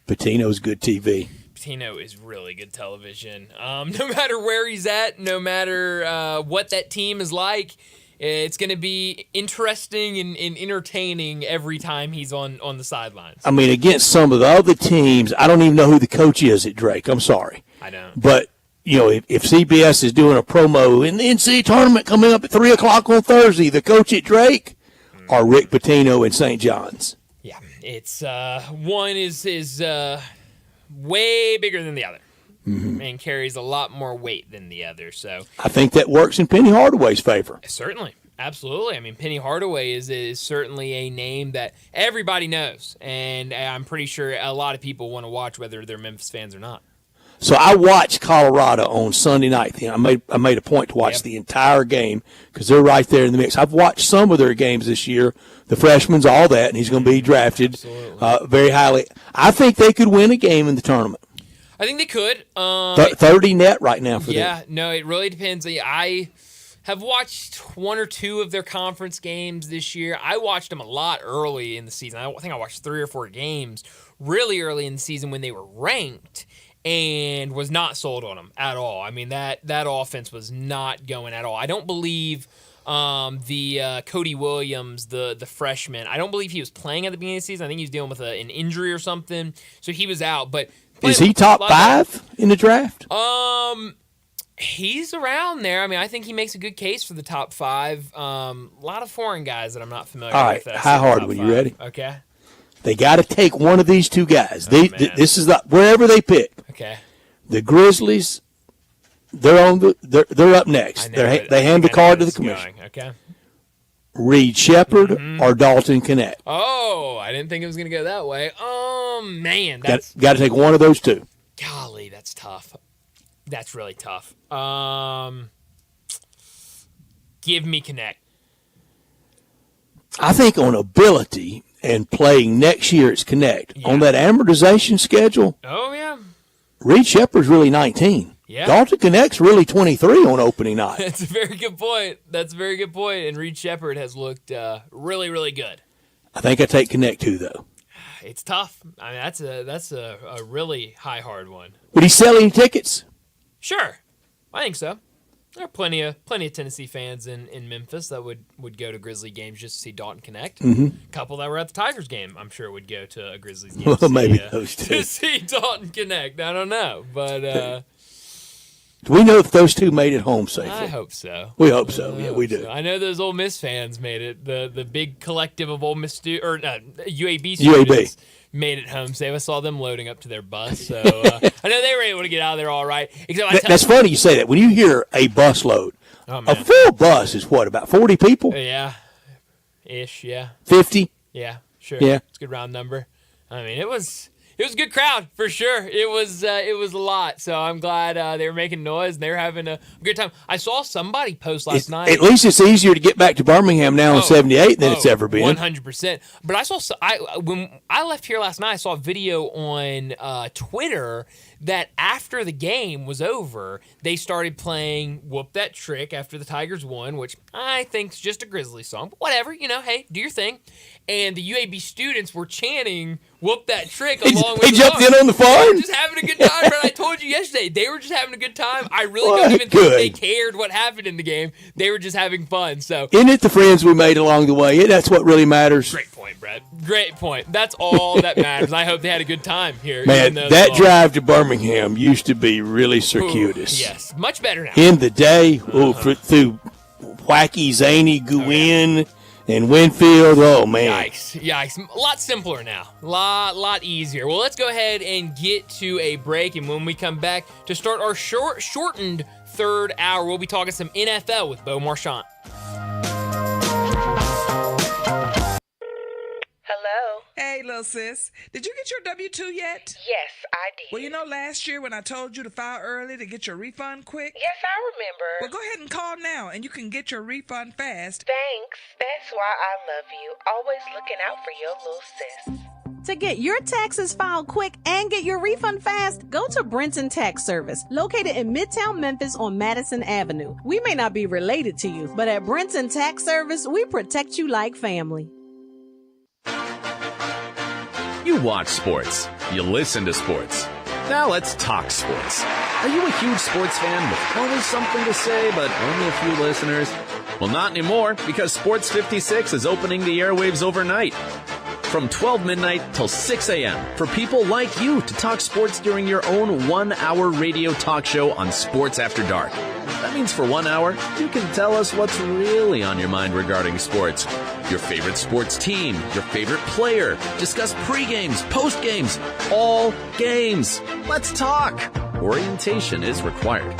E: Pitino's good TV.
D: Pitino is really good television. No matter where he's at, no matter what that team is like, it's going to be interesting and entertaining every time he's on the sidelines.
E: I mean, against some of the other teams, I don't even know who the coach is at Drake. I'm sorry.
D: I don't.
E: But, you know, if CBS is doing a promo in the NCAA tournament coming up at 3 o'clock on Thursday, the coach at Drake or Rick Pitino in St. John's.
D: Yeah, it's one is way bigger than the other and carries a lot more weight than the other. So
E: I think that works in Penny Hardaway's favor.
D: Certainly. Absolutely. I mean, Penny Hardaway is certainly a name that everybody knows, and I'm pretty sure a lot of people want to watch whether they're Memphis fans or not.
E: So I watched Colorado on Sunday night. I made a point to watch the entire game because they're right there in the mix. I've watched some of their games this year. The freshman's all that, and he's going to be drafted very highly. I think they could win a game in the tournament.
D: I think they could.
E: 30 net right now for them.
D: Yeah, no, it really depends. I have watched one or two of their conference games this year. I watched them a lot early in the season. I think I watched 3 or 4 games really early in the season when they were ranked, and was not sold on them at all. I mean, that offense was not going at all. I don't believe the Cody Williams, the freshman, I don't believe he was playing at the beginning of the season. I think he was dealing with an injury or something, so he was out. But
E: is he top 5 in the draft?
D: He's around there. I mean, I think he makes a good case for the top 5. A lot of foreign guys that I'm not familiar with.
E: All right, high hard when you ready?
D: Okay.
E: They got to take one of these two guys. This is wherever they pick.
D: Okay.
E: The Grizzlies, they're up next. They hand the card to the commission.
D: Okay.
E: Reed Shepherd or Dalton Knecht.
D: Oh, I didn't think it was going to go that way. Man, that's
E: got to take one of those two.
D: Golly, that's tough. That's really tough. Give me Knecht.
E: I think on ability and playing next year, it's Knecht. Yeah. On that amortization schedule,
D: oh, yeah,
E: Reed Shepherd's really 19.
D: Yeah.
E: Dalton Knecht's really 23 on opening night.
D: That's a very good point. And Reed Shepherd has looked really, really good.
E: I think I take Knecht too, though.
D: It's tough. I mean, that's a really hard one.
E: Would he sell any tickets?
D: Sure. I think so. There are plenty of Tennessee fans in Memphis that would go to Grizzly games just to see Dalton Knecht.
E: Mm-hmm.
D: A couple that were at the Tigers game, I'm sure, would go to a Grizzlies game.
E: Well, maybe those two.
D: To see Dalton Knecht. I don't know. But
E: do we know if those two made it home safely?
D: I hope so.
E: We hope so. Yeah, we do.
D: So. I know those Ole Miss fans made it. The big collective of Ole Miss UAB students made it home safe. I saw them loading up to their bus. So I know they were able to get out of there all right. Except
E: that's funny you say that. When you hear a bus load, a full bus is what, about 40 people?
D: Yeah. Ish, yeah.
E: 50?
D: Yeah, sure.
E: Yeah.
D: It's a good round number. I mean, it was a good crowd for sure. It was a lot. So I'm glad they were making noise and they were having a good time. I saw somebody post last night.
E: At least it's easier to get back to Birmingham now in 78 than it's ever been.
D: 100%. But I saw when I left here last night, I saw a video on Twitter that after the game was over, they started playing Whoop That Trick after the Tigers won, which I think is just a Grizzly song. But whatever, hey, do your thing. And the UAB students were chanting Whoop That Trick along with
E: the jumped in on the phone?
D: They were just having a good time. Right? I told you yesterday, they were just having a good time. I really don't even think they cared what happened in the game. They were just having fun. So
E: isn't it the friends we made along the way? That's what really matters.
D: Great point, Brett. Great point. That's all that matters. I hope they had a good time here.
E: Man, that drive to Birmingham used to be really circuitous.
D: Ooh, yes, much better now.
E: In the day, through wacky, zany Guin and Winfield. Oh, man.
D: Yikes. A lot simpler now. Lot easier. Well, let's go ahead and get to a break. And when we come back to start our shortened third hour, we'll be talking some NFL with Bo Marchant.
A: Hello?
S: Hey, little sis. Did you get your W-2 yet?
A: Yes, I did.
S: Well, last year when I told you to file early to get your refund quick?
A: Yes, I remember.
S: Well, go ahead and call now, and you can get your refund fast.
A: Thanks. That's why I love you. Always looking out for your little sis.
V: To get your taxes filed quick and get your refund fast, go to Brenton Tax Service, located in Midtown Memphis on Madison Avenue. We may not be related to you, but at Brenton Tax Service, we protect you like family.
W: You watch sports. You listen to sports. Now let's talk sports. Are you a huge sports fan with always something to say, but only a few listeners? Well, not anymore, because Sports 56 is opening the airwaves overnight. From 12 midnight till 6 a.m. for people like you to talk sports during your own 1-hour radio talk show on Sports After Dark. That means for 1 hour, you can tell us what's really on your mind regarding sports. Your favorite sports team, your favorite player, discuss pre-games, post-games, all games. Let's talk. Orientation is required.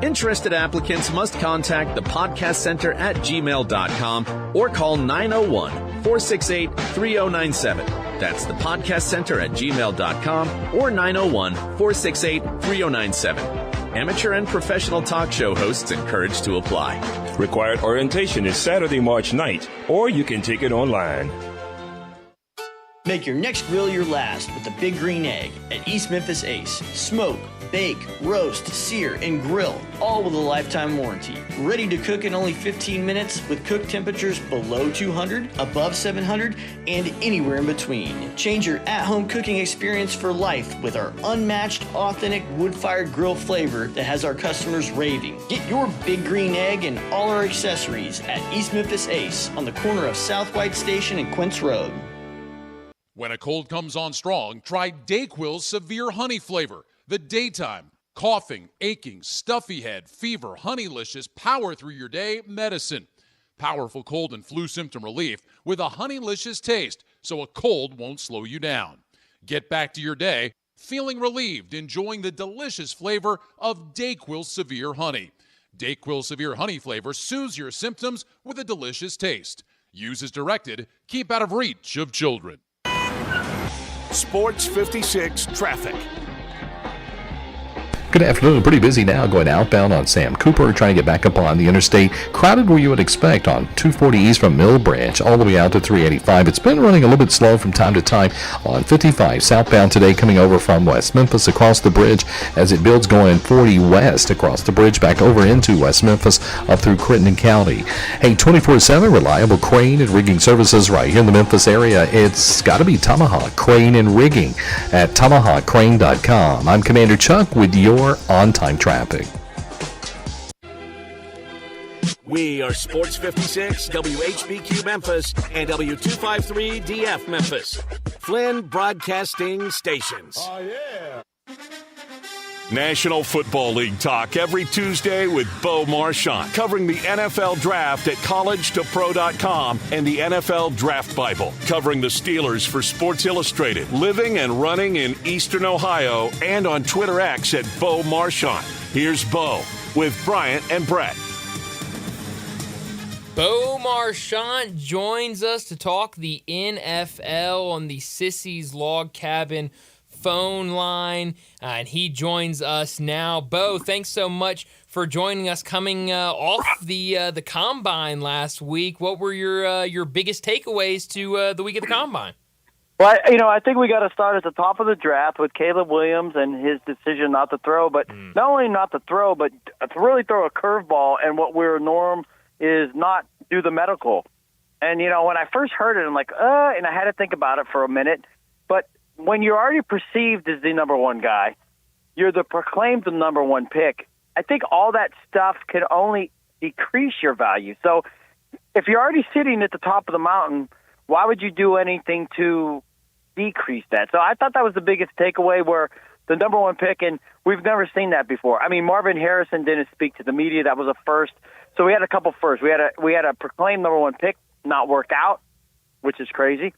W: Interested applicants must contact the podcast center at gmail.com or call 901-468-3097. That's the podcast center at gmail.com or 901-468-3097. Amateur and professional talk show hosts encouraged to apply.
F: Required orientation is Saturday, March 9th, or you can take it online.
G: Make your next grill your last with the Big Green Egg at East Memphis Ace. Smoke, bake, roast, sear, and grill, all with a lifetime warranty. Ready to cook in only 15 minutes with cook temperatures below 200, above 700, and anywhere in between. Change your at-home cooking experience for life with our unmatched, authentic wood-fired grill flavor that has our customers raving. Get your Big Green Egg and all our accessories at East Memphis Ace on the corner of South White Station and Quince Road.
I: When a cold comes on strong, try DayQuil's Severe Honey flavor. The daytime, coughing, aching, stuffy head, fever, honeylicious, power through your day medicine. Powerful cold and flu symptom relief with a honeylicious taste so a cold won't slow you down. Get back to your day feeling relieved, enjoying the delicious flavor of DayQuil Severe Honey. DayQuil Severe Honey flavor soothes your symptoms with a delicious taste. Use as directed. Keep out of reach of children.
C: Sports 56 traffic.
M: Good afternoon. Pretty busy now going outbound on Sam Cooper, trying to get back up on the interstate. Crowded where you would expect on 240 east from Mill Branch all the way out to 385. It's been running a little bit slow from time to time on 55 southbound today coming over from West Memphis across the bridge as it builds going 40 west across the bridge back over into West Memphis up through Crittenden County. Hey, 24/7 reliable crane and rigging services right here in the Memphis area. It's got to be Tomahawk Crane and Rigging at tomahawkcrane.com. I'm Commander Chuck with your on-time traffic.
B: We are Sports 56, WHBQ Memphis, and W253 DF Memphis. Flynn Broadcasting Stations.
C: Oh, yeah. National Football League talk every Tuesday with Bo Marchant, covering the NFL Draft at collegetopro.com and the NFL Draft Bible, covering the Steelers for Sports Illustrated, living and running in Eastern Ohio, and on Twitter X at Bo Marchant. Here's Bo with Bryant and Brett.
D: Bo Marchant joins us to talk the NFL on the Sissy's Log Cabin phone line, and he joins us now. Bo, thanks so much for joining us coming off the Combine last week. What were your biggest takeaways to the week of the Combine?
J: Well, I think we got to start at the top of the draft with Caleb Williams and his decision not to throw, but not only not to throw, but to really throw a curveball, and what we're norm is not do the medical. And, when I first heard it, I'm like, and I had to think about it for a minute, but when you're already perceived as the number one guy, you're the proclaimed number one pick, I think all that stuff could only decrease your value. So if you're already sitting at the top of the mountain, why would you do anything to decrease that? So I thought that was the biggest takeaway, where the number one pick, and we've never seen that before. I mean, Marvin Harrison didn't speak to the media. That was a first. So we had a couple firsts. We had a proclaimed number one pick not work out, which is crazy.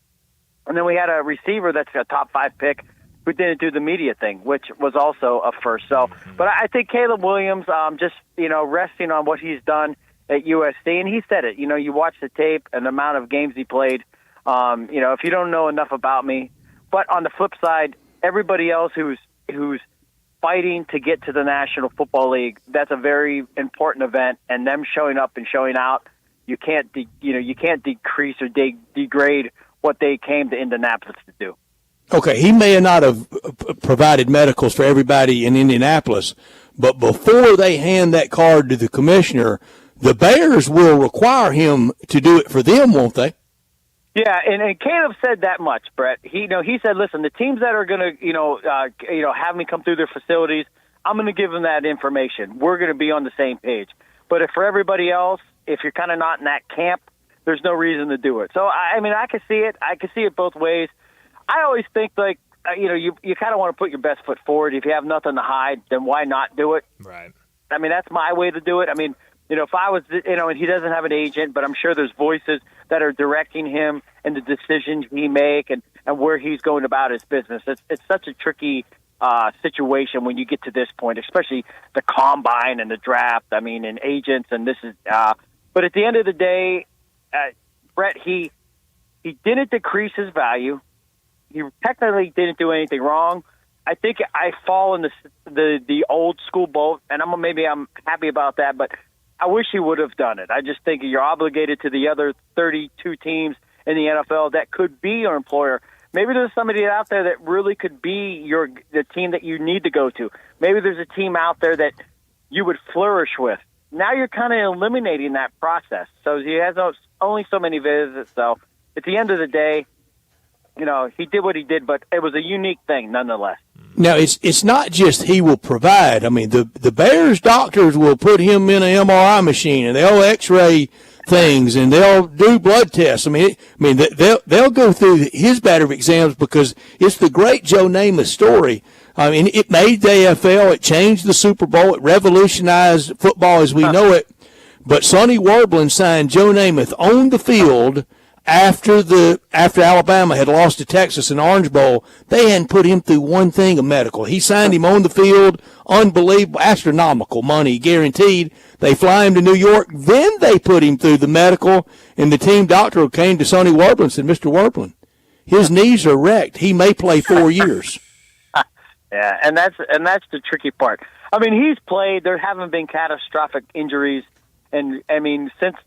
J: And then we had a receiver that's a top 5 pick who didn't do the media thing, which was also a first. So, but I think Caleb Williams, just, resting on what he's done at USC, and he said it, you watch the tape and the amount of games he played, if you don't know enough about me. But on the flip side, everybody else who's fighting to get to the National Football League, that's a very important event, and them showing up and showing out, you can't decrease or degrade what they came to Indianapolis to do.
E: Okay, he may not have provided medicals for everybody in Indianapolis, but before they hand that card to the commissioner, the Bears will require him to do it for them, won't they?
J: Yeah, and Caleb said that much, Brett. He said, listen, the teams that are going to have me come through their facilities, I'm going to give them that information. We're going to be on the same page. But for everybody else, if you're kind of not in that camp, there's no reason to do it. So, I can see it. I can see it both ways. I always think, you kind of want to put your best foot forward. If you have nothing to hide, then why not do it?
D: Right.
J: That's my way to do it. If I was, and he doesn't have an agent, but I'm sure there's voices that are directing him and the decisions he make and where he's going about his business. It's such a tricky situation when you get to this point, especially the combine and the draft. I mean, and agents, and this is. But at the end of the day, Brett, he didn't decrease his value. He technically didn't do anything wrong. I think I fall in the old school boat, and I'm happy about that, but I wish he would have done it. I just think you're obligated to the other 32 teams in the NFL that could be your employer. Maybe there's somebody out there that really could be the team that you need to go to. Maybe there's a team out there that you would flourish with. Now you're kind of eliminating that process. So he has only so many visits. So at the end of the day, he did what he did, but it was a unique thing nonetheless.
E: Now, it's not just he will provide. I mean, the Bears doctors will put him in an MRI machine, and they'll X-ray things, and they'll do blood tests. They'll go through his battery of exams because it's the great Joe Namath story. I mean, it made the AFL, it changed the Super Bowl, it revolutionized football as we know it. But Sonny Warblin signed Joe Namath on the field after Alabama had lost to Texas in Orange Bowl. They hadn't put him through one thing of medical. He signed him on the field, unbelievable, astronomical money guaranteed. They fly him to New York, then they put him through the medical, and the team doctor came to Sonny Warblin and said, Mr. Warblin, his knees are wrecked. He may play 4 years.
J: Yeah, and that's the tricky part. I mean, he's played. There haven't been catastrophic injuries, and I mean, since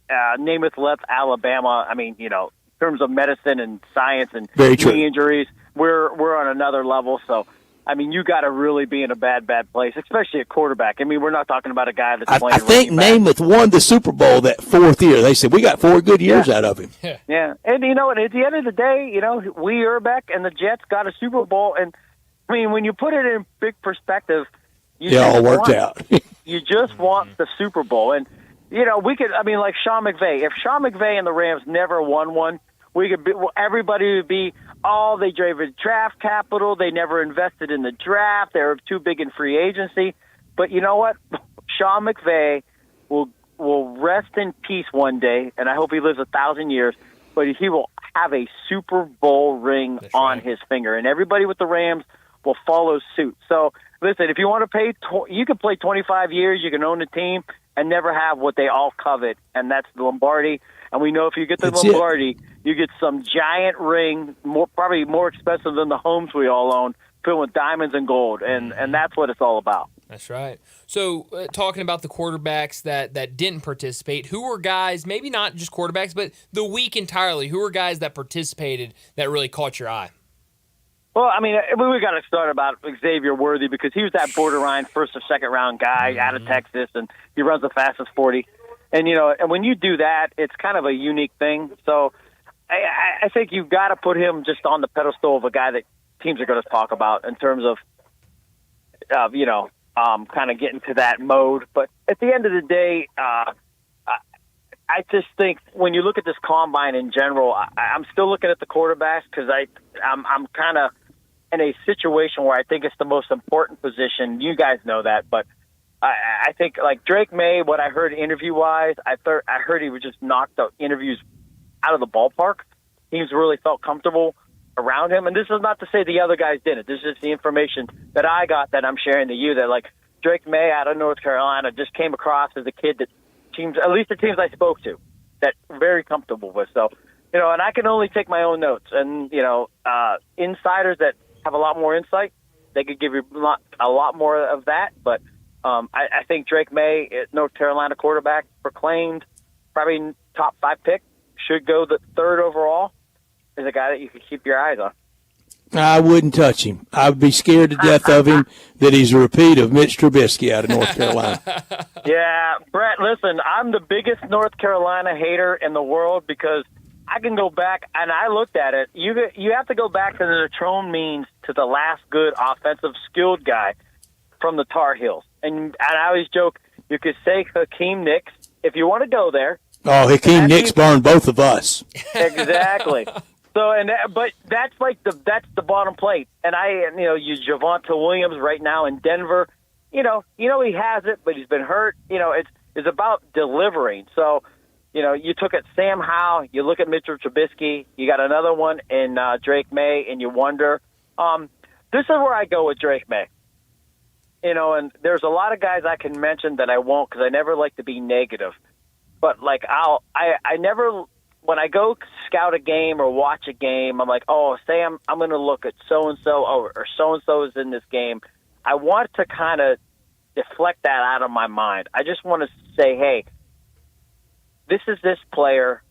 J: Namath left Alabama, I mean, in terms of medicine and science and knee injuries, we're on another level. So, I mean, you got to really be in a bad place, especially at quarterback. I mean, we're not talking about a guy that's playing. I think
E: Namath won the Super Bowl that fourth year. They said we got 4 good years out of him.
J: Yeah, and and at the end of the day, we Urbeck and the Jets got a Super Bowl, and I mean, when you put it in big perspective,
E: it all worked out.
J: You just want the Super Bowl, and we could. I mean, like Sean McVay. If Sean McVay and the Rams never won one, everybody would be, they drove draft capital. They never invested in the draft. They were too big in free agency. But you know what? Sean McVay will rest in peace one day, and I hope he lives 1,000 years. But he will have a Super Bowl ring on his finger, and everybody with the Rams will follow suit. So listen, if you want to pay, you can play 25 years. You can own the team and never have what they all covet, and that's the Lombardi. And we know if you get the Lombardi, you get some giant ring, probably more expensive than the homes we all own, filled with diamonds and gold, and that's what it's all about.
D: That's right. So talking about the quarterbacks that didn't participate, who were guys, maybe not just quarterbacks, but the week entirely, who were guys that participated that really caught your eye?
J: Well, I mean, we got to start about Xavier Worthy because he was that borderline first or second round guy out of Texas, and he runs the fastest 40. And, and when you do that, it's kind of a unique thing. So I think you've got to put him just on the pedestal of a guy that teams are going to talk about in terms of kind of getting to that mode. But at the end of the day, I just think when you look at this combine in general, I'm still looking at the quarterbacks because I'm kind of in a situation where I think it's the most important position. You guys know that, but I think like Drake May, what I heard interview-wise, I heard he would just knock the interviews out of the ballpark. Teams really felt comfortable around him, and this is not to say the other guys didn't. This is the information that I got that I'm sharing to you. That like Drake May out of North Carolina just came across as a kid that teams, at least the teams I spoke to, that very comfortable with. So, and I can only take my own notes, and insiders that have a lot more insight, they could give you a lot more of that, but. I think Drake May, North Carolina quarterback, proclaimed probably top 5 pick, should go the 3rd overall, is a guy that you can keep your eyes on.
E: I wouldn't touch him. I would be scared to death of him that he's a repeat of Mitch Trubisky out of North Carolina.
J: Yeah, Brett, listen, I'm the biggest North Carolina hater in the world because I can go back, and I looked at it. You have to go back to the Natrone means to the last good offensive skilled guy from the Tar Heels. And I always joke, you could say Hakeem Nicks if you want to go there.
E: Oh, Hakeem Nicks burned both of us.
J: Exactly. So, but that's the bottom plate. And you Javonte Williams right now in Denver. He has it, but he's been hurt. It's about delivering. So, you took at Sam Howell, you look at Mitchell Trubisky, you got another one in Drake May, and you wonder. this is where I go with Drake May. And there's a lot of guys I can mention that I won't because I never like to be negative. But like I never, when I go scout a game or watch a game, I'm like, oh, say I'm going to look at so and so, or so and so is in this game. I want to kind of deflect that out of my mind. I just want to say, hey, this is this player.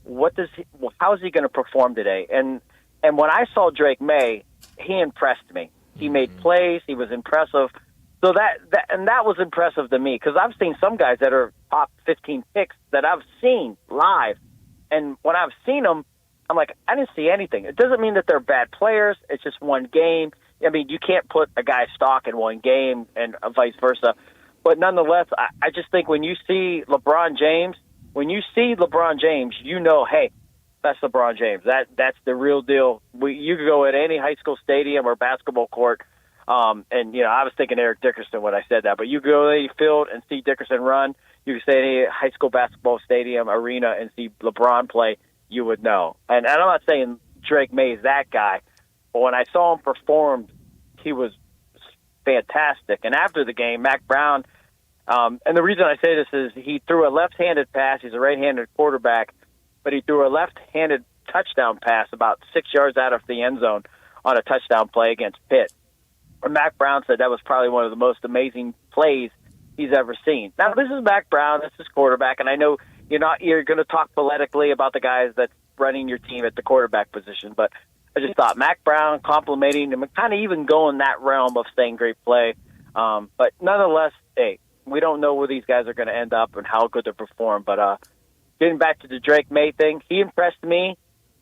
J: How is he going to perform today? And when I saw Drake May, he impressed me. He made plays. He was impressive. So that was impressive to me because I've seen some guys that are top 15 picks that I've seen live. And when I've seen them, I'm like, I didn't see anything. It doesn't mean that they're bad players. It's just one game. I mean, you can't put a guy's stock in one game and vice versa. But nonetheless, I just think when you see LeBron James, you know, hey, that's LeBron James. That's the real deal. You could go at any high school stadium or basketball court, and I was thinking Eric Dickerson when I said that. But you go to any field and see Dickerson run. You could say any high school basketball stadium, arena, and see LeBron play. You would know. And I'm not saying Drake May is that guy, but when I saw him perform, he was fantastic. And after the game, Mac Brown. And the reason I say this is he threw a left-handed pass. He's a right-handed quarterback, but he threw a left-handed touchdown pass about 6 yards out of the end zone on a touchdown play against Pitt. And Mac Brown said that was probably one of the most amazing plays he's ever seen. Now, this is Mac Brown. This is quarterback, and I know you're going to talk politically about the guys that's running your team at the quarterback position, but I just thought Mac Brown complimenting him and kind of even going that realm of saying great play. But nonetheless, hey, we don't know where these guys are going to end up and how good they perform. But getting back to the Drake May thing, he impressed me,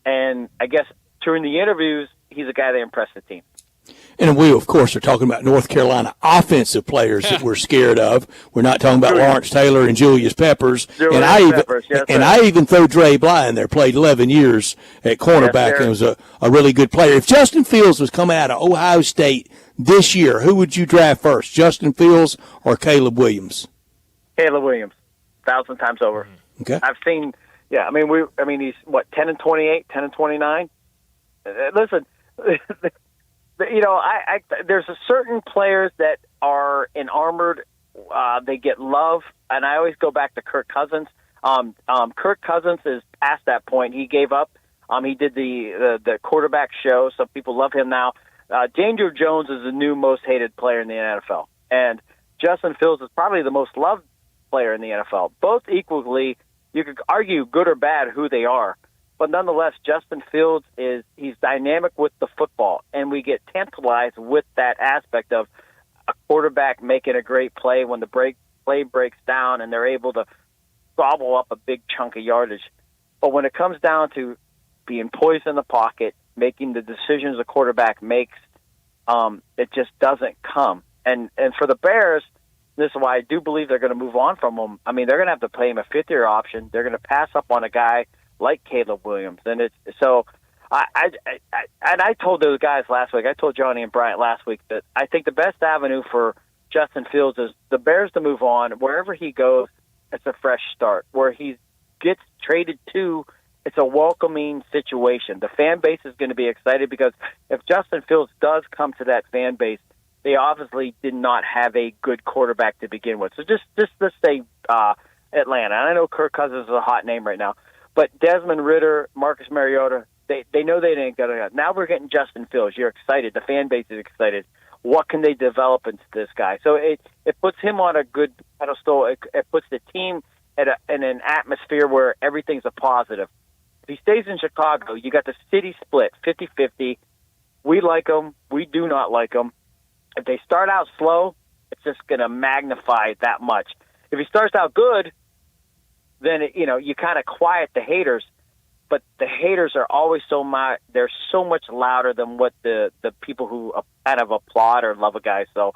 J: and I guess during the interviews, he's a guy that impressed the team.
E: And we, of course, are talking about North Carolina offensive players that we're scared of. We're not talking about Lawrence Taylor and Julius Peppers. I even throw Dre Bly in there, played 11 years at cornerback and was a really good player. If Justin Fields was coming out of Ohio State this year, who would you draft first, Justin Fields or Caleb Williams?
J: Caleb Williams, 1,000 times over.
E: Okay.
J: I've seen, he's 10-28, 10-29. Listen, there's a certain players that are in armored. They get love, and I always go back to Kirk Cousins. Kirk Cousins is past that point. He gave up. He did the quarterback show, so people love him now. Daniel Jones is the new most hated player in the NFL, and Justin Fields is probably the most loved player in the NFL. Both equally, you could argue good or bad who they are. But nonetheless, Justin Fields he's dynamic with the football, and we get tantalized with that aspect of a quarterback making a great play when the play breaks down and they're able to gobble up a big chunk of yardage. But when it comes down to being poised in the pocket, making the decisions a quarterback makes, it just doesn't come. And for the Bears, this is why I do believe they're going to move on from him. I mean, they're going to have to pay him a fifth-year option. They're going to pass up on a guy like Caleb Williams. And it's so I told those guys last week, I told Johnny and Bryant last week that I think the best avenue for Justin Fields is the Bears to move on. Wherever he goes, it's a fresh start. Where he gets traded to, it's a welcoming situation. The fan base is going to be excited because if Justin Fields does come to that fan base, they obviously did not have a good quarterback to begin with. So just let's say Atlanta. And I know Kirk Cousins is a hot name right now. But Desmond Ridder, Marcus Mariota, they know they didn't get it. Now we're getting Justin Fields. You're excited. The fan base is excited. What can they develop into this guy? So it puts him on a good pedestal. It puts the team in an atmosphere where everything's a positive. If he stays in Chicago, you got the city split, 50-50. We like him. We do not like him. If they start out slow, it's just going to magnify that much. If he starts out good, then you kind of quiet the haters, but the haters are always they're so much louder than what the people who kind of applaud or love a guy. So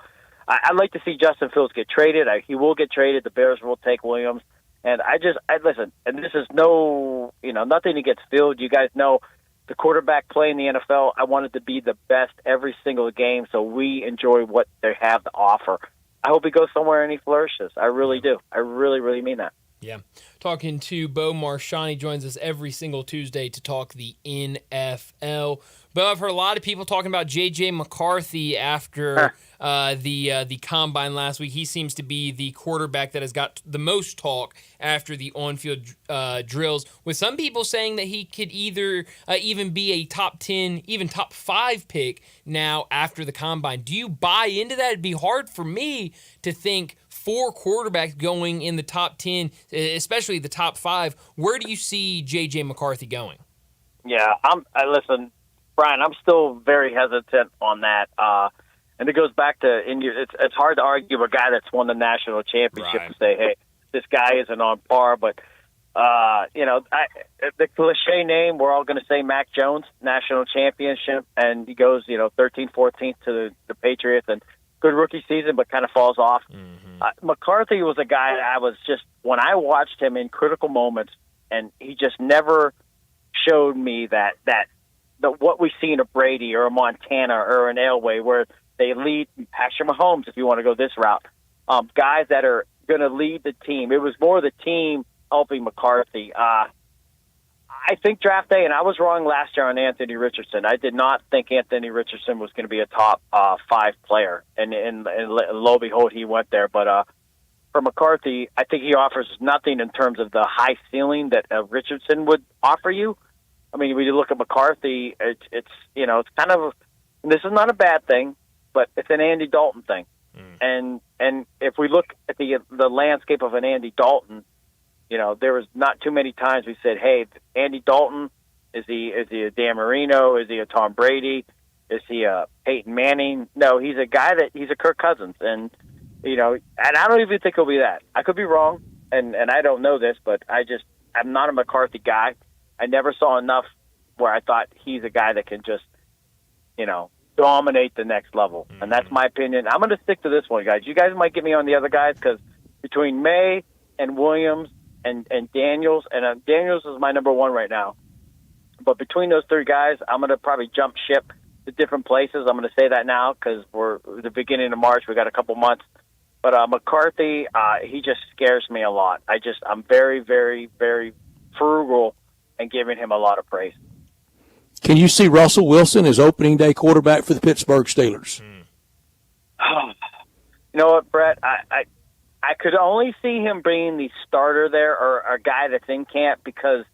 J: I'd like to see Justin Fields get traded. He will get traded. The Bears will take Williams, and I listen. And this is nothing against Fields. You guys know the quarterback play in the NFL. I want it to be the best every single game, so we enjoy what they have to offer. I hope he goes somewhere and he flourishes. I really do. I really, really mean that.
D: Yeah. Talking to Bo Marchionte, joins us every single Tuesday to talk the NFL. Bo, I've heard a lot of people talking about J.J. McCarthy after the Combine last week. He seems to be the quarterback that has got the most talk after the on-field drills, with some people saying that he could either even be a top 10, even top 5 pick now after the Combine. Do you buy into that? It'd be hard for me to think 4 quarterbacks going in the top 10, especially the top 5. Where do you see J.J. McCarthy going?
J: Yeah, listen, Brian, I'm still very hesitant on that. And it goes back to it's hard to argue with a guy that's won the national championship and say, hey, this guy isn't on par. But, the cliche name, we're all going to say Mac Jones, national championship, and he goes, 13th, 14th to the Patriots, and good rookie season, but kind of falls off. McCarthy was a guy that I was just, when I watched him in critical moments, and he just never showed me that what we've seen of Brady or a Montana or an Elway, where they lead Patrick Mahomes, if you want to go this route, guys that are going to lead the team. It was more the team helping McCarthy. I think draft day, and I was wrong last year on Anthony Richardson. I did not think Anthony Richardson was going to be a top 5 player, and lo and behold, he went there. But for McCarthy, I think he offers nothing in terms of the high ceiling that Richardson would offer you. I mean, when you look at McCarthy, it's kind of, this is not a bad thing, but it's an Andy Dalton thing. And if we look at the landscape of an Andy Dalton, there was not too many times we said, hey, Andy Dalton, is he a Dan Marino? Is he a Tom Brady? Is he a Peyton Manning? No, he's a guy he's a Kirk Cousins. And, and I don't even think he'll be that. I could be wrong, and I don't know this, but I'm not a McCarthy guy. I never saw enough where I thought he's a guy that can just, dominate the next level. And that's my opinion. I'm going to stick to this one, guys. You guys might get me on the other guys, because between May and Williams and Daniels, and Daniels is my number 1 right now. But between those 3 guys, I'm going to probably jump ship to different places. I'm going to say that now because we're the beginning of March. We got a couple months. But McCarthy, he just scares me a lot. I'm very, very, very frugal and giving him a lot of praise.
E: Can you see Russell Wilson as opening day quarterback for the Pittsburgh Steelers?
J: You know what, Brett? I could only see him being the starter there, or a guy that's in camp, because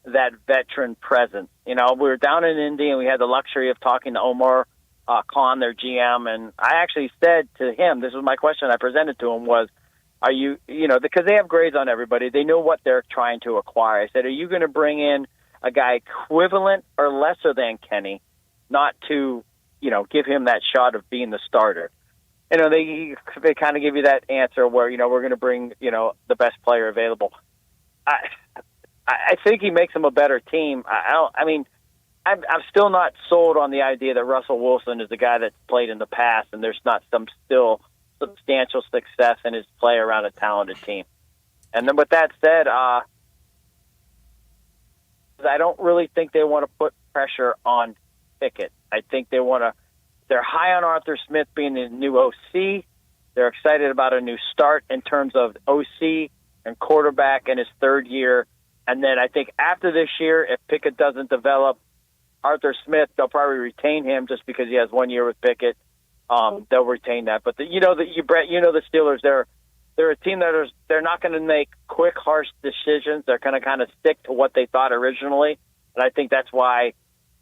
J: that veteran presence. We were down in Indy, and we had the luxury of talking to Omar Khan, their GM, and I actually said to him, this was my question I presented to him, was, are you, because they have grades on everybody, they know what they're trying to acquire. I said, are you going to bring in a guy equivalent or lesser than Kenny, not to, give him that shot of being the starter? They kind of give you that answer where, we're going to bring, the best player available. I think he makes them a better team. I'm still not sold on the idea that Russell Wilson is the guy that's played in the past, and there's not some still substantial success in his play around a talented team. And then with that said, I don't really think they want to put pressure on Pickett. I think they're high on Arthur Smith being the new OC. They're excited about a new start in terms of OC and quarterback in his 3rd year. And then I think after this year, if Pickett doesn't develop, Arthur Smith, they'll probably retain him just because he has 1 year with Pickett. They'll retain that. But Brett, the Steelers, they're a team they're not going to make quick, harsh decisions. They're going to kind of stick to what they thought originally. And I think that's why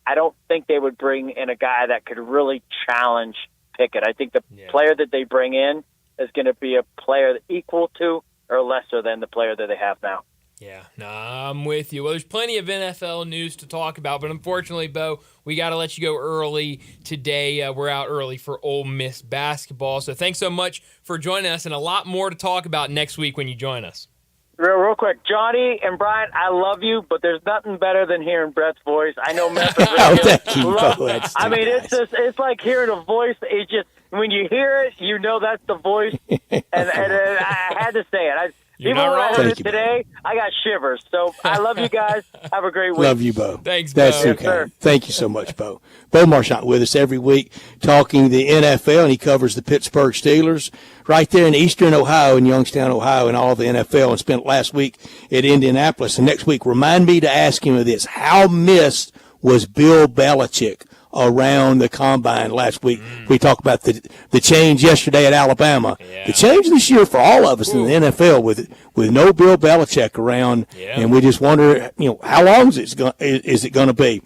J: I don't think they would bring in a guy that could really challenge Pickett. I think the player that they bring in is going to be a player equal to or lesser than the player that they have now.
D: Yeah, I'm with you. Well, there's plenty of NFL news to talk about, but unfortunately, Bo, we got to let you go early today. We're out early for Ole Miss basketball. So thanks so much for joining us, and a lot more to talk about next week when you join us.
J: Real quick, Johnny and Brian, I love you, but there's nothing better than hearing Brett's voice. I know Memphis. It's like hearing a voice. It just, when you hear it, that's the voice. And I had to say it.
D: You're
J: Even
D: not
J: when I
D: wrong.
J: heard
E: Thank
J: it
E: you,
J: today, I got shivers. So I love you guys. Have a great week.
E: Love you, Bo.
D: Thanks,
E: That's
D: Bo.
E: so kind. Thank you so much, Bo. Bo Marchant with us every week talking the NFL, and he covers the Pittsburgh Steelers right there in eastern Ohio, in Youngstown, Ohio, and all the NFL, and spent last week at Indianapolis. And next week, remind me to ask him of this. How missed was Bill Belichick around the combine last week? We talked about the change yesterday at Alabama.
D: Yeah.
E: The change this year for all of us in the NFL with no Bill Belichick around, and we just wonder, how long is it going to be?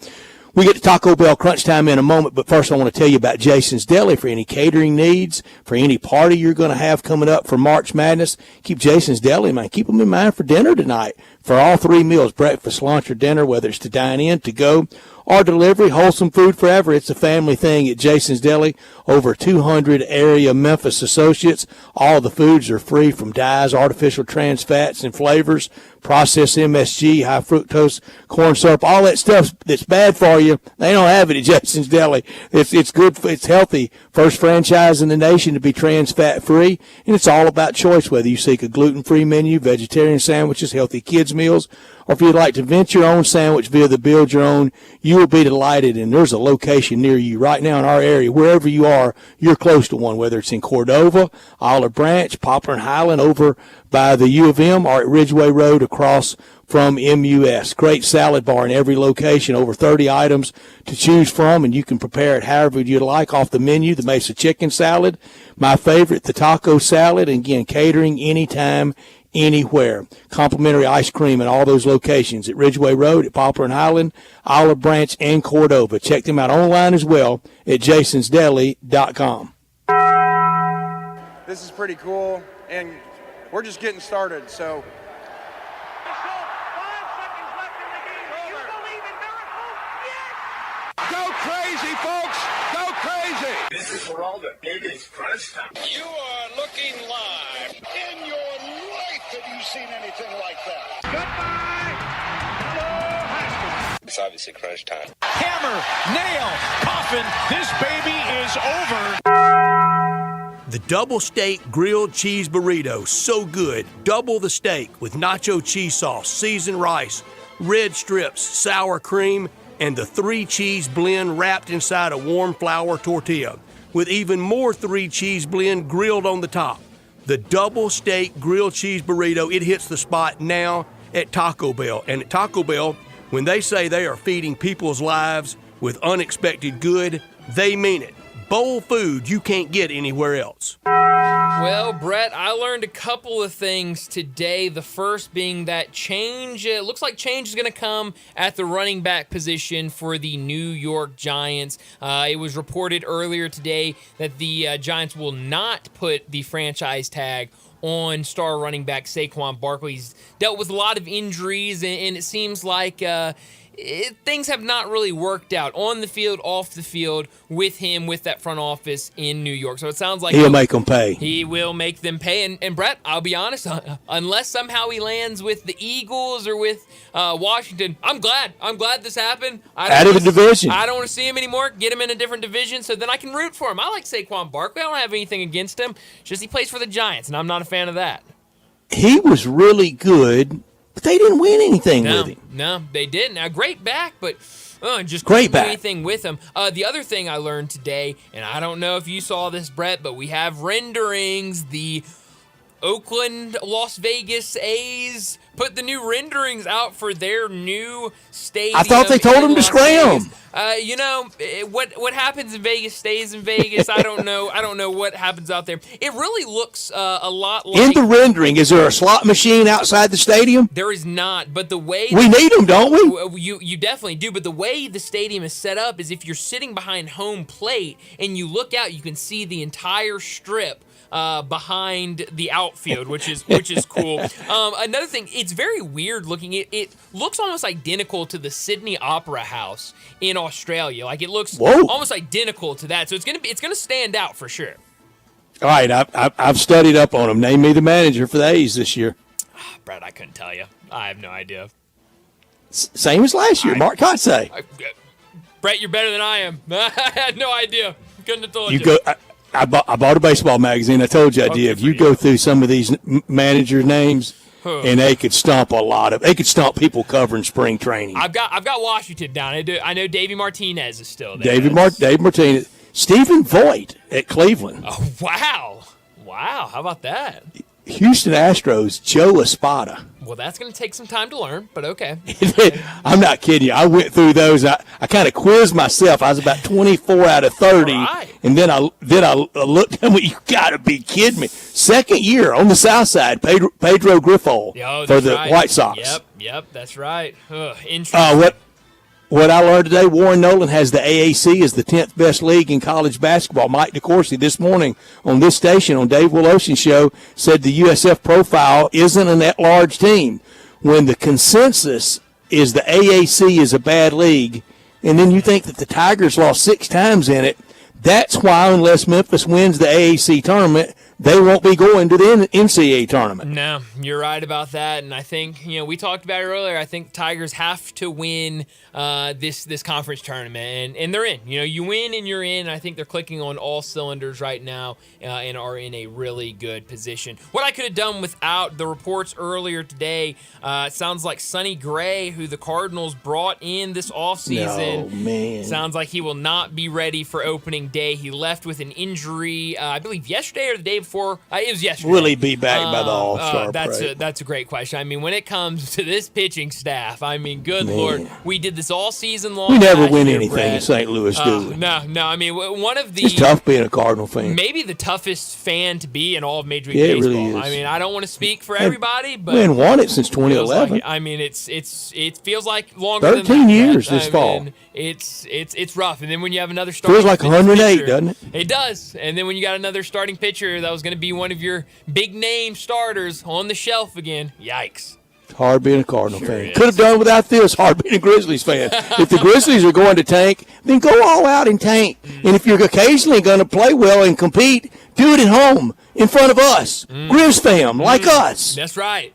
E: We get to Taco Bell Crunch Time in a moment, but first I want to tell you about Jason's Deli for any catering needs, for any party you're going to have coming up for March Madness. Keep Jason's Deli in mind. Keep them in mind for dinner tonight. For all three meals, breakfast, lunch, or dinner, whether it's to dine in, to go, or delivery, wholesome food forever. It's a family thing at Jason's Deli. Over 200 area Memphis associates. All the foods are free from dyes, artificial trans fats, and flavors, processed MSG, high fructose corn syrup, all that stuff that's bad for you. They don't have it at Jason's Deli. It's good. It's healthy. First franchise in the nation to be trans fat free, and it's all about choice. Whether you seek a gluten-free menu, vegetarian sandwiches, healthy kids meals, or if you'd like to vent your own sandwich via the Build Your Own, you will be delighted. And there's a location near you right now in our area. Wherever you are, you're close to one, whether it's in Cordova, Olive Branch, Poplar and Highland, over by the U of M, or at Ridgeway Road across from MUS. Great salad bar in every location, over 30 items to choose from, and you can prepare it however you'd like off the menu. The Mesa chicken salad, my favorite, the taco salad, and again, catering anytime, anywhere. Complimentary ice cream in all those locations at Ridgeway Road, at Poplar and Highland, Olive Branch, and Cordova. Check them out online as well at jasonsdeli.com.
H: This is pretty cool, and we're just getting started, so.
K: Go crazy, folks! Go crazy!
L: This is for all the biggest crunch time.
K: You are looking live. In your life have you seen anything like that? Goodbye! Hello, Haskins.
L: It's obviously crunch time.
Q: Hammer, nail, coffin, this baby is over.
N: The Double Steak Grilled Cheese Burrito, so good. Double the steak with nacho cheese sauce, seasoned rice, red strips, sour cream, and the 3-cheese blend wrapped inside a warm flour tortilla, with even more 3-cheese blend grilled on the top. The Double Steak Grilled Cheese Burrito, it hits the spot now at Taco Bell. And at Taco Bell, when they say they are feeding people's lives with unexpected good, they mean it. Bowl food you can't get anywhere else.
D: Well, Brett, I learned a couple of things today. The first being that change, it looks like change is going to come at the running back position for the New York Giants. It was reported earlier today that the Giants will not put the franchise tag on star running back Saquon Barkley. He's dealt with a lot of injuries, and it seems like things have not really worked out on the field, off the field, with him, with that front office in New York. So it sounds like
E: he'll make them pay.
D: He will make them pay. And Brett, I'll be honest, unless somehow he lands with the Eagles or with Washington, I'm glad this happened.
E: Out of the division.
D: I don't want to see him anymore. Get him in a different division so then I can root for him. I like Saquon Barkley. I don't have anything against him. It's just he plays for the Giants, and I'm not a fan of that.
E: He was really good, but they didn't win anything with him.
D: No, they didn't. Now, great back, but just
E: great
D: couldn't
E: back.
D: do anything with him. The other thing I learned today, and I don't know if you saw this, Brett, but we have renderings. The Oakland, Las Vegas A's put the new renderings out for their new stadium.
E: I thought they told them to scram.
D: What happens in Vegas stays in Vegas. I don't know. I don't know what happens out there. It really looks a lot like.
E: In the rendering, is there a slot machine outside the stadium?
D: There is not, but the way
E: we need them, don't we?
D: You definitely do, but the way the stadium is set up is if you're sitting behind home plate and you look out, you can see the entire strip behind the outfield, which is cool. Another thing, it's very weird looking. It looks almost identical to the Sydney Opera House in Australia. Like it looks almost identical to that. So it's gonna stand out for sure.
E: All right, I've studied up on them. Name me the manager for the A's this year.
D: Brad, I couldn't tell you. I have no idea.
E: Same as last year, Mark Kotsay.
D: Brett, you're better than I am. I had no idea. Couldn't have told you.
E: I bought a baseball magazine. I told you I did. If you go through some of these manager names, and they could stomp people covering spring training.
D: I've got Washington down. I know Davey Martinez is still there.
E: Dave Martinez. Stephen Voigt at Cleveland.
D: Oh, wow. How about that?
E: Houston Astros, Joe Espada.
D: Well, that's going to take some time to learn, but okay.
E: I'm not kidding you. I went through those. I kind of quizzed myself. I was about 24 out of 30, and then I looked at me. You got to be kidding me! Second year on the South Side, Pedro Griffo for the White Sox.
D: Yep, that's right. Interesting.
E: What I learned today, Warren Nolan has the AAC as the 10th best league in college basketball. Mike DeCourcy this morning on this station on Dave Woloshin's show said the USF profile isn't an at-large team. When the consensus is the AAC is a bad league, and then you think that the Tigers lost 6 times in it, that's why unless Memphis wins the AAC tournament, they won't be going to the NCAA tournament.
D: No, you're right about that. And I think, we talked about it earlier. I think Tigers have to win this conference tournament, and they're in. You win and you're in. I think they're clicking on all cylinders right now and are in a really good position. What I could have done without the reports earlier today, it sounds like Sonny Gray, who the Cardinals brought in this offseason, sounds like he will not be ready for opening day. He left with an injury, I believe yesterday or the day before. It was yesterday.
E: Will he be back by the All-Star break?
D: That's a great question. I mean, when it comes to this pitching staff, good Lord, we did this all season long.
E: We never win anything in St. Louis, do we?
D: No. I mean, one of the...
E: It's tough being a Cardinal fan.
D: Maybe the toughest fan to be in all of Major League Baseball.
E: It really is.
D: I mean, I don't want to speak for everybody, but...
E: We haven't won it since 2011.
D: It feels like longer than
E: 13 years this fall.
D: It's rough. And then when you have another starting
E: feels like 108,
D: pitcher,
E: doesn't it?
D: It does. And then when you got another starting pitcher that was going to be one of your big name starters on the shelf again, yikes.
E: Hard being a Cardinal fan. Could have done without this. Hard being a Grizzlies fan. If the Grizzlies are going to tank, then go all out and tank. And if you're occasionally going to play well and compete, do it at home in front of us. Grizz fam, like us.
D: That's right.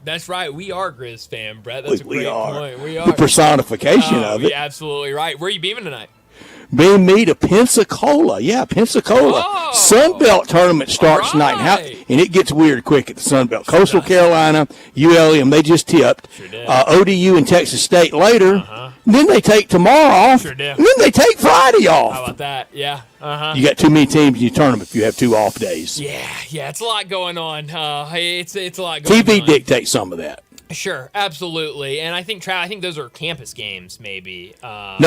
D: We are Grizz fam, Brett. That's a great point. We are.
E: The personification of it.
D: You're absolutely right. Where are you beaming tonight?
E: Being me to Pensacola. Yeah, Pensacola. Sunbelt tournament starts tonight. And it gets weird quick at the Sunbelt. Coastal Carolina, ULM, they just tipped. ODU and Texas State later. And then they take tomorrow off. And then they take Friday off.
D: How about that? Yeah.
E: You got too many teams in your tournament if you have 2 off days.
D: Yeah, it's a lot going on. It's a lot going on.
E: TV dictates some of that.
D: Sure, absolutely, and I think those are campus games, maybe.
E: No.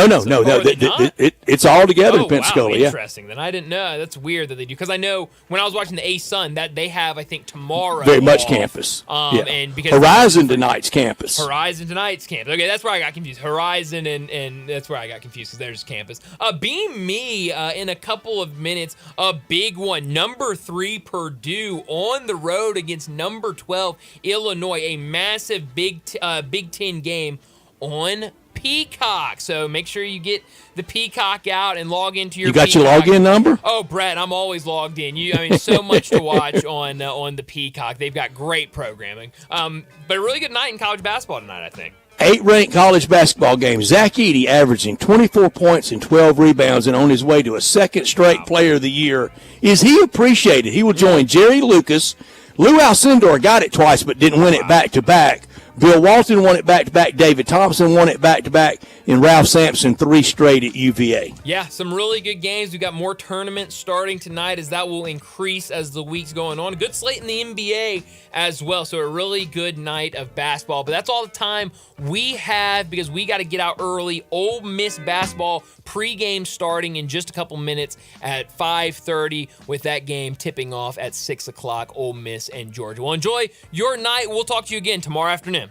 E: It's all together in Pensacola.
D: Wow, interesting. Then I didn't know. That's weird that they do, because I know when I was watching the A-Sun that they have, I think, tomorrow.
E: Very much campus.
D: And because
E: Horizon tonight's campus.
D: Okay, that's where I got confused. Horizon and that's where I got confused because there's campus. Beam me in a couple of minutes. A big one. Number 3 Purdue on the road against number 12 Illinois. A massive Big Ten game on Peacock. So make sure you get the Peacock out and log into your.
E: You got
D: Peacock.
E: your login number?
D: Oh, Brett, I'm always logged in. So much to watch on the Peacock. They've got great programming. But a really good night in college basketball tonight, I think.
E: 8 ranked college basketball games. Zach Edey averaging 24 points and 12 rebounds and on his way to a second straight Player of the Year. Is he appreciated? He will join Jerry Lucas. Lou Alcindor got it twice but didn't win it back-to-back. Bill Walton won it back-to-back. David Thompson won it back-to-back. And Ralph Sampson 3 straight at UVA.
D: Yeah, some really good games. We've got more tournaments starting tonight as that will increase as the week's going on. A good slate in the NBA as well. So a really good night of basketball. But that's all the time we have because we got to get out early. Ole Miss basketball pregame starting in just a couple minutes at 5:30 with that game tipping off at 6 o'clock, Ole Miss and Georgia. Well, enjoy your night. We'll talk to you again tomorrow afternoon.